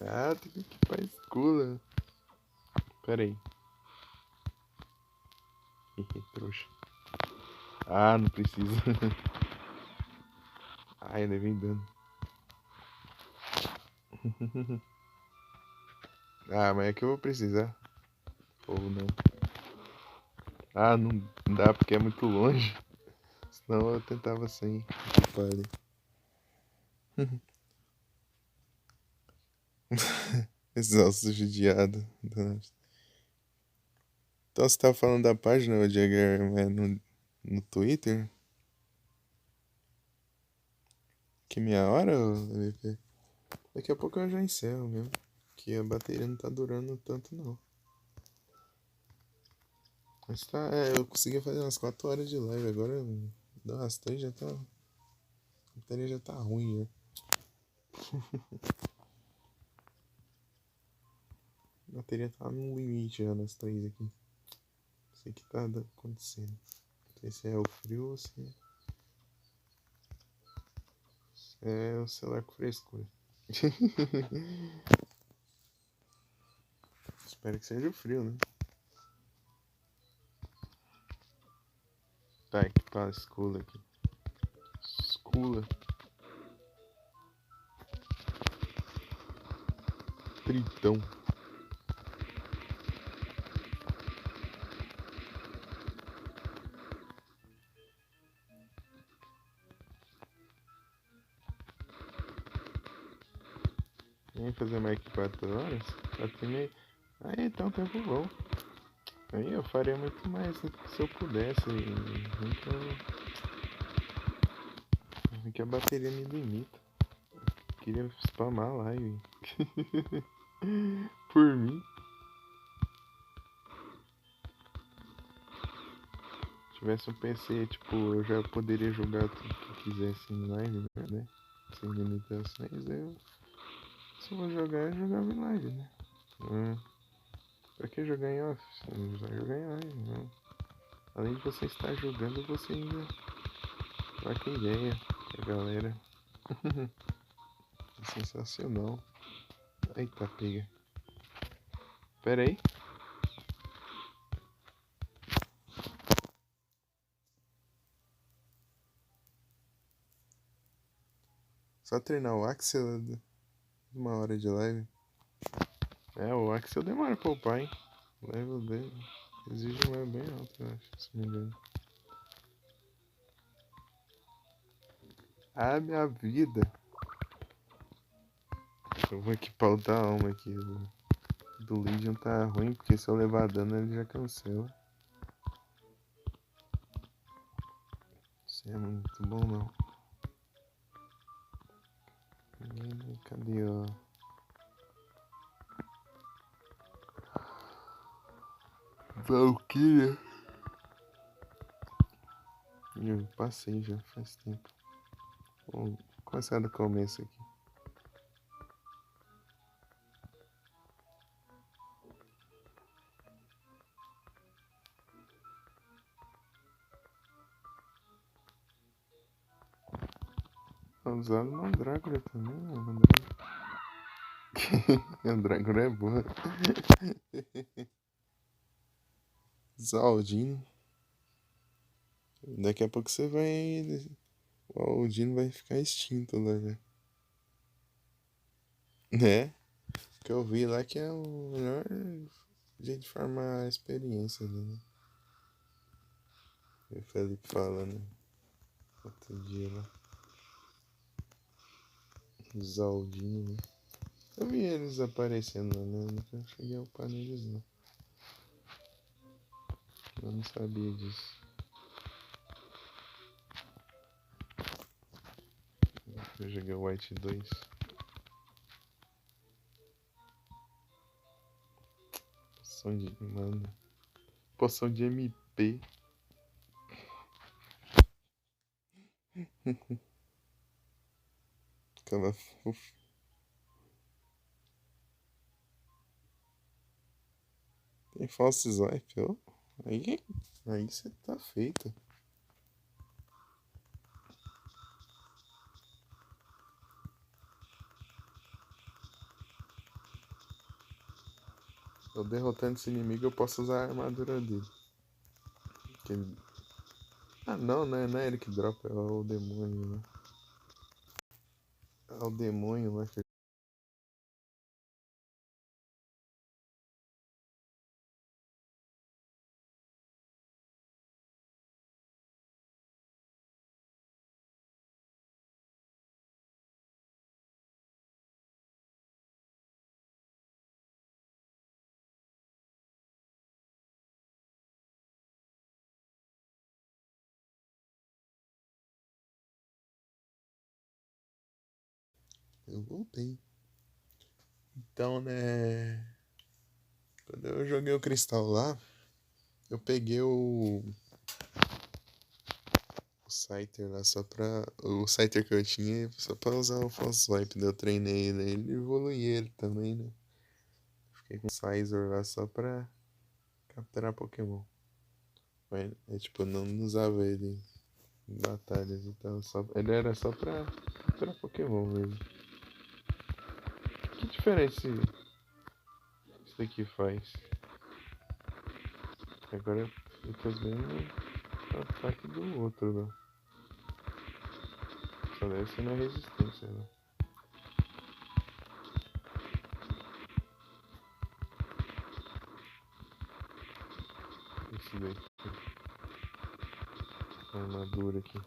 Ah, tem que ir pra escola. Pera aí. Trouxa. Ah, não precisa. Ai, ainda vem dando. Ah, mas é que eu vou precisar. Ou não. Ah, não dá porque é muito longe. Senão eu tentava sem. Pare. Exausto, judiado. Então você tava falando da página, o Jagger, no Twitter? Que meia hora, MVP? Daqui a pouco eu já encerro mesmo. Que a bateria não tá durando tanto não. Mas tá, eu consegui fazer umas 4 horas de live. Agora dá umas 3 já tá. A bateria já tá ruim já. A bateria tá no limite já nas 3 aqui. Não sei o que tá acontecendo. Não sei se é o frio ou se é o celular com frescura. Espero que seja o frio, né? Tá, que tá a escola aqui. Escola. Tritão. Vem fazer mais que 4 horas? 4h30. Aí tá um tempo bom. Aí eu faria muito mais se eu pudesse. Que a bateria me limita. Queria spamar a live. Por mim. Se tivesse um PC, tipo, eu já poderia jogar tudo que eu quisesse em live, né? Sem limitações. Eu, se eu vou jogar, eu jogava em live, né? Pra que jogar em off? Você vai jogar em live, né? Além de você estar jogando, você ainda troca ideia com a galera. Sensacional. Eita, pega. Pera aí. Só treinar o Axel 1 hora de live. É, o Axel demora pra upar, hein? O level dele exige um level bem alto, eu acho, se não me engano. Ah, minha vida. Eu vou equipar o da alma aqui. O do Legion tá ruim, porque se eu levar dano ele já cancela. Isso é muito bom não. Cadê, ó? Valkyria. Eu passei já faz tempo. Vou começar do começo aqui. Usando Mandrágora também, né? Mandrágora é boa. Zaldino. Daqui a pouco você vai. O Aldino vai ficar extinto lá, né? Né? Que eu vi lá que é o melhor jeito de farmar a experiência ali, né? O Felipe falando outro dia lá. Os Aldino, né? Eu vi eles aparecendo lá, né? Nunca cheguei a upar neles, não. Eu não sabia disso. Eu joguei o White 2. Poção de. Mano. Poção de MP. Aquela. Tem false swipe, ó. Aí você tá feito. Eu derrotando esse inimigo, eu posso usar a armadura dele. Ele... Ah, não é ele que dropa, é o demônio, né? É o demônio lá que. Eu voltei. Então, né? Quando eu joguei o cristal lá, eu peguei o Scyther lá só pra. O Scyther que eu tinha só pra usar o False Swipe. Daí eu treinei ele e evoluí ele também, né? Fiquei com o Scizor lá só pra capturar Pokémon. Mas, tipo, eu não usava ele em batalhas, então ele era só pra capturar Pokémon mesmo. Que diferença isso daqui faz? Agora eu tô vendo o ataque do outro, né? Só deve ser na resistência, né? Esse daqui. A armadura aqui.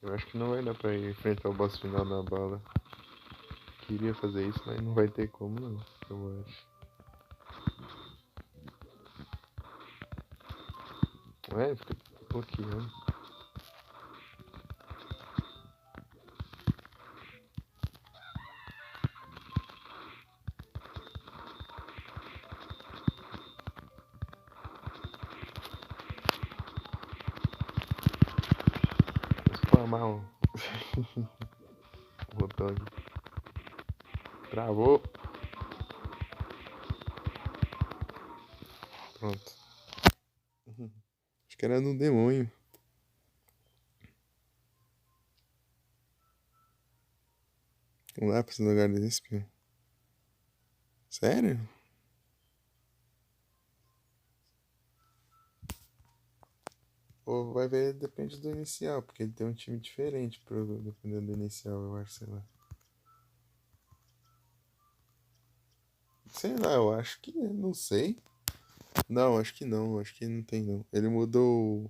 Eu acho que não vai dar pra enfrentar o boss final na bala. Queria fazer isso, mas não vai ter como não, eu acho. Ué, fica bloqueando. Vou spamar o botão aqui. Travou. Pronto. Acho que era no demônio. Um lápis no lugar desse, pio. Sério? Ou vai ver, depende do inicial, porque ele tem um time diferente, dependendo do inicial, eu acho, sei lá. Sei lá, eu acho que. Não sei. Não, acho que não. Acho que não tem, não. Ele mudou.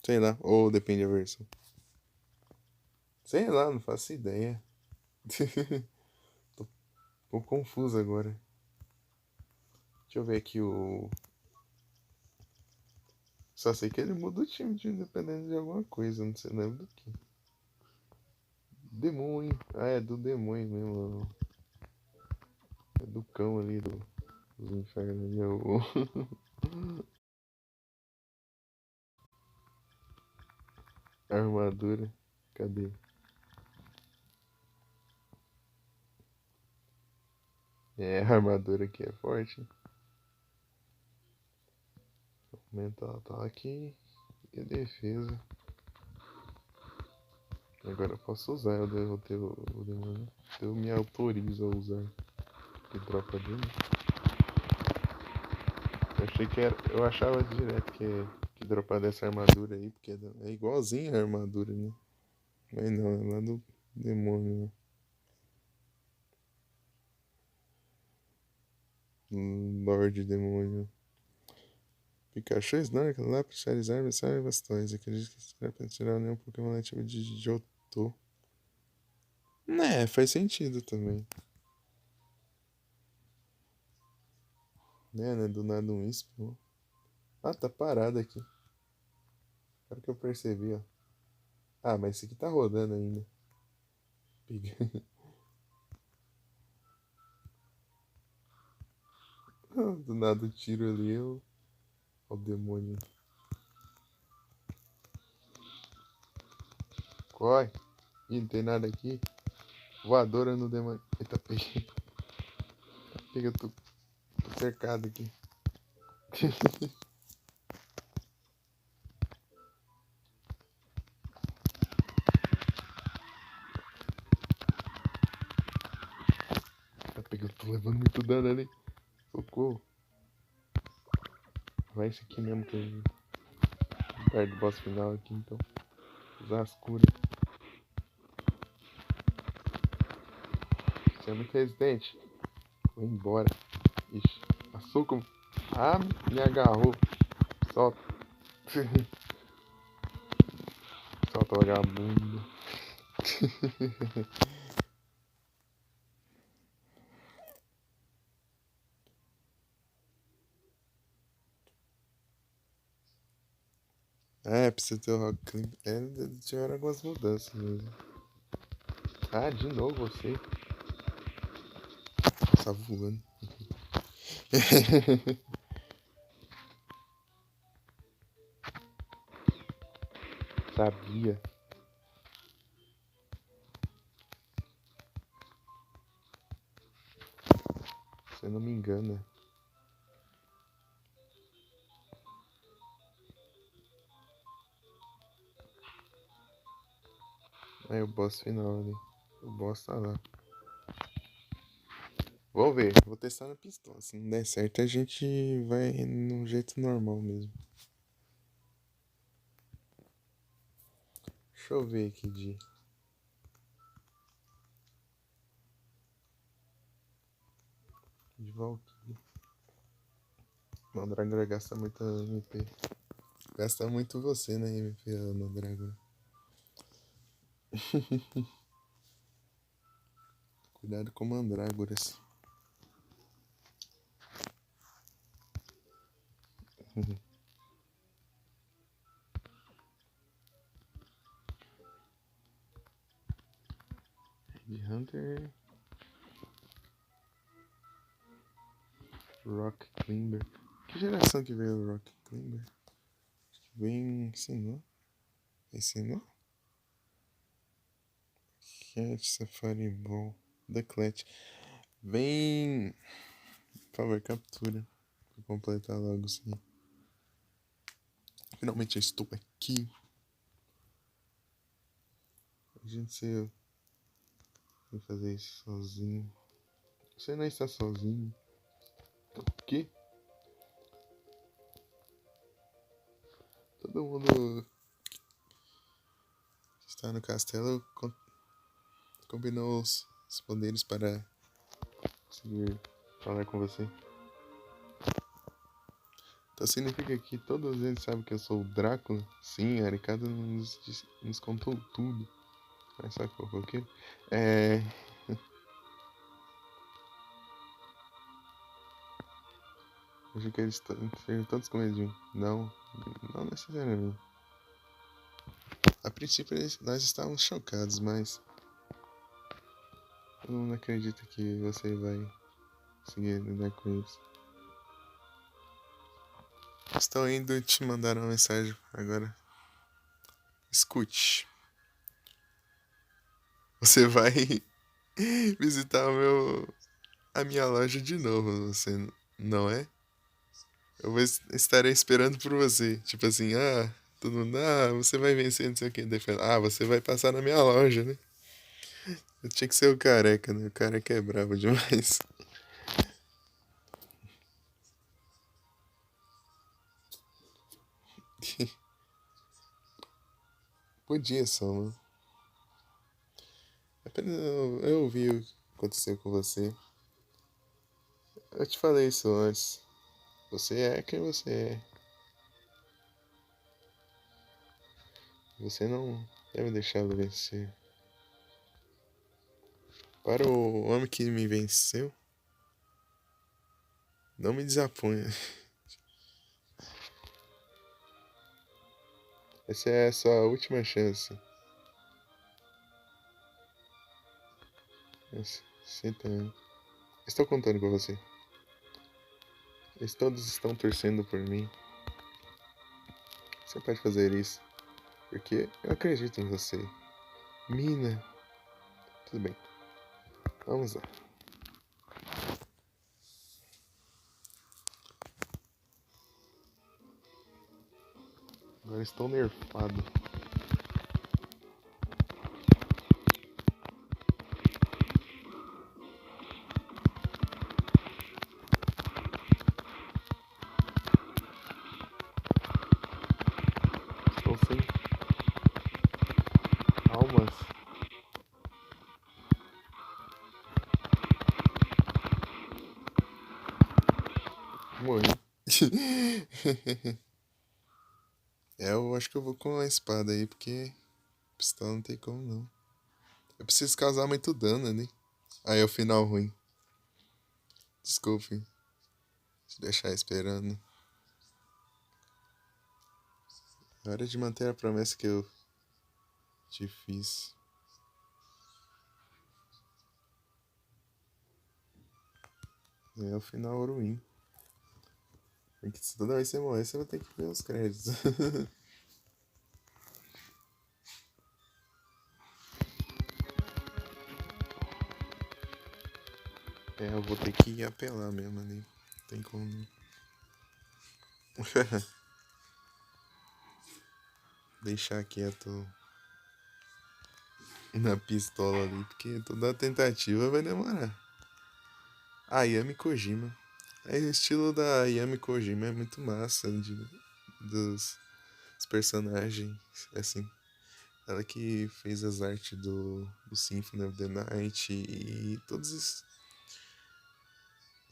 Sei lá. Ou depende da versão. Sei lá, não faço ideia. Tô confuso agora. Deixa eu ver aqui o. Só sei que ele muda o time dependendo de alguma coisa. Não sei, lembro do que. Demônio. Ah, é do demônio mesmo. É do cão ali, dos infernos ali. É o... A armadura. Cadê? É, a armadura aqui é forte. Aumenta o ataque e a defesa. Agora eu posso usar, eu devo ter o demônio. Eu me autorizo a usar. Que dropa dele. Eu achei que era. Eu achava direto que dropar dessa armadura aí, porque é igualzinho a armadura, né? Mas não, é lá do demônio, né? Lorde demônio. Pikachu, Snorlax, Lapras, Charizard, Venusaur e Blastoise. Acredito que será pra tirar nenhum Pokémon nativo de Johto. Né, faz sentido também. Né, do nada um Espinho. Ah, tá parado aqui. Agora que eu percebi, ó. Ah, mas esse aqui tá rodando ainda. Pega. Do nada o tiro ali, eu... Ó o demônio. Corre. Ih, não tem nada aqui. Voadora no demônio. Eita, peguei. Pega, eu tô cercado aqui. Tá pegando, tô levando muito dano ali. Socorro. Vai esse aqui mesmo que eu... Perto do boss final aqui, então. Usar as curas. Você é muito resistente. Vou embora. Ixi. Açúcar. Ah, me agarrou. Solta. Solta, vagabundo. É, precisa ter o Rock Climb. É, tiveram algumas mudanças mesmo. Ah, de novo você. Tá voando. Sabia. Se eu não me engano. É o boss final ali. O boss tá lá. Vou ver, vou testar na pistola. Se não der certo, a gente vai no jeito normal mesmo. Deixa eu ver aqui de Valkyrie. Mandragora gasta muita MP. Gasta muito você, né, MP, a Mandragora. Cuidado com mandrágoras. Red Hunter. Rock Climber. Que geração que veio o Rock Climber? Acho que vem. Ensinou? Ensinou? Cat Safari Ball. The Clutch. Vem. Por favor, captura. Vou completar logo sim. Finalmente eu estou aqui. A gente se eu fazer isso sozinho. Você não está sozinho. O quê? Todo mundo que está no castelo combinou os poderes para conseguir falar com você. Então significa que todos eles sabem que eu sou o Drácula? Sim, a Aricada nos contou tudo. Mas só que fofoqueiro. Acho que eles estão todos com medo de mim. Não, não necessariamente. A princípio nós estávamos chocados, mas eu não acredito que você vai conseguir lidar com isso. Estou indo te mandar uma mensagem agora. Escute. Você vai visitar a minha loja de novo, você não é? Estarei esperando por você. Tipo assim, todo mundo, você vai vencer, não sei o que. Você vai passar na minha loja, né? Eu tinha que ser o careca, né? O careca é bravo demais. Podia só, mano. Apenas eu ouvi o que aconteceu com você. Eu te falei isso antes. Você é quem você é. Você não deve deixá-lo vencer. Para o homem que me venceu, não me desaponha. Essa é a sua última chance. Sinta. Estou contando com você. Eles todos estão torcendo por mim. Você pode fazer isso. Porque eu acredito em você. Mina. Tudo bem. Vamos lá. Agora estou nerfado. Estou sem almas. Morri. Eu acho que eu vou com a espada aí, porque pistola não tem como não. Eu preciso causar muito dano, né? Aí é o final ruim. Desculpe te deixar esperando. É hora de manter a promessa que eu te fiz. É o final ruim. Porque se toda vez que você morrer, você vai ter que ver os créditos. Eu vou ter que apelar mesmo ali. Não tem como não. Deixar quieto na pistola ali, porque toda tentativa vai demorar. Yami Kojima. O estilo da Yami Kojima é muito massa dos personagens, assim. Ela que fez as artes do Symphony of the Night e todos os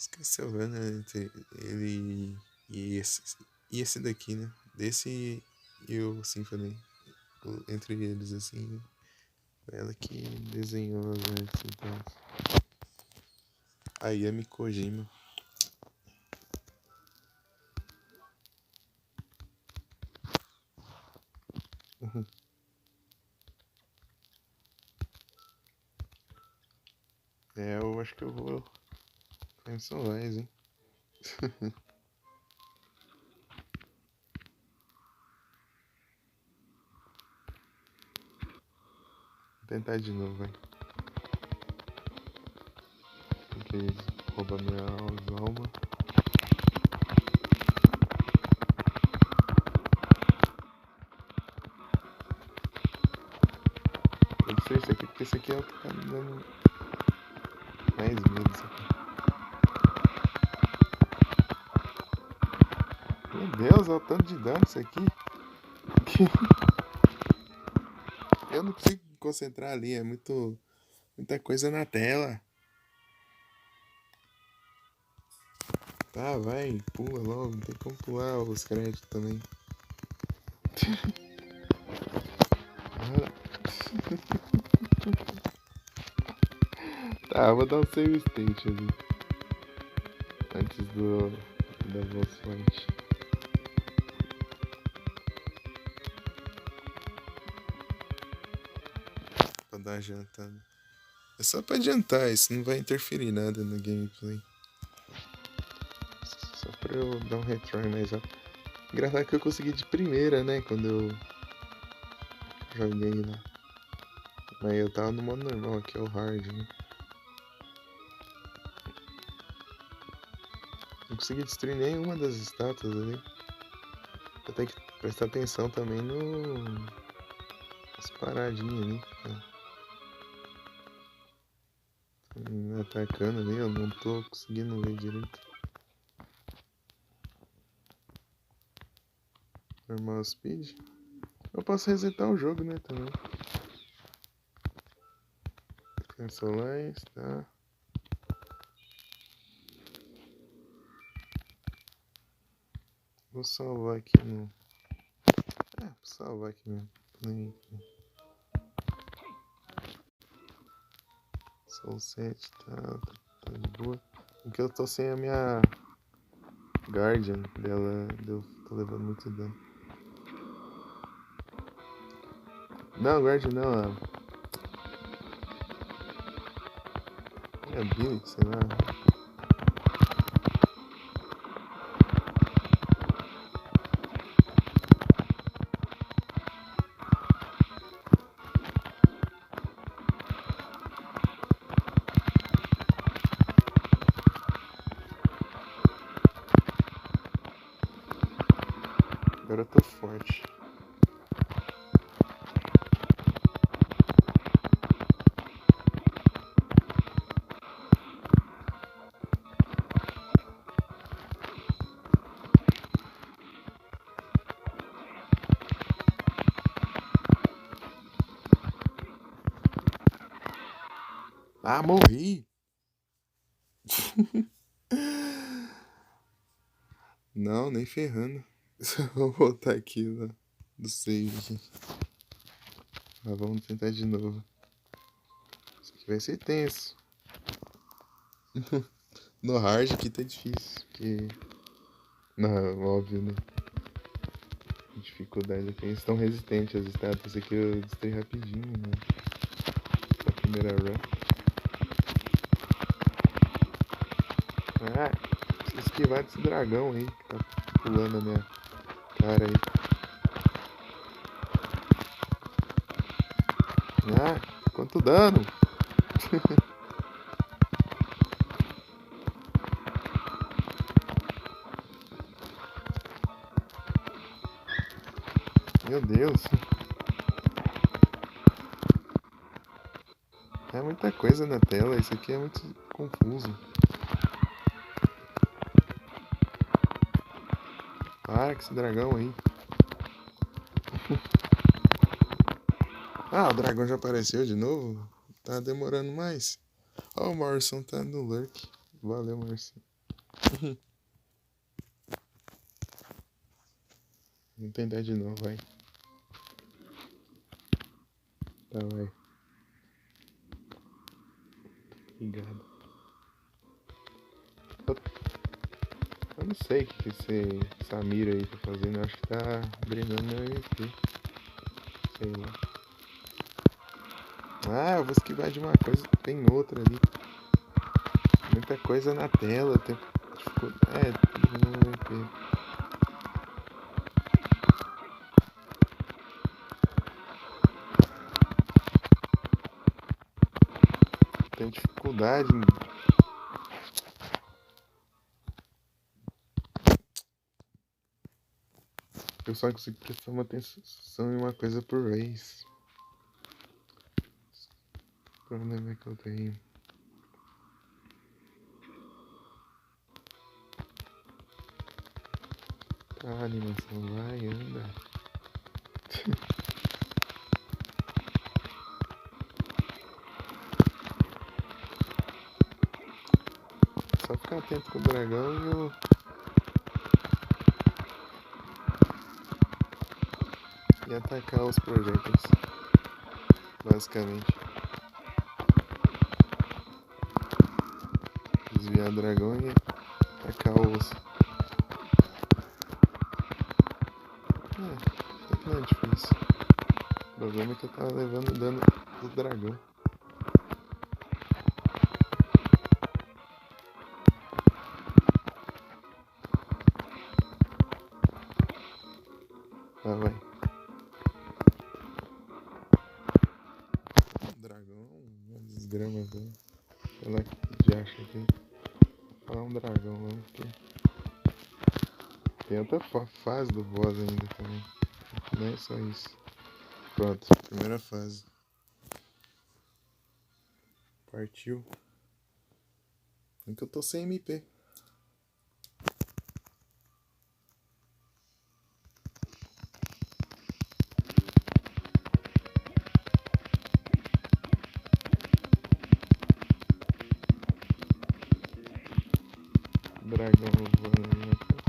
Castlevania entre ele e esse daqui, né? Desse e o Symphony, entre eles, assim. Ela que desenhou as artes e tal. A Yami Kojima. Eu acho que eu vou em Sunrise, hein? Vou tentar de novo, vai. Porque rouba minha alma. Tem que ser esse aqui, porque esse aqui é o que tá me dando mais medo. Isso aqui. Meu Deus, olha o tanto de dano isso aqui. Eu não consigo me concentrar ali, é muita coisa na tela. Tá, vai, pula logo, não tem como pular os créditos também. Tá, vou dar um save state ali. Antes da boss fight. Pra dar uma jantada. É só pra adiantar, isso não vai interferir nada no gameplay. Só pra eu dar um return mais rápido. Engraçado que eu consegui de primeira, né? Quando eu joguei lá. Mas eu tava no modo normal, aqui é o hard, né? Não consegui destruir nenhuma das estátuas ali. Eu tenho que prestar atenção também nas paradinhas ali. Tá me atacando ali, eu não tô conseguindo ver direito. Normal speed. Eu posso resetar o jogo, né, também. Cancelize, tá. Vou salvar aqui no... vou salvar aqui mesmo. Soul 7, tá de boa. Porque eu tô sem a minha Guardian dela, tô levando muito dano. Não, Guardian não, é Billy, sei lá. Agora eu tô forte. Ah, morri! Não, nem ferrando. Vou voltar aqui do save. Mas vamos tentar de novo. Isso aqui vai ser tenso. No hard aqui tá difícil, porque... Não, óbvio, né? Dificuldade aqui. Eles estão resistentes às estátuas. Aqui eu destruí rapidinho, né? Na primeira run. Ah, preciso esquivar desse dragão aí que tá pulando na minha cara aí. Ah, quanto dano! Meu Deus! É muita coisa na tela, isso aqui é muito confuso. Para com esse dragão aí. Ah, o dragão já apareceu de novo? Tá demorando mais. Ó, o Morrison tá no lurk. Valeu, Morrison. Vamos tentar de novo, vai. Tá, vai. Obrigado. Eu não sei o que essa mira aí tá fazendo. Eu acho que tá drenando meu MP. Sei lá. Ah, eu vou esquivar de uma coisa, tem outra ali. Muita coisa na tela. Tem dificuldade. Drenando meu MP. Tem dificuldade. Eu só consigo prestar uma atenção em uma coisa por vez. O problema é que eu tenho. Tá, a animação vai, anda. Só ficar ficar atento com o dragão e atacar os projéteis, basicamente. Desviar o dragão e atacar os... até que não é difícil. O problema é que eu tava levando dano do dragão. Ah, vai. Dragão é uma desgrama, velho. Sei lá que de acha aqui. Vou falar um dragão não, porque tem outra fase do boss ainda também. Não é só isso. Pronto, primeira fase. Partiu. É que eu tô sem MP. Dragão voando ali na frente.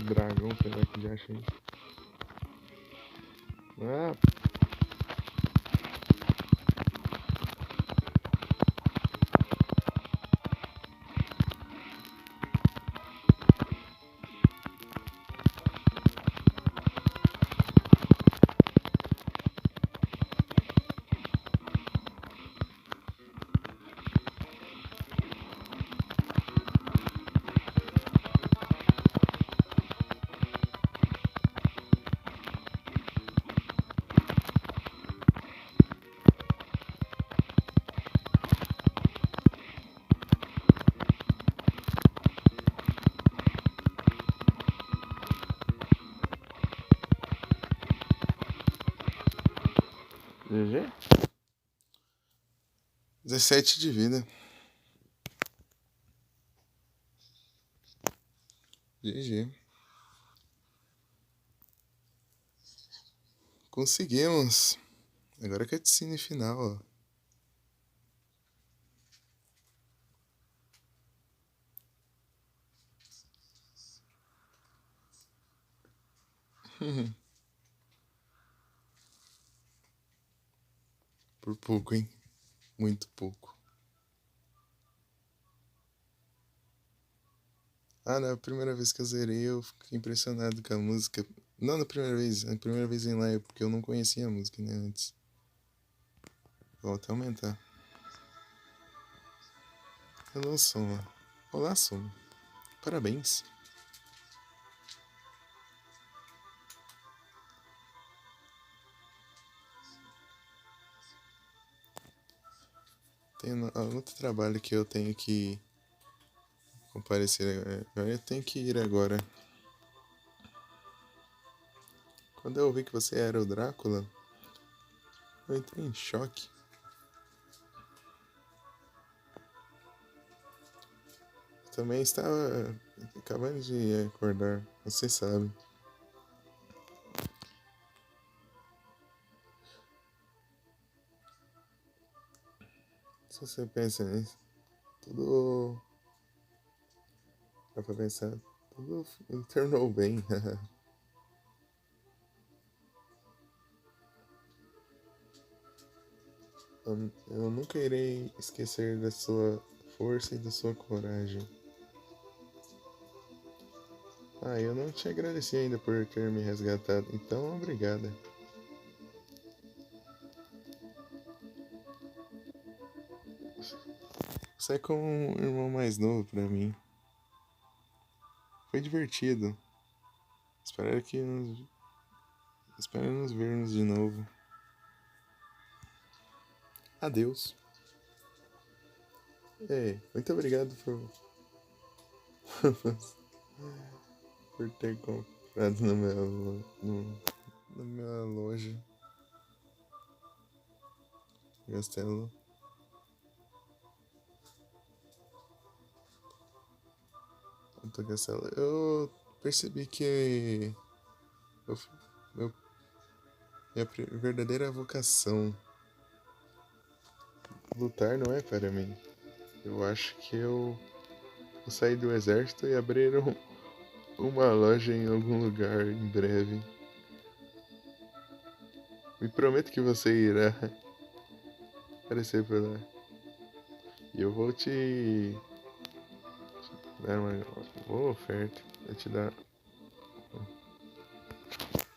Dragão, sei lá que já achei. Ah, GG? 17 de vida. GG. Conseguimos. Agora que é cutscene final, ó. Por pouco, hein? Muito pouco. Ah, na primeira vez que eu zerei, eu fiquei impressionado com a música. Não na primeira vez, a primeira vez em live, porque eu não conhecia a música, né, antes. Vou até aumentar. Hello, Soma. Olá, Soma. Parabéns. Tem outro trabalho que eu tenho que comparecer. Eu tenho que ir agora. Quando eu vi que você era o Drácula, eu entrei em choque. Também estava acabando de acordar, você sabe. Se você pensa nisso, tudo. Dá pra pensar, tudo tornou bem. Eu nunca irei esquecer da sua força e da sua coragem. Ah, eu não te agradeci ainda por ter me resgatado, então obrigada. Você é como um irmão mais novo pra mim. Foi divertido. Espero que nos... Espero nos vermos de novo. Adeus. Muito obrigado por ter comprado na minha loja. Castelo. Castelo. Eu percebi que eu Minha verdadeira vocação. Lutar não é para mim. Eu acho que eu vou sair do exército e abrir uma loja em algum lugar em breve. Me prometo que você irá aparecer por lá. E eu vou te dar uma boa oferta. Vou te dar.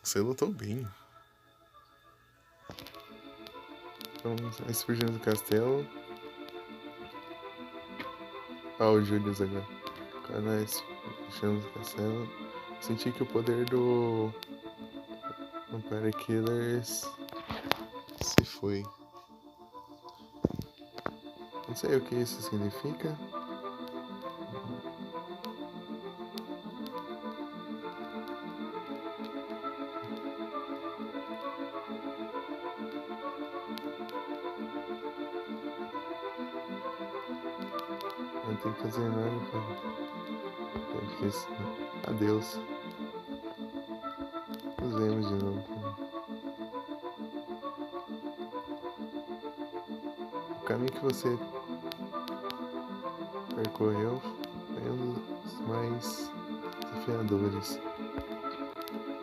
Você lutou bem. Então, nós fugimos do castelo. Ah, o Julius agora. Quando nós fugimos do castelo, senti que o poder do Vampire Killers se foi. Não sei o que isso significa. Não tem que fazer nada pra esquecer. Adeus. Nos vemos de novo. O caminho que você percorreu foi um dos mais desafiadores.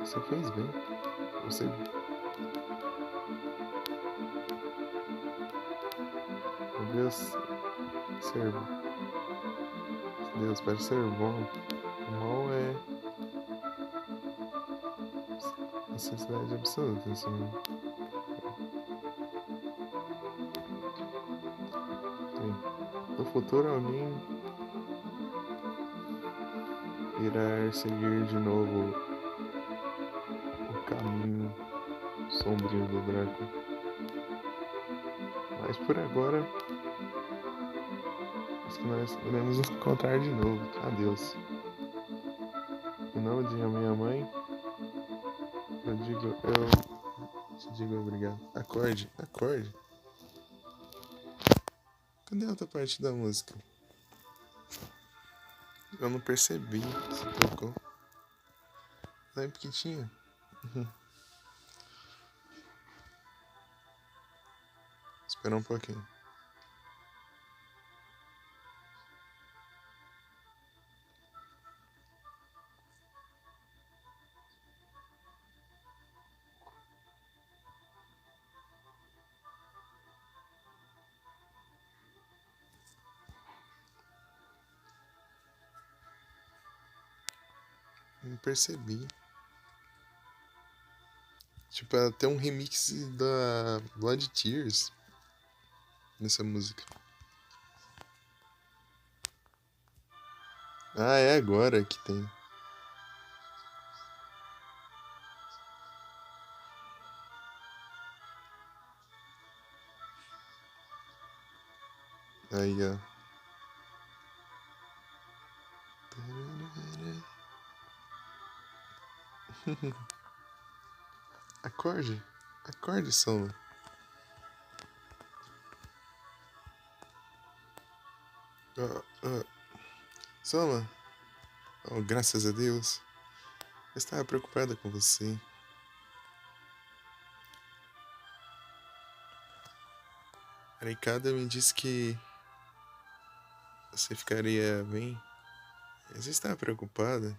Você fez bem. Você. Deus ser. Deus parece ser bom. O mal é necessidade absoluta nesse mundo. No futuro alguém irá seguir de novo o caminho sombrio do Draco. Mas por agora, acho que nós iremos nos encontrar de novo. Adeus. Em nome de minha mãe, eu te digo obrigado. Acorde, acorde. Cadê a outra parte da música? Eu não percebi se tocou. Lembra que tinha? Espera um pouquinho. Não percebi. Tipo, ela tem um remix da Blood Tears nessa música. Ah, é agora que tem. Aí, ó. Acorde. Acorde, Soma. Soma. Oh, graças a Deus. Eu estava preocupada com você. A Arikada me disse que você ficaria bem. Você estava preocupada?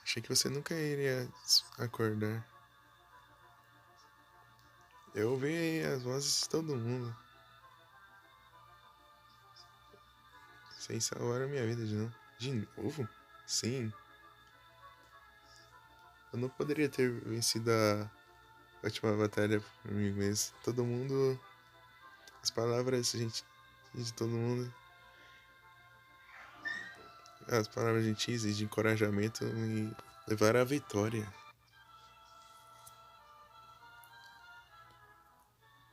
Achei que você nunca iria acordar. Eu ouvi as vozes de todo mundo. Vocês salvaram a minha vida de novo. De novo? Sim. Eu não poderia ter vencido a última batalha por mim mesmo. Todo mundo. As palavras de todo mundo. As palavras gentis e de encorajamento me levaram à vitória.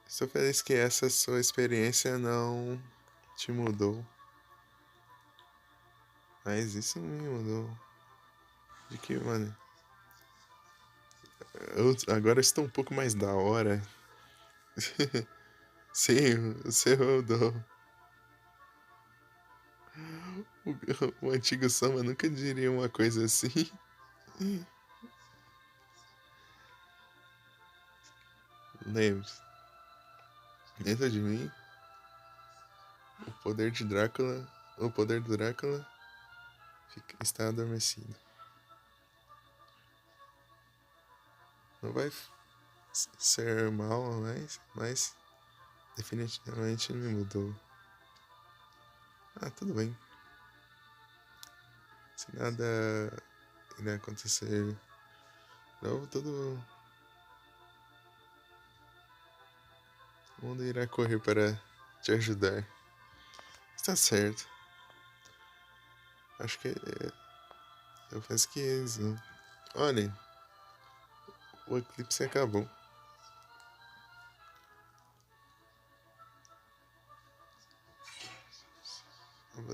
Estou feliz que essa sua experiência não te mudou. Mas isso me mudou. De que maneira? Agora estou um pouco mais da hora. Sim, você rodou. O antigo Samba nunca diria uma coisa assim. Lembre-se, dentro de mim, o poder de Drácula, o poder do Drácula está adormecido. Não vai ser mal, mas definitivamente me mudou. Ah, tudo bem. Se nada irá acontecer novo, todo mundo irá correr para te ajudar. Está certo. Acho que eu penso que eles não. Olhem, o eclipse acabou.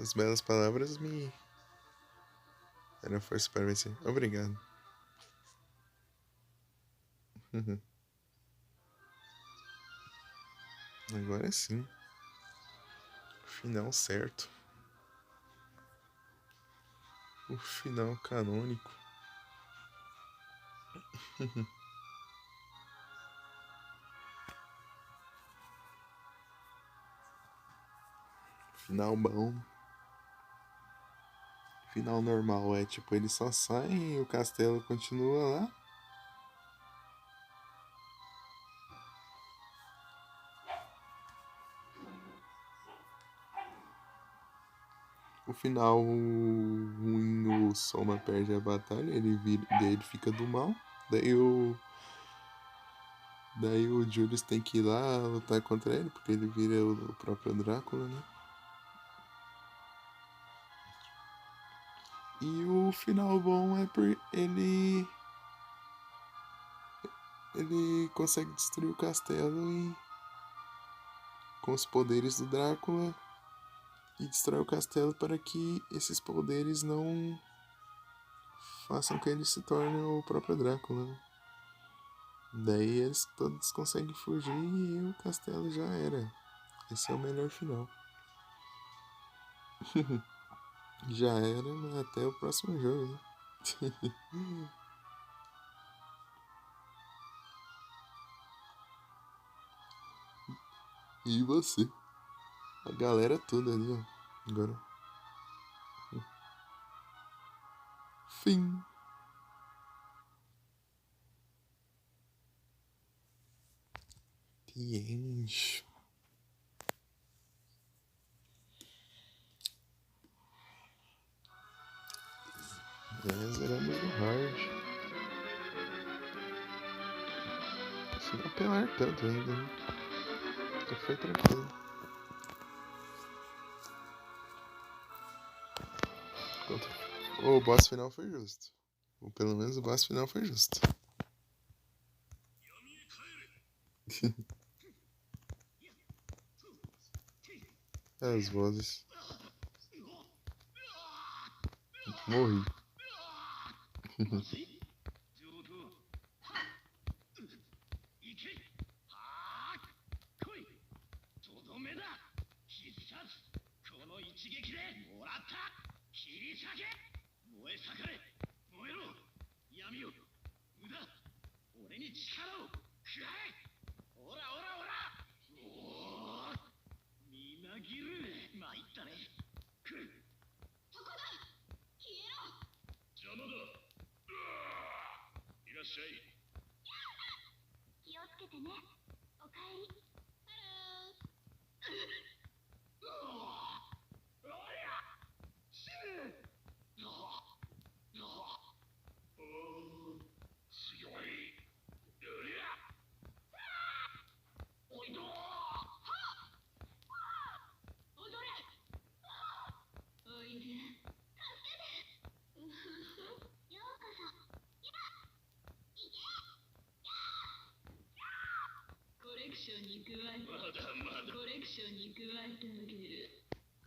As belas palavras me deram força para vencer. Obrigado. Agora sim. Final certo. O final canônico. Final bom. Final normal é tipo, eles só saem e o castelo continua lá. O final ruim, o Soma perde a batalha, daí ele fica do mal. Daí o Julius tem que ir lá lutar contra ele, porque ele vira o próprio Drácula, né? E o final bom é por ele consegue destruir o castelo e com os poderes do Drácula e destrói o castelo para que esses poderes não façam que ele se torne o próprio Drácula, né? Daí eles todos conseguem fugir e o castelo já era. Esse é o melhor final. Já era, mas até o próximo jogo, né? E você? A galera toda ali, ó. Agora. Fim. The end. Zeramos no hard. Se não apelar tanto ainda, né? Já foi tranquilo. O boss final foi justo. Ou pelo menos o boss final foi justo. As vozes. Morri.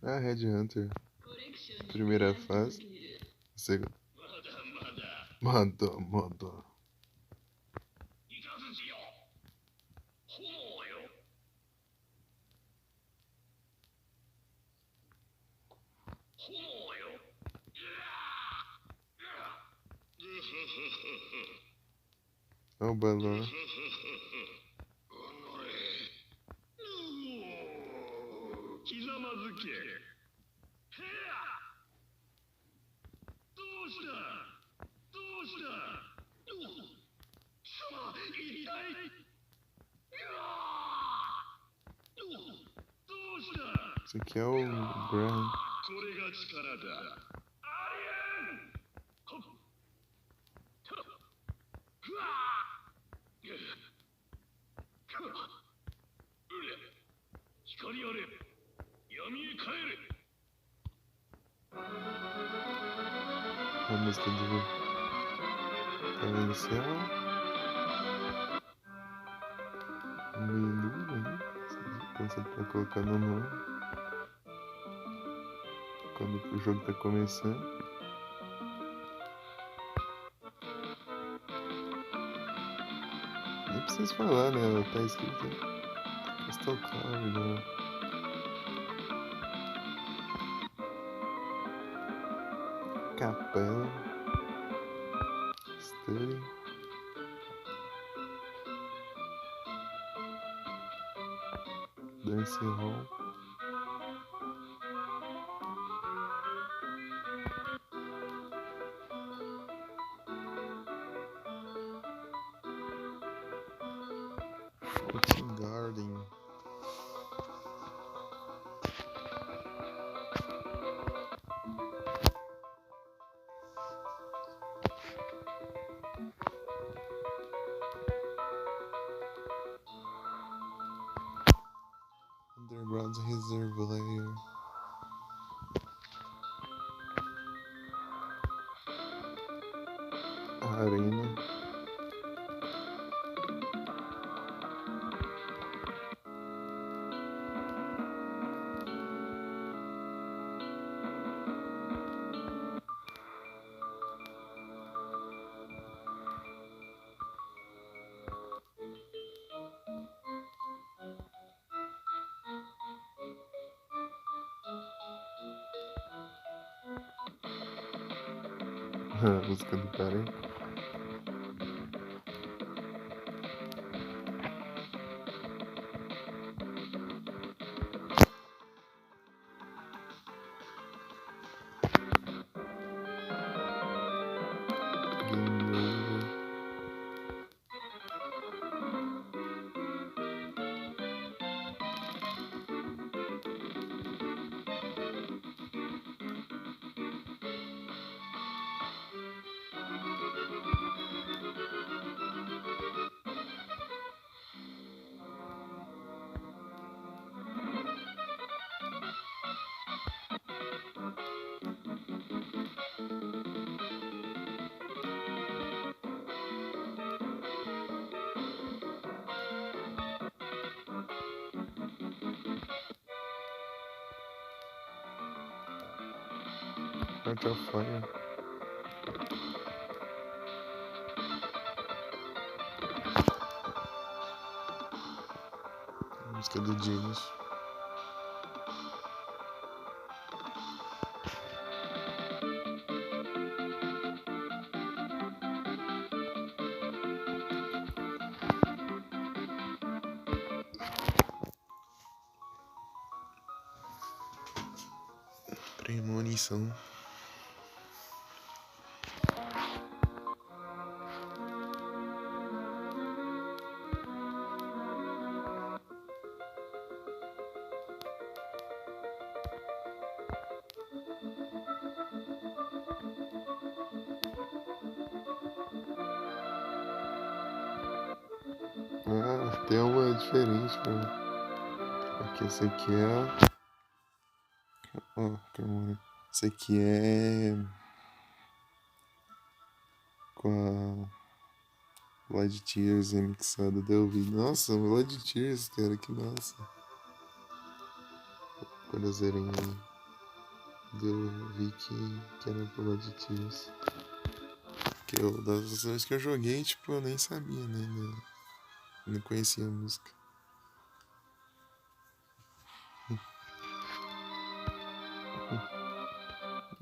Ah, Red Hunter. Primeira fase. Segunda. Manda. Olha o balão. Esse aqui é o Graham. A música do inicial. Meio dura, né? Quando você tá colocando no nome. Quando o jogo tá começando. Nem preciso falar, né? Tá escrito Crystal Cloud, né? Capela. Study. Dance Hall. Floating Garden. Underground Reservoir. Arena. A música do cara, hein? Game Over. Heart of Fire. A música do James. Premonição. Ah, tem uma diferente, cara. Aqui, esse aqui é. Ó, calma. Esse aqui é. Com a Blood Tears remixada da ouvi. Nossa, Blood Tears, cara, que massa. Quando eu zerei, eu vi que era Blood Tears. Que eu, das vezes que eu joguei, tipo, eu nem sabia, né? Não conhecia a música.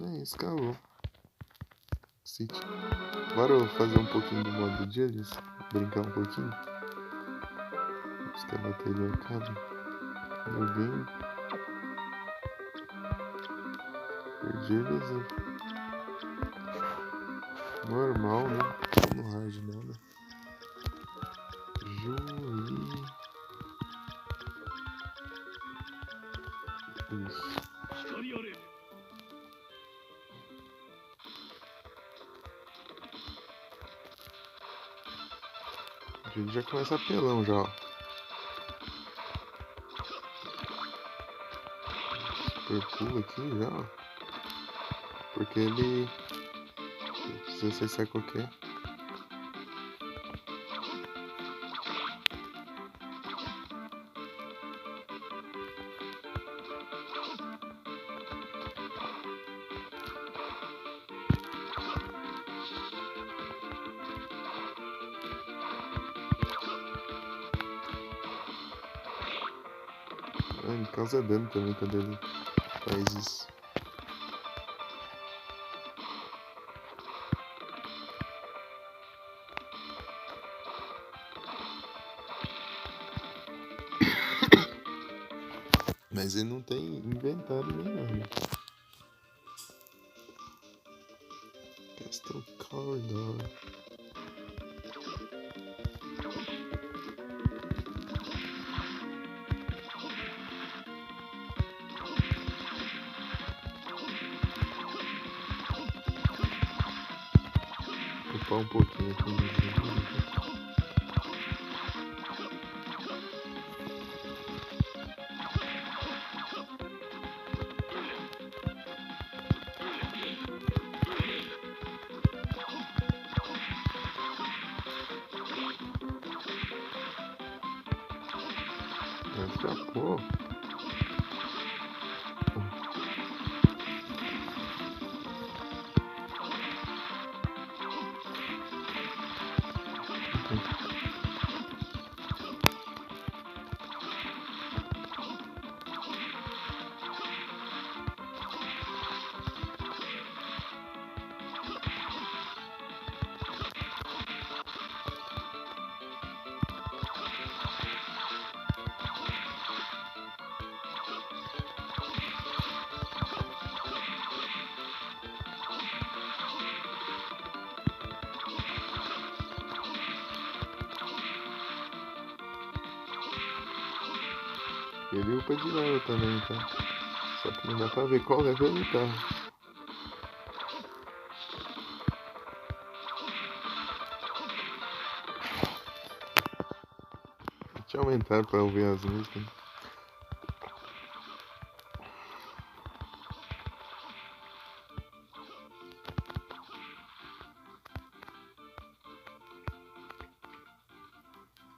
É isso, acabou. City. Agora eu vou fazer um pouquinho do modo Julius. Brincar um pouquinho. Acho que a bateria acaba. Meu game. Perdi eles normal, né? Não no hard nada. Juí. Isso. Ele já começa apelão já, ó. Super pulo aqui já, ó. Porque ele... Não sei se você sabe qual que é. Ele causa dano também quando ele faz isso. Mas ele não tem inventário nem nada. Castle Corridor. Upar um pouquinho aqui no jogo. Escapou. Ele upa de level também, tá? Só que não dá pra ver qual level ele tá. Deixa eu aumentar pra ouvir as músicas.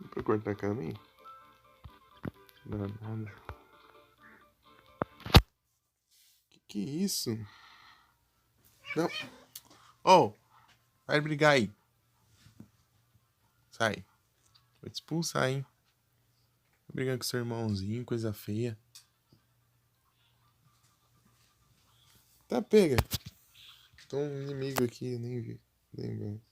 Dá pra cortar caminho? Não dá nada. Que é isso? Não. Oh! Vai brigar aí. Sai. Vou te expulsar, hein? Vai brigar com seu irmãozinho, coisa feia. Tá, pega. Tem um inimigo aqui, eu nem vi. Nem vi.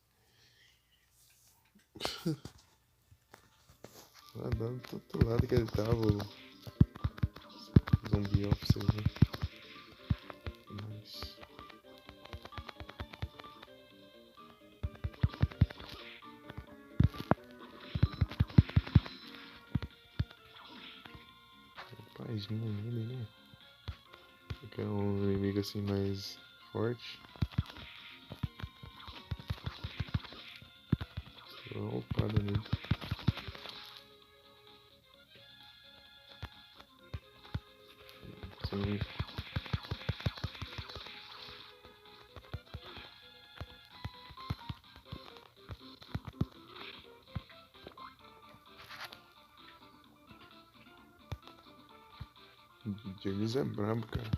Lá do outro lado que ele tava. O zumbi, ó, pra você ver. Mas... Pazinho nele, né? Porque é um inimigo assim mais forte. Dá uma upada nele. Sim. James é brabo, cara.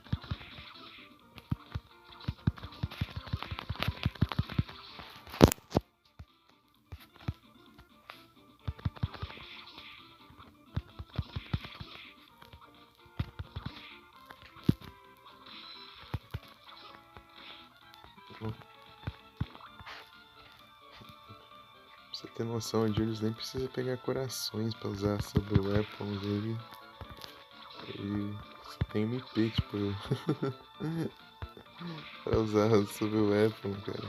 Pra você ter noção, o Julius nem precisa pegar corações pra usar sobre weapons. Ele só tem MP, tipo. Pra usar sobre o weapon, cara.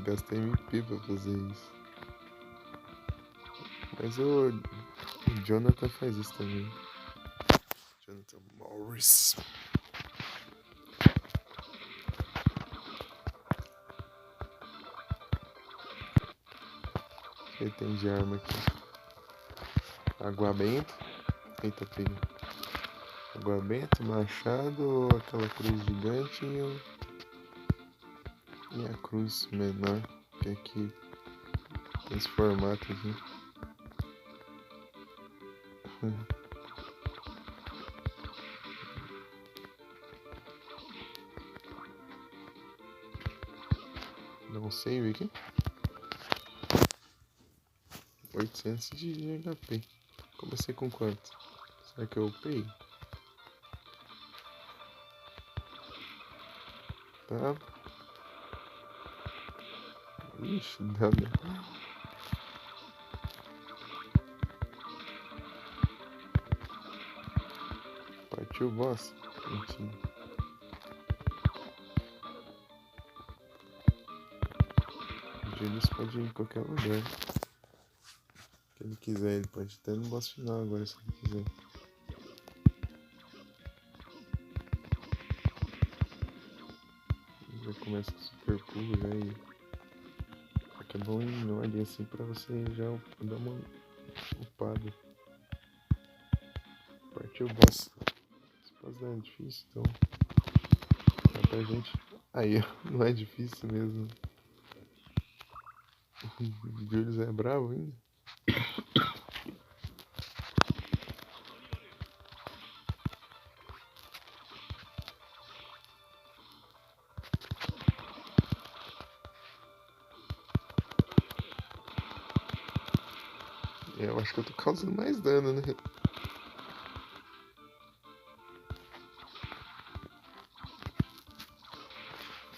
Gastei MP pra fazer isso. Mas o Jonathan faz isso também. Jonathan Morris. O que tem de arma aqui? Água benta. Eita, pega. Água benta, machado, aquela cruz gigante e a cruz menor. Que aqui tem esse formato aqui. Dá um save aqui. 800 de HP. Comecei com quanto? Será que eu upei? Tá. Ixi, dá. Partiu o boss. Mentira. O Julius pode ir em qualquer lugar que ele quiser. Ele pode até no boss final agora, se ele quiser. Já começa com super pulo já e... Aqui é bom em ordem assim pra você já dar uma upada. Partiu o boss. Esse boss não é difícil, então... Dá pra gente... Aí, não é difícil mesmo. O Julius é bravo ainda. Eu acho que eu tô causando mais dano, né?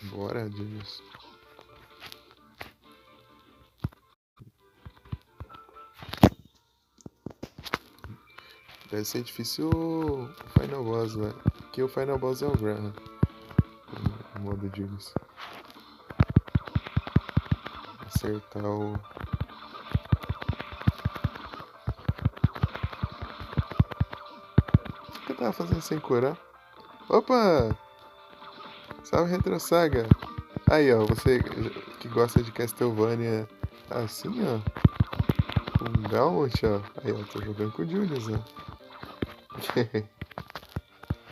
Bora, Julius. Deve ser difícil o Final Boss, né? Porque o Final Boss é o Graham. O modo Julius. Acertar o... O que eu tava fazendo sem curar? Opa! Salve Retro Saga! Aí, ó, você que gosta de Castlevania assim, ó. Com Gaunt, ó. Aí, ó, tô jogando com o Julius, ó.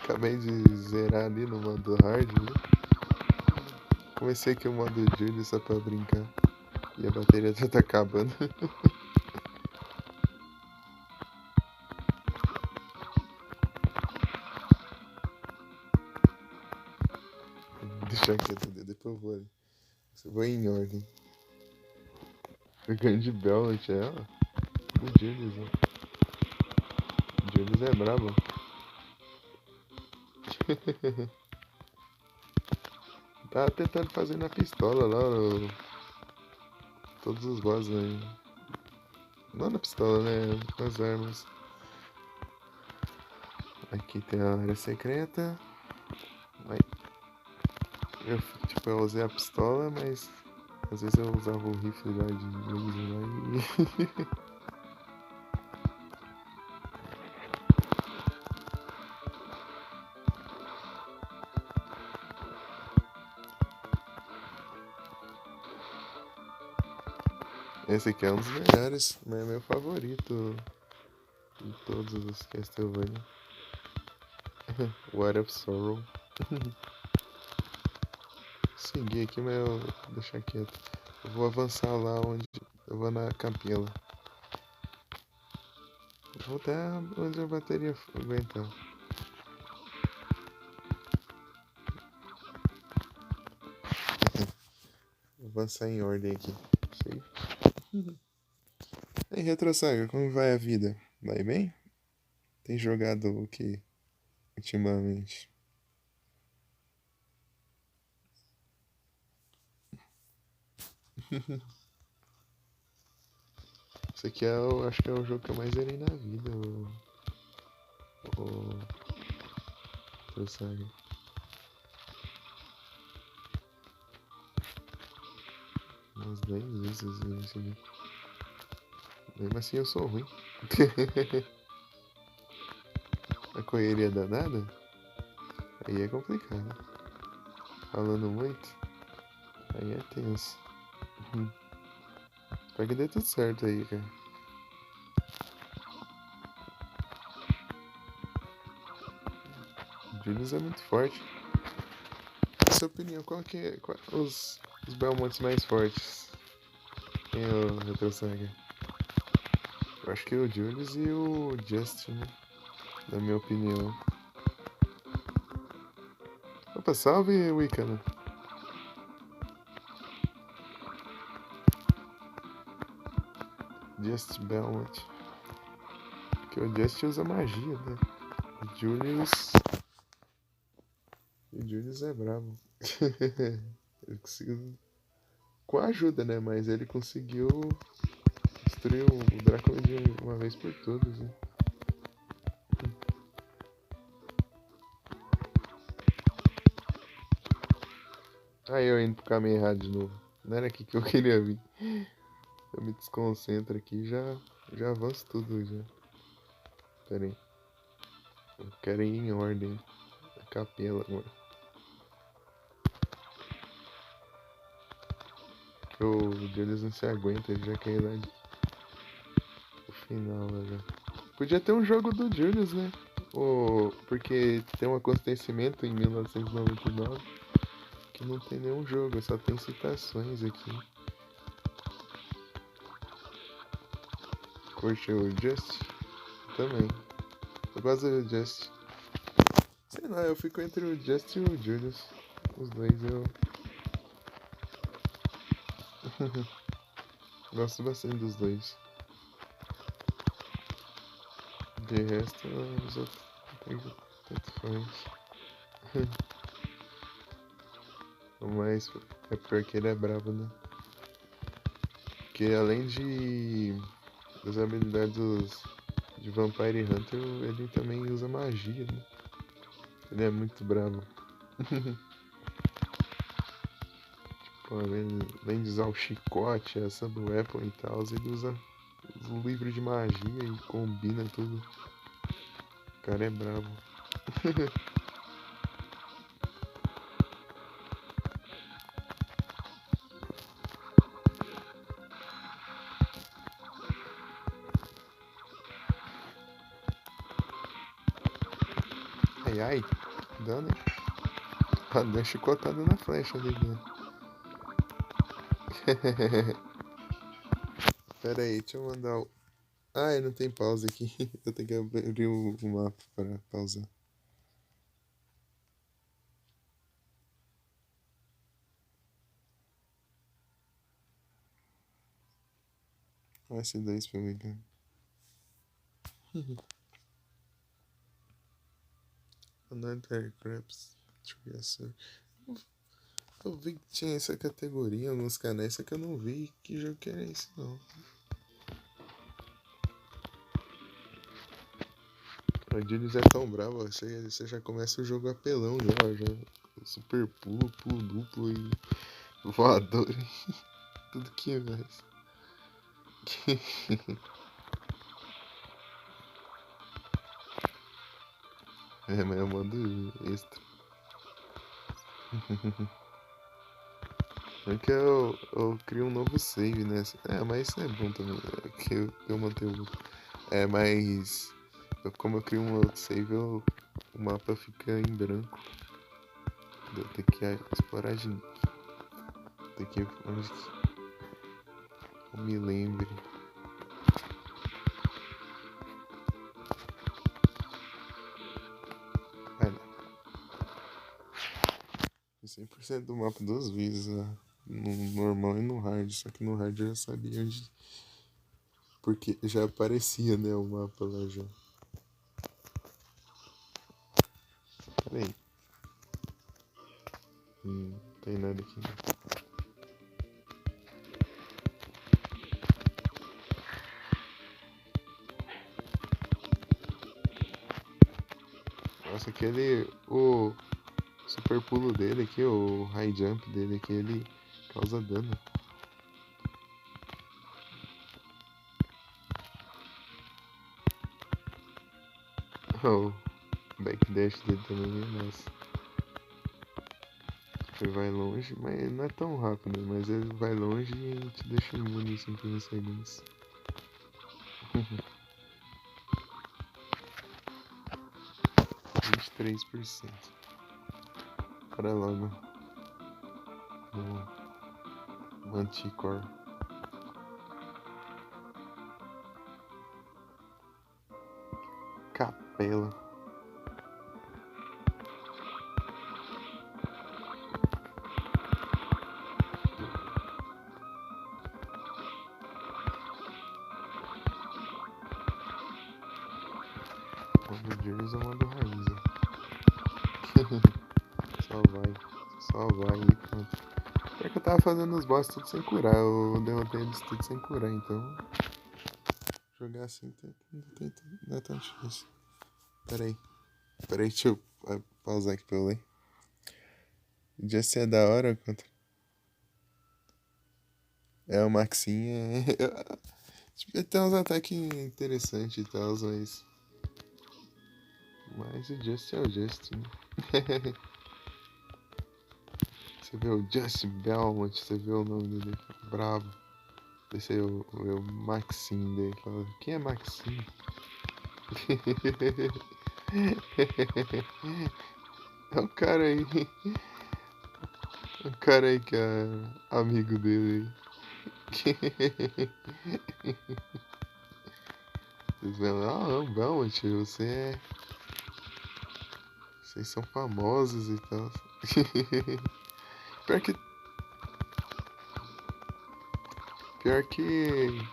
Acabei de zerar ali no modo hard, né? Comecei aqui o modo Julius só pra brincar. E a bateria já tá acabando. Deixa quieto, depois eu vou ali. Eu vou em ordem. O grande Bellet é, ó. O Julius, ó. O Julius é brabo. Tava tentando fazer na pistola lá, todos os bosses aí. Não na pistola, né? Nas armas. Aqui tem a área secreta. Aí, eu usei a pistola, mas às vezes eu usava o rifle lá de laser lá e... Esse aqui é um dos melhores, é meu favorito de todos os Castlevania. What of Sorrow. Seguir aqui, mas eu vou deixar quieto. Eu vou avançar lá onde... Eu vou na capela. Vou até onde a bateria aguentar. Vou avançar em ordem aqui. Sei. E Retro Saga, como vai a vida? Vai bem? Tem jogado o que ultimamente? Isso aqui é acho que é o jogo que eu mais zerei na vida, o Retro Saga. Nem isso, assim. Mesmo assim eu sou ruim. A correria danada? Aí é complicado. Falando muito, aí é tenso. Espero que dê tudo certo aí, cara. O Julius é muito forte. Na sua opinião, qual os Belmonts mais fortes? Quem é o Retro Saga? Eu acho que é o Julius e o Justin, né? Na minha opinião. Opa, salve, Wiccan. Just Belmont. Porque o Just usa magia, né? O Julius. O Julius é brabo. Ele conseguiu. Com a ajuda, né? Mas ele conseguiu destruir o Drácula de uma vez por todas, né? Aí eu indo pro caminho errado de novo. Não era aqui que eu queria vir. Eu me desconcentro aqui e já avanço tudo já. Pera aí. Eu quero ir em ordem. A capela agora. O Julius não se aguenta, ele já quer ir lá no final lá já. Podia ter um jogo do Julius, né? Porque tem um acontecimento em 1999 que não tem nenhum jogo, só tem citações aqui. Curte o Just? Também. Eu gosto do Just. Sei lá, eu fico entre o Just e o Julius. Os dois eu gosto bastante dos dois. De resto, os outros não tem tanto faz. Mas é porque ele é brabo, né? Porque além das habilidades de Vampire Hunter, ele também usa magia, né? Ele é muito brabo. Pô, além de usar o chicote, a Sub Weapon e tal, ele usa o livro de magia e combina tudo. O cara é brabo. Ai ai, dano. Ah, deu chicotada na flecha ali, né? Pera aí, deixa eu mandar o. Ah, não tem pausa aqui. Eu tenho que abrir o mapa para pausar. S10 pra mim, cara. Another Crabs. Eu vi que tinha essa categoria em alguns canais, só que eu não vi que jogo que era esse, não. A Julius é tão bravo, você já começa o jogo apelão já. Super pulo, pulo duplo e voador. Tudo que mais. É, mas eu mando extra. É que eu crio um novo save, né? É, mas isso é bom também. É que eu mantenho. É, mas. Como eu crio um outro save, o mapa fica em branco. Eu tenho que explorar de novo. Tem que. Onde que eu me lembre. Ah, não. 100% do mapa duas vezes, né? No normal e no hard. Só que no hard eu já sabia onde. Porque já aparecia, né? O mapa lá já. Pera aí. Não tem nada aqui. Nossa, aquele. O super pulo dele aqui, o high jump dele aqui, ele causa dano. O backdash dele também é massa. Ele vai longe, mas não é tão rápido, mas ele vai longe e te deixa imune em 5 segundos. 23%. Para logo no Manticore. Capela. Mando Jersey ou mando Raiza. Só vai e pronto. É que eu tava fazendo os boss tudo sem curar. Eu derrotei eles tudo sem curar, então. Jogar assim não é tão difícil. Peraí, deixa eu pausar aqui pra eu ler. Just é da hora, quanto. É, o Maxinha. Tipo, tem uns ataques interessantes e tal, mas. Mas o Just é o Just, né? Você vê o Just Belmont, você vê o nome dele, bravo. Esse é o Maxim dele. Fala, quem é Maxim? É o cara aí. O cara aí que é amigo dele. Vocês vão lá, Belmont, você é. Vocês são famosos e tal. Pior que. Pior que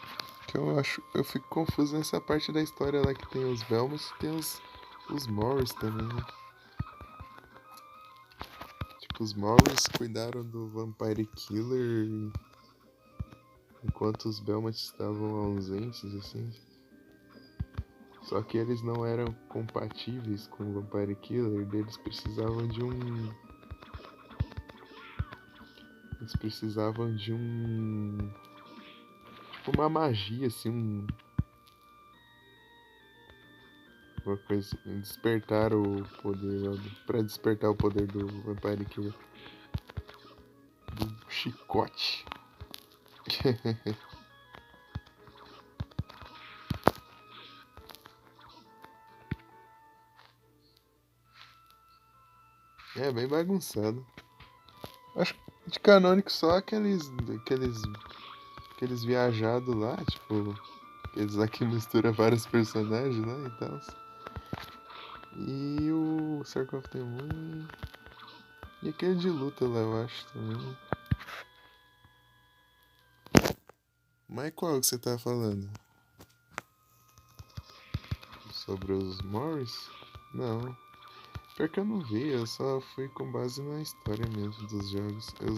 eu acho. Eu fico confuso nessa parte da história lá que tem os Belmonts e tem os Morris também, né? Tipo, os Morris cuidaram do Vampire Killer enquanto os Belmonts estavam ausentes, assim. Só que eles não eram compatíveis com o Vampire Killer, eles precisavam de um. Eles precisavam de um. Tipo uma magia, assim, uma coisa. Despertar o poder. Pra despertar o poder do Vampire Killer. Do chicote. É bem bagunçado. Acho que de canônico só aqueles viajados lá, tipo. Aqueles lá que mistura vários personagens, né? E tal. E o Circle of the Moon. E aquele de luta lá, eu acho também. Mas qual que você tá falando? Sobre os Morris? Não. Pior que eu não vi, eu só fui com base na história mesmo dos jogos. Eu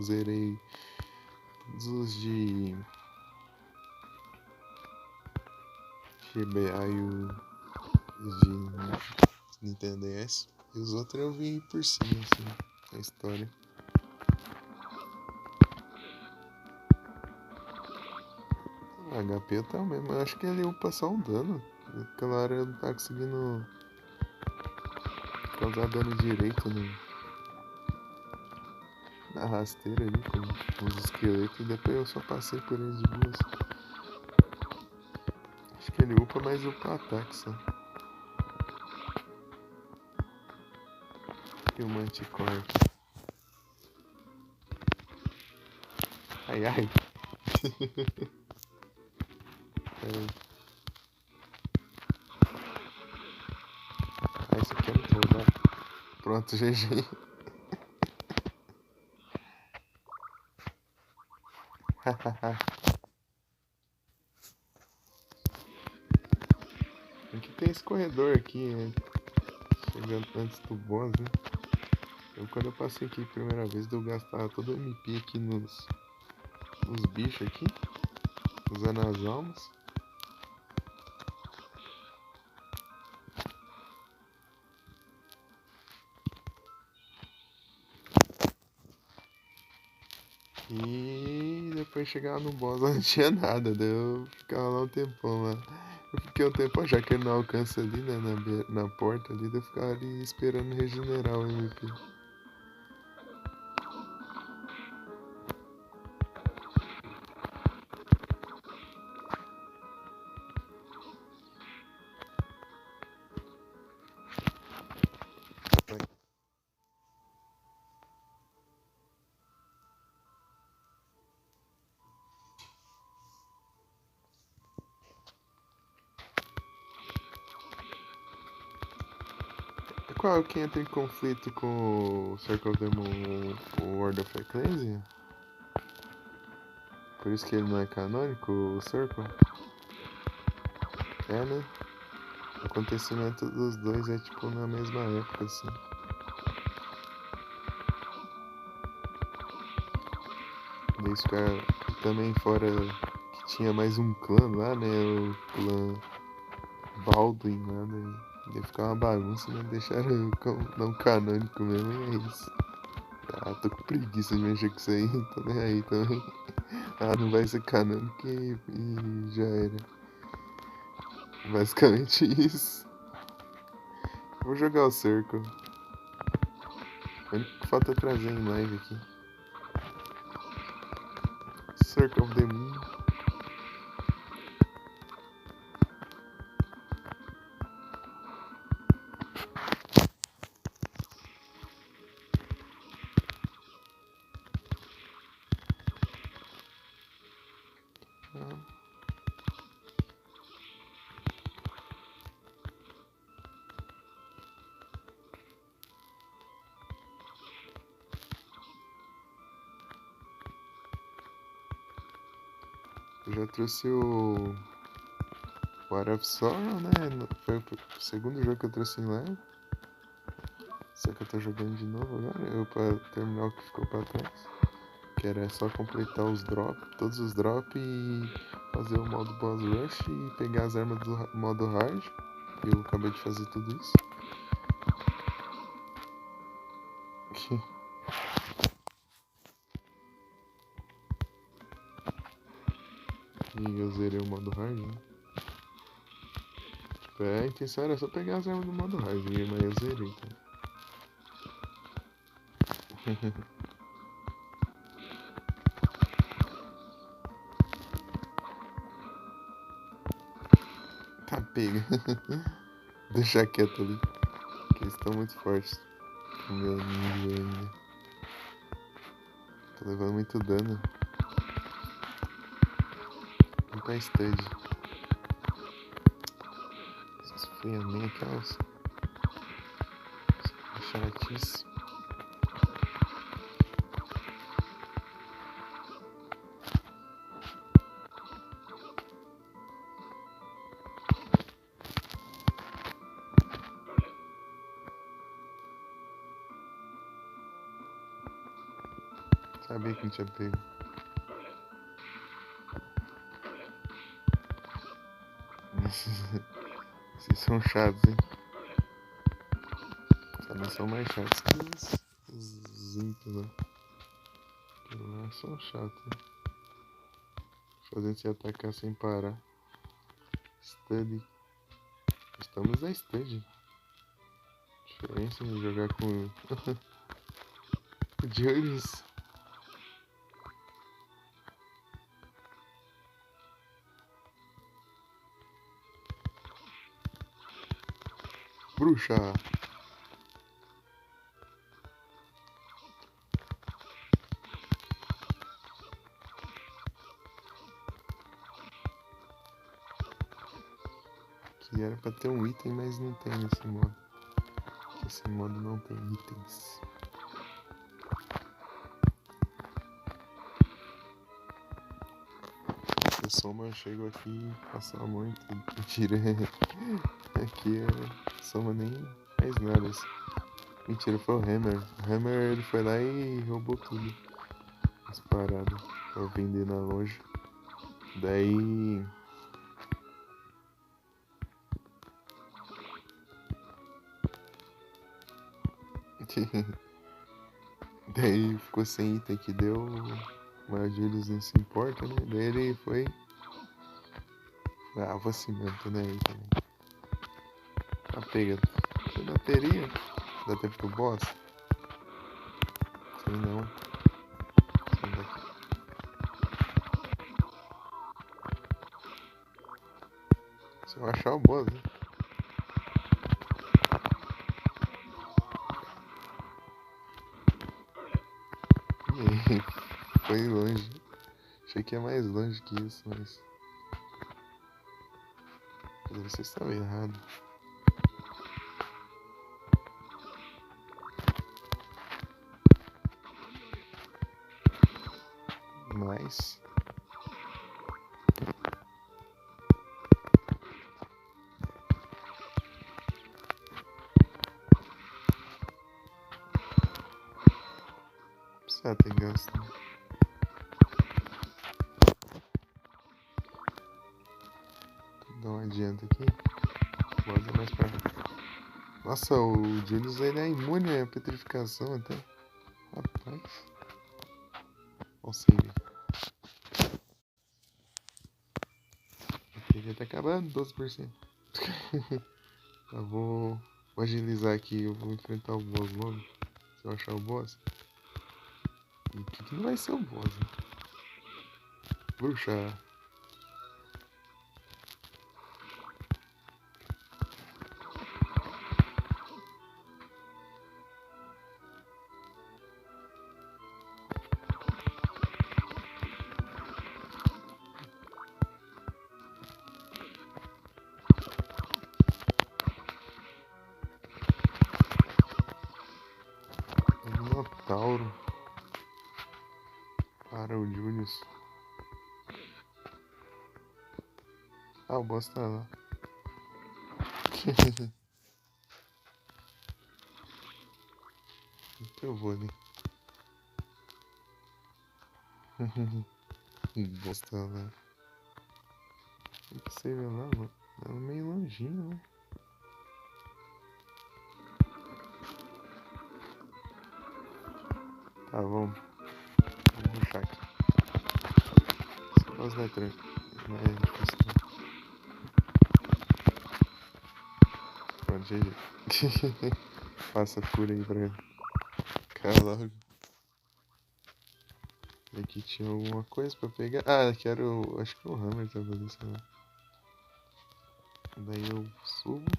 zerei dos de GBA e os de Nintendo DS. E os outros eu vi por cima, assim, a história. O HP eu também, mas eu acho que ele upa só um dano. Aquela hora eu não tava conseguindo causar dano direito na rasteira ali com os esqueletos. E depois eu só passei por eles de boas. Acho que ele upa, mas upa ataque só. E o Manticore. Ai ai. Peraí. Ah, isso aqui eu não vou dar. Pronto, GG. Aqui tem esse corredor aqui, né? Chegando antes do boss, né? Quando eu passei aqui a primeira vez, eu gastava todo o MP aqui nos bichos aqui, usando as almas. E depois chegava no boss, não tinha nada, daí eu ficava lá um tempão lá. Eu fiquei um tempo, já que ele não alcança ali, né, na porta ali, eu ficava ali esperando regenerar o MP. Qual que entra em conflito com o Circle of the Moon, o World of Ecclesia? Por isso que ele não é canônico, o Circle? É, né? O acontecimento dos dois é tipo na mesma época, assim. Daí os caras também fora que tinha mais um clã lá, né? O clã Baldwin lá, né? Daí ficar uma bagunça, né? Deixaram não canônico mesmo e é isso. Ah, tô com preguiça de mexer com isso aí, tô nem aí também. Ah, não vai ser canônico e já era. Basicamente isso. Vou jogar o Circle. O único que falta é trazer em live aqui. Circle of the Moon. Ah, eu já trouxe o War of Sorrow, né? Foi o segundo jogo que eu trouxe em live. Só que eu tô jogando de novo agora, eu pra terminar o que ficou pra trás. Que era só completar os drops, todos os drops e fazer o modo boss rush e pegar as armas do modo hard. Eu acabei de fazer tudo isso. E eu zerei o modo hard, né? Tipo, a intenção era só pegar as armas do modo hard, mas eu zerei, tá? Tá pega. Deixar quieto ali. Que eles estão muito fortes. O meu ninja ainda. Tô levando muito dano. Não tá stud. Essas friamente aquelas. Chatice. Sabia que não tinha pego. Vocês são chatos, hein? Também são mais chatos que os ímpios lá. Aquilo lá são chatos, hein? Fazendo se atacar sem parar. Study. Estamos na study. Diferença em jogar com o Julius. Bruxa. Que era pra ter um item, mas não tem nesse modo. Esse modo não tem itens. O Soma chegou aqui e passou muito. Mentira. Aqui é Soma nem faz nada. Assim. Mentira, foi o Hammer. O Hammer ele foi lá e roubou tudo. As paradas. Pra vender na loja. Daí. Daí ficou sem item que deu. Mas eles não se importam, né? Daí ele Ah, vou se mantendo aí também. Tá pegando. Você não teria? Dá tempo pro boss? Sei não. Sei daqui. Se eu achar o boss, né? E aí? Foi longe. Achei que ia mais longe que isso, mas. Você estava errado. Mas. Precisa ter gasto. Né? Dá um adianto aqui. Bota mais pra. Nossa, o Julius ele é imune à petrificação até. Rapaz. Olha o save. Ele já tá acabando, 12%. Eu vou agilizar aqui, eu vou enfrentar o boss logo. Se eu achar o boss. E o que não vai ser o boss, né? Bruxa. Minotauro. Para o Julius. Ah, o boss tá lá. Eu vou ali. O boss tá lá. Tem que ser lá, mano. É meio longinho, né? Tá, vamos. Vamos rushar aqui. Esse boss não é tranquilo. Não é difícil, não. Pronto, GG. Passa a fúria aí pra ele. Cara, logo. Aqui tinha alguma coisa pra pegar. Ah, quero. Acho que o Hammer tá fazendo isso lá. Daí eu subo.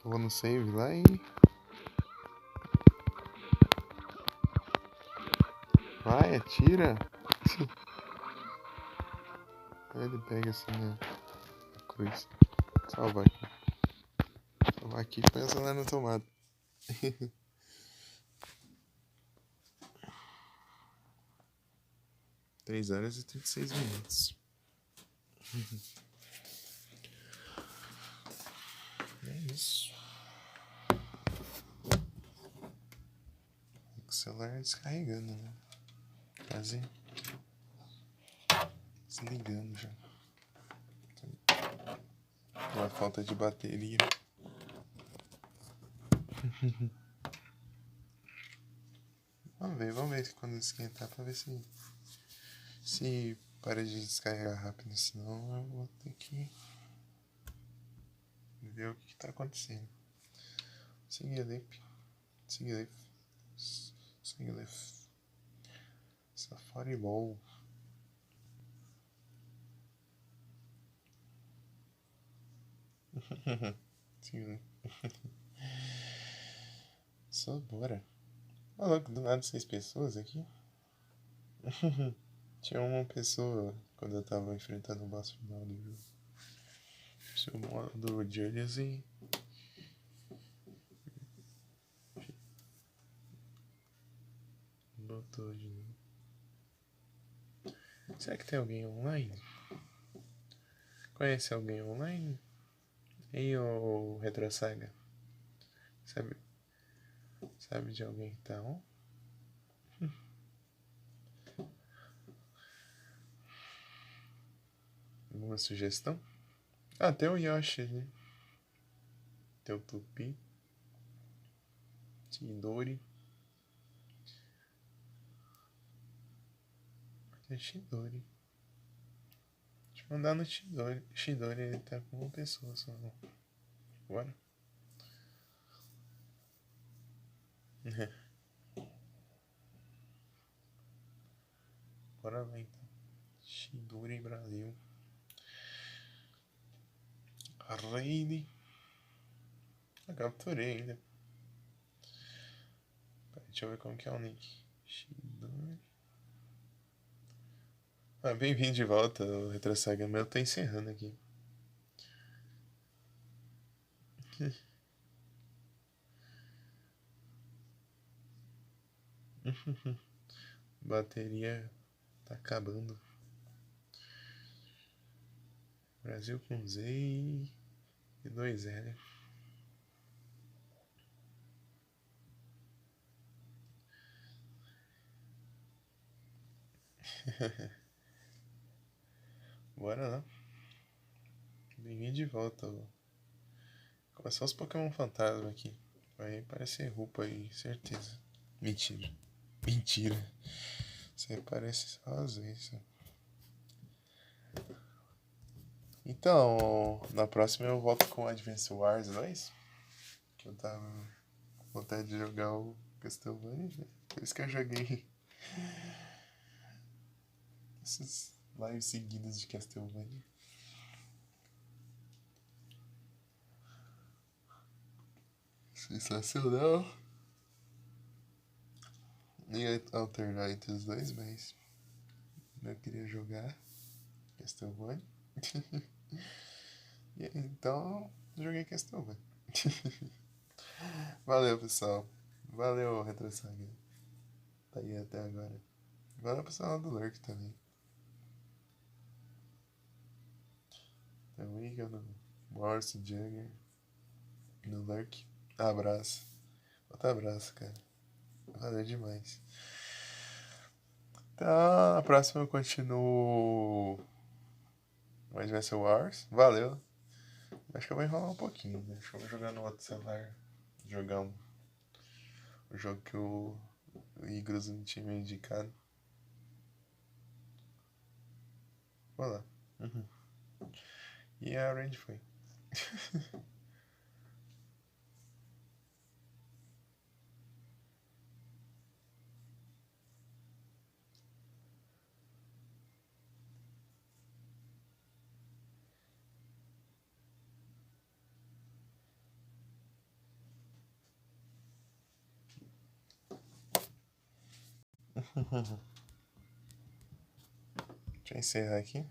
Vou no save lá e. Vai, atira! Aí ele pega assim na cruz. Salva aqui. Salvar aqui e pensa lá no tomate. 3 horas e 36 minutos. É isso. O celular descarregando, né? Quase desligando já. Uma falta de bateria. Vamos ver quando esquentar pra ver se para de descarregar rápido, senão eu vou ter que ver o que tá acontecendo. Singlif. Safari Ball. Singlif. Só bora. Ah, louco, do nada 6 pessoas aqui. Tinha uma pessoa quando eu tava enfrentando o boss final do jogo. Tinha o modo do Julius e. Botou de novo. Será que tem alguém online? Conhece alguém online? E o Retro Saga? Sabe de alguém que tá on? Alguma sugestão? Ah, tem o Yoshi, né? Tem o Tupi. Chidori. Tem Chidori. Deixa eu mandar no Chidori. Chidori, ele tá com uma pessoa só. Bora. Bora lá então. Chidori Brasil. Raid. Eu capturei ainda. Deixa eu ver como que é o nick. Chidori. Ah, bem-vindo de volta, o Retrosaga. Meu tá encerrando aqui. Bateria tá acabando. Brasil com Z e 2L. Bora lá. Bem-vindo de volta. Começou os Pokémon Fantasma aqui. Vai parecer roupa aí, certeza. Mentira. Mentira. Isso aí parece só às vezes. Então, na próxima eu volto com Advance Wars 2. Que eu tava com vontade de jogar o Castlevania, né? Por isso que eu joguei essas lives seguidas de Castlevania. Sensacional. Ia alternar entre os dois, mas eu queria jogar Castlevania. Então, joguei Castlevania. Valeu, pessoal. Valeu, Retrosaga. Tá aí até agora. Valeu, pessoal do Lurk também. Tem o Iga, no Morse, Jagger, no Lurk. Abraço. Outro abraço, cara. Valeu demais. Então, na próxima eu continuo mais Vessel Wars. Valeu. Acho que eu vou enrolar um pouquinho, né? Acho que eu vou jogar no outro celular. Jogar um jogo que o Igros não tinha me indicado. Vou lá. E a Range foi. Deixa eu encerrar aqui.